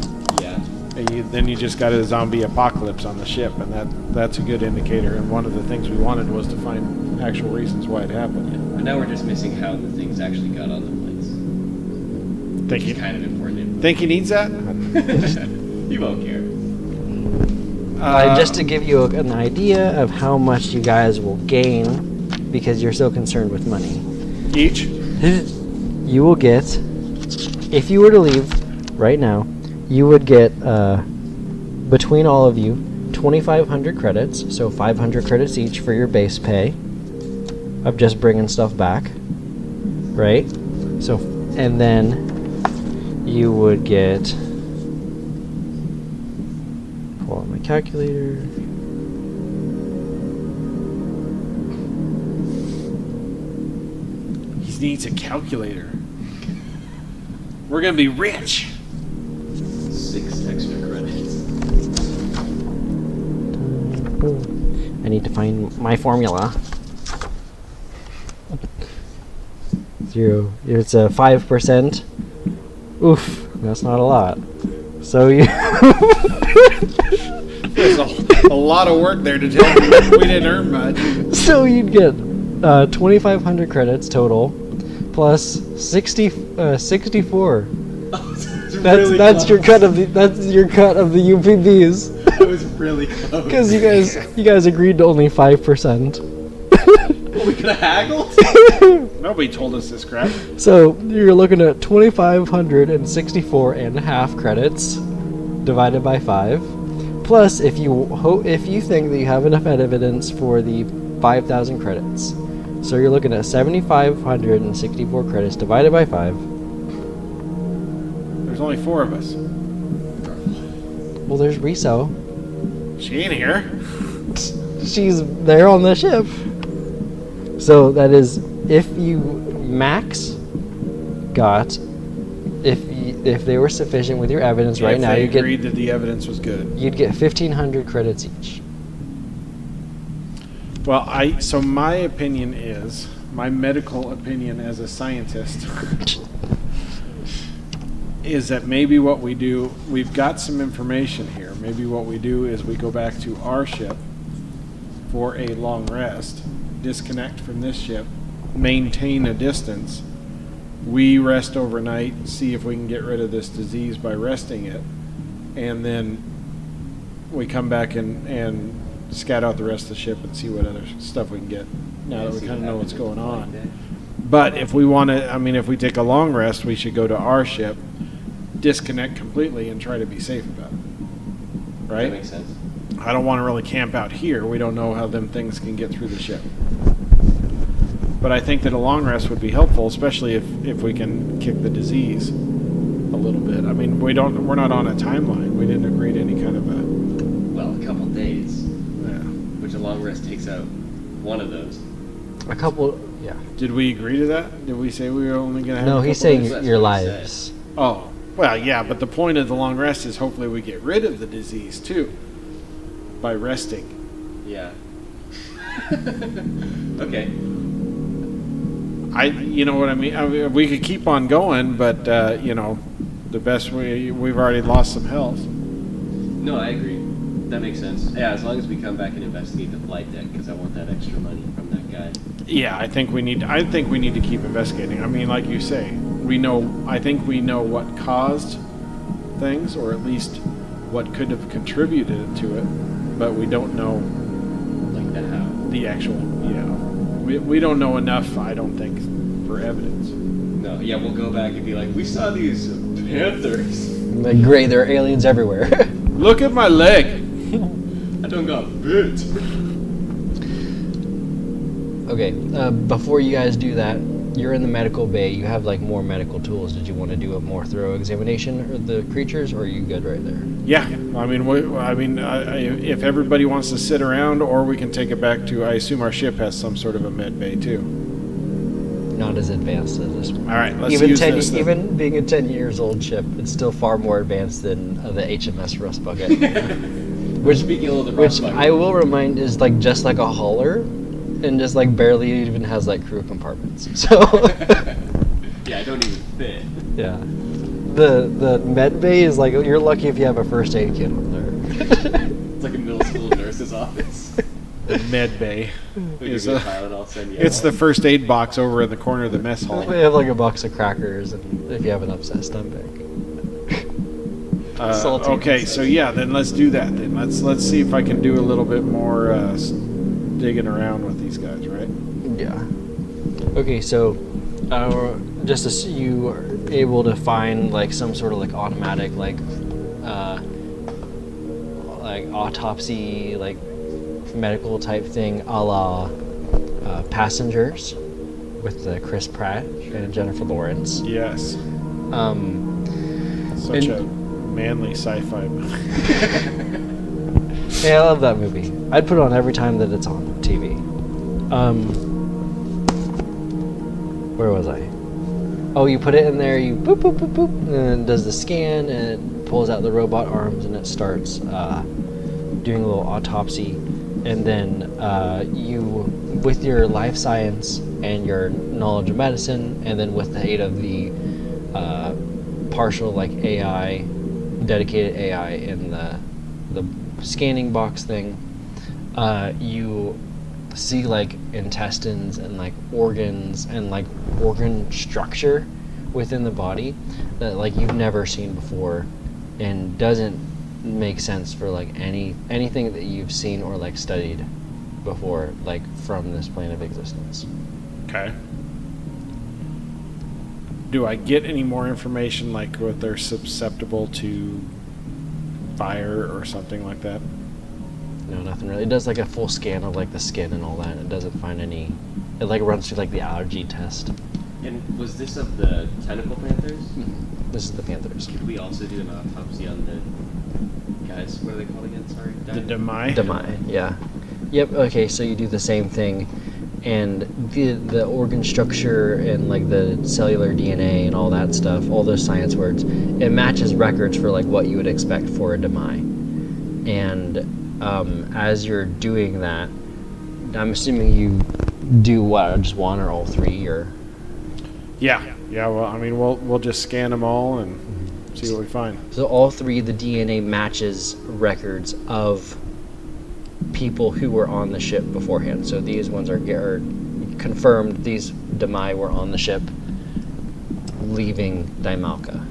Yeah. and then you just got a zombie apocalypse on the ship, and that's a good indicator. And one of the things we wanted was to find actual reasons why it happened. But now we're just missing how the things actually got on the planes. Think It's kind of important. think he needs that? You won't care. Just to give you an idea of how much you guys will gain because you're so concerned with money. Each? You will get, if you were to leave right now, you would get, between all of you, 2,500 credits, so 500 credits each for your base pay of just bringing stuff back, right? So, and then you would get, pull out my calculator. He needs a calculator. We're going to be rich. 6 extra credits. I need to find my formula. 0. It's a 5%. Oof, that's not a lot. So you. There's a lot of work there to tell me we didn't earn much. So you'd get 2,500 credits total, plus 64. That's your cut of the UPBs. That was really close. Because you guys agreed to only 5%. Well, we could have haggled? Nobody told us this crap. So you're looking at 2,564 and a half credits divided by 5. Plus, if you think that you have enough evidence for the 5,000 credits, so you're looking at 7,564 credits divided by 5. There's only 4 of us. Well, there's Riso. She ain't here. She's there on the ship. So that is, if you max got, if they were sufficient with your evidence right now, you agreed that the evidence was good. you'd get 1,500 credits each. Well, so my opinion is, my medical opinion as a scientist, is that maybe what we do, we've got some information here. Maybe what we do is we go back to our ship for a long rest, disconnect from this ship, maintain a distance. We rest overnight, see if we can get rid of this disease by resting it, and then we come back and scout out the rest of the ship and see what other stuff we can get now that we kind of know what's going on. But if we want to, I mean, if we take a long rest, we should go to our ship, disconnect completely, and try to be safe about it. Right? That makes sense. I don't want to really camp out here. We don't know how them things can get through the ship. But I think that a long rest would be helpful, especially if we can kick the disease a little bit. I mean, we're not on a timeline. We didn't agree to any kind of a... Well, a couple days, Yeah. which a long rest takes out one of those. A couple, yeah. Did we agree to that? Did we say we were only going to have No, a he's couple saying days? That's your what he lives. Oh, well, yeah, but the point of the long rest is hopefully we get rid of the disease, too, by resting. Yeah. Okay. You know what I mean? We could keep on going, but, the best we've already lost some health. No, I agree. That makes sense. Yeah, as long as we come back and investigate the flight deck, because I want that extra money from that guy. Yeah, I think we need to keep investigating. I mean, like you say, I think we know what caused things, or at least what could have contributed to it, but we don't know Like the how. the actual, we don't know enough, I don't think, for evidence. No, yeah, we'll go back and be like, we saw these panthers. Like, great, there are aliens everywhere. Look at my leg. I don't got bit. Okay, before you guys do that, you're in the medical bay. You have like more medical tools. Did you want to do a more thorough examination of the creatures, or are you good right there? Yeah, if everybody wants to sit around, or we can take it back to. I assume our ship has some sort of a med bay too. Not as advanced as this one. All right, let's Even use this. Then. even being a 10 years old ship, it's still far more advanced than the HMS Rust Bucket. which Speaking of the Rust Bucket, I will remind is like just like a hauler, and just like barely even has like crew compartments. So yeah, I don't even fit. yeah, the med bay is like you're lucky if you have a first aid kit on there. It's like a middle school nurse's office. The med bay We is give you a pilot, I'll send you it's out. the first aid box over in the corner of the mess hall. They have like a box of crackers, and if you have an upset stomach. Salty. Okay, so yeah, then let's do that. Then let's see if I can do a little bit more digging around with these guys, right? Yeah. Okay, so just as you are able to find like some sort of like automatic like autopsy like medical type thing, a la Passengers with Chris Pratt and Jennifer Lawrence. Yes. Such And- a manly sci-fi movie. Yeah, I love that movie. I'd put it on every time that it's on TV. Where was I? Oh, you put it in there, you boop, boop, boop, boop, and it does the scan, and it pulls out the robot arms, and it starts doing a little autopsy. And then you, with your life science and your knowledge of medicine, and then with the aid of the partial like AI, dedicated AI in the scanning box thing, you see like intestines and like organs and like organ structure within the body that like you've never seen before and doesn't make sense for like anything that you've seen or like studied before, like from this plane of existence. Okay. Do I get any more information, like what they're susceptible to fire or something like that? No, nothing really. It does like a full scan of like the skin and all that, and it doesn't find any. It like runs through like the allergy test. And was this of the tentacle panthers? This is the Panthers. Could we also do an autopsy on the guys? What are they called again? Sorry. The Demai? Demai, yeah. Yep. Okay, so you do the same thing, and the organ structure and like the cellular DNA and all that stuff, all those science words, it matches records for like what you would expect for a Demai. And as you're doing that, I'm assuming you do what? Just one or all three, or? Yeah. Well, I mean, we'll just scan them all and see what we find. So all three, the DNA matches records of people who were on the ship beforehand. So these ones are confirmed. These Demai were on the ship, leaving Daimalka.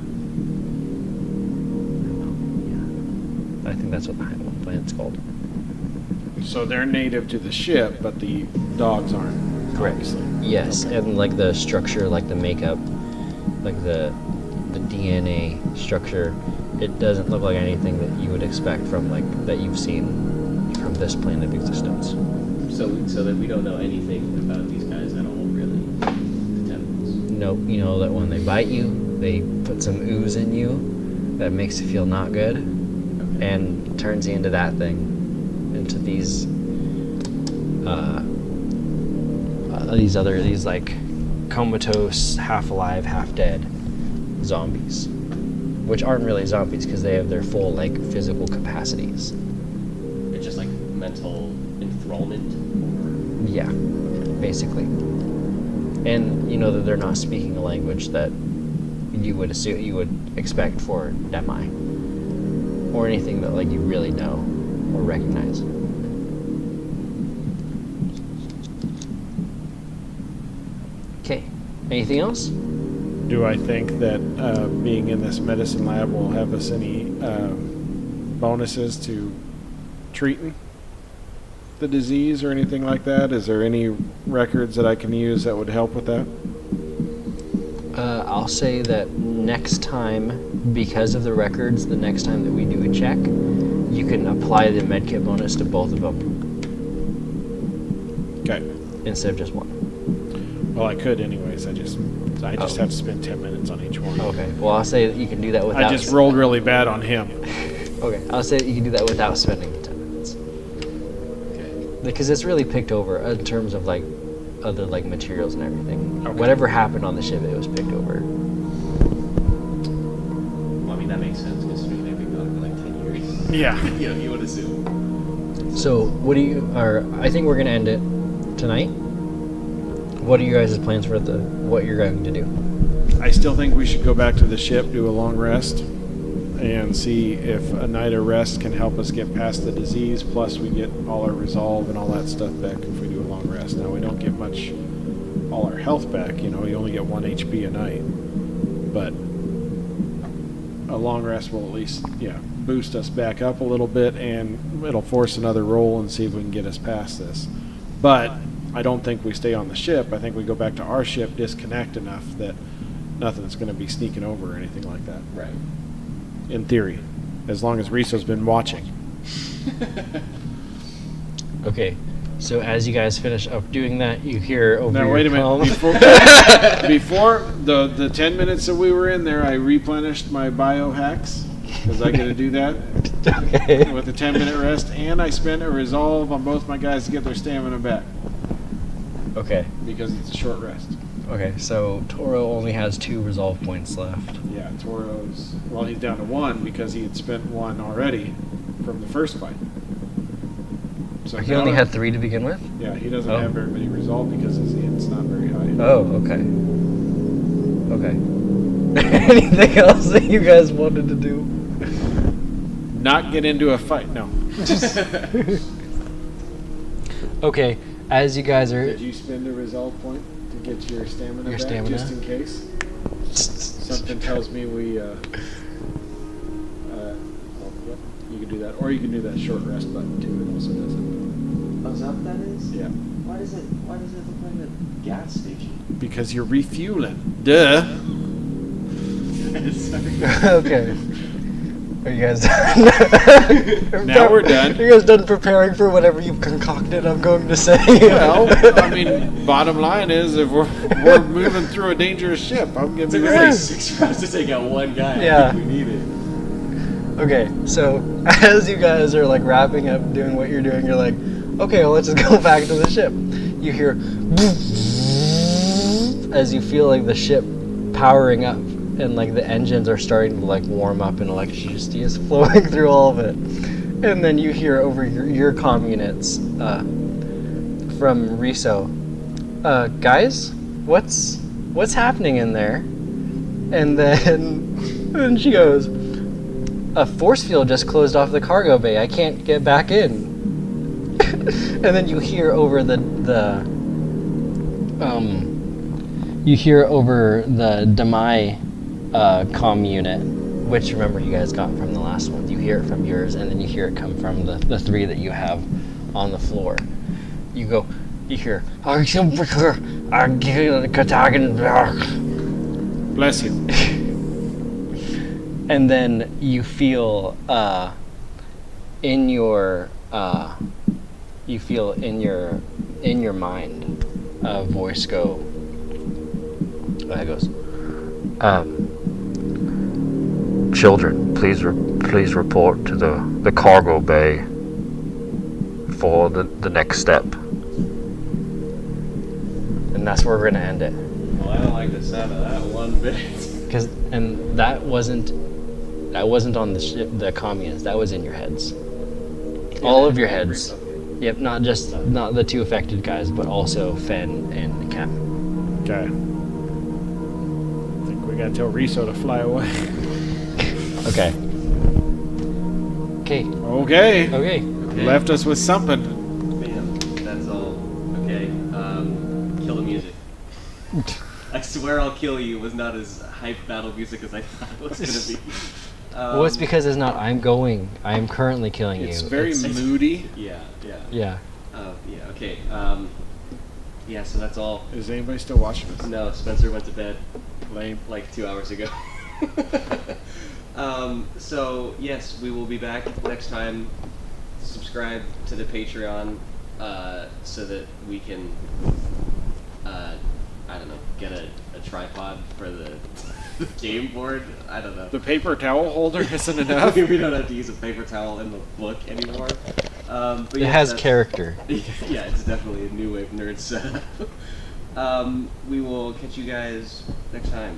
Yeah. I think that's what the planet's called. So they're native to the ship, but the dogs aren't. Obviously. Yes, Okay. and like the structure, like the makeup, like the DNA structure, it doesn't look like anything that you would expect from like that you've seen from this plane of existence. So that we don't know anything about these guys at all, really. The tentacles. Nope, you know that when they bite you, they put some ooze in you that makes you feel not good, Okay. and turns you into that thing, into these like comatose, half alive, half dead zombies, which aren't really zombies because they have their full like physical capacities. It's just like mental enthrallment. Yeah, basically. And you know that they're not speaking a language that you would expect for Demai, or anything that like you really know or recognize. Okay. Anything else? Do I think that being in this medicine lab will have us any bonuses to treating the disease or anything like that? Is there any records that I can use that would help with that? I'll say that next time, because of the records, the next time that we do a check, you can apply the medkit bonus to both of them Okay. instead of just one. Well, I could anyways. I just have to spend 10 minutes on each one. Okay. Well, I'll say that you can do that without. I just rolled really bad on him. Okay. I'll say that you can do that without spending the 10 minutes. Okay. Because it's really picked over in terms of like other like materials and everything. Okay. Whatever happened on the ship, it was picked over. Well, I mean, that makes sense considering they've been gone for like 10 years. Yeah. You know, you would assume. So, I think we're gonna end it tonight. What are you guys' plans for what you're going to do? I still think we should go back to the ship, do a long rest, and see if a night of rest can help us get past the disease. Plus, we get all our resolve and all that stuff back if we do a long rest. Now, we don't get all our health back. You know, you only get 1 HP a night. But a long rest will at least, boost us back up a little bit, and it'll force another roll and see if we can get us past this. But I don't think we stay on the ship. I think we go back to our ship, disconnect enough that nothing's going to be sneaking over or anything like that. Right. In theory, as long as Riso's been watching. Okay. So as you guys finish up doing that, you hear over Now your wait a comm- minute. Before the 10 minutes that we were in there, I replenished my biohacks because I got to do that Okay. with a 10-minute rest, and I spent a resolve on both my guys to get their stamina back Okay. because it's a short rest. Okay. So Toro only has 2 resolve points left. Yeah, Toro's he's down to 1 because he had spent 1 already from the first fight. So He only had 3 to begin with. Yeah, he doesn't Oh. have very many resolve because his hit's not very high. Oh. Okay. Okay. Anything else that you guys wanted to do? Not get into a fight. No. Okay. As you guys are. Did you spend a resolve point to get your stamina Your back, stamina? just in case? Something tells me we. Well, yep, you can do that, or you can do that short rest button too. It also does it. Oh, is that what that is? Yeah. Why does it look like a gas station? Because you're refueling. Duh. Sorry. Okay. Are you guys done? Now we're done. Are you guys done preparing for whatever you've concocted? I'm going to say. Well, I mean, bottom line is, if we're moving through a dangerous ship, I'm gonna be Took us ready. like 6 rounds to take out one guy. Yeah. I think we need it. Okay, so as you guys are like wrapping up doing what you're doing, you're like, okay, well, let's just go back to the ship. You hear as you feel like the ship powering up, and like the engines are starting to like warm up, and electricity is flowing through all of it. And then you hear over your comm units from Riso, guys, what's happening in there? And then she goes, a force field just closed off the cargo bay. I can't get back in. And then you hear over the Demai comm unit, which remember you guys got from the last one. You hear it from yours, and then you hear it come from the 3 that you have on the floor. You hear, Bless you. and then you feel in your mind a voice go. It goes, children, please report to the cargo bay for the next step. And that's where we're gonna end it. Well, I don't like the sound of that one bit. And that wasn't on the ship, the communes. That was in your heads. All of your heads. Yep, not the 2 affected guys, but also Fen and Cam. Okay. I think we gotta tell Riso to fly away. Okay. Okay. Okay. Okay. Left us with something. Man, that's all. Okay, kill the music. I swear I'll kill you was not as hype battle music as I thought it was gonna be. Well, it's because it's not. I am currently killing It's you. very moody. Yeah. Yeah. Yeah, okay. Yeah, so that's all. Is anybody still watching us? No, Spencer went to bed Lame. like 2 hours ago. So, yes, we will be back next time. Subscribe to the Patreon so that we can, I get a tripod for the game board. I don't know. The paper towel holder isn't enough. We don't have to use a paper towel in the book anymore. But It yeah, has that's- character. Yeah, it's definitely a new wave nerd setup. We will catch you guys next time.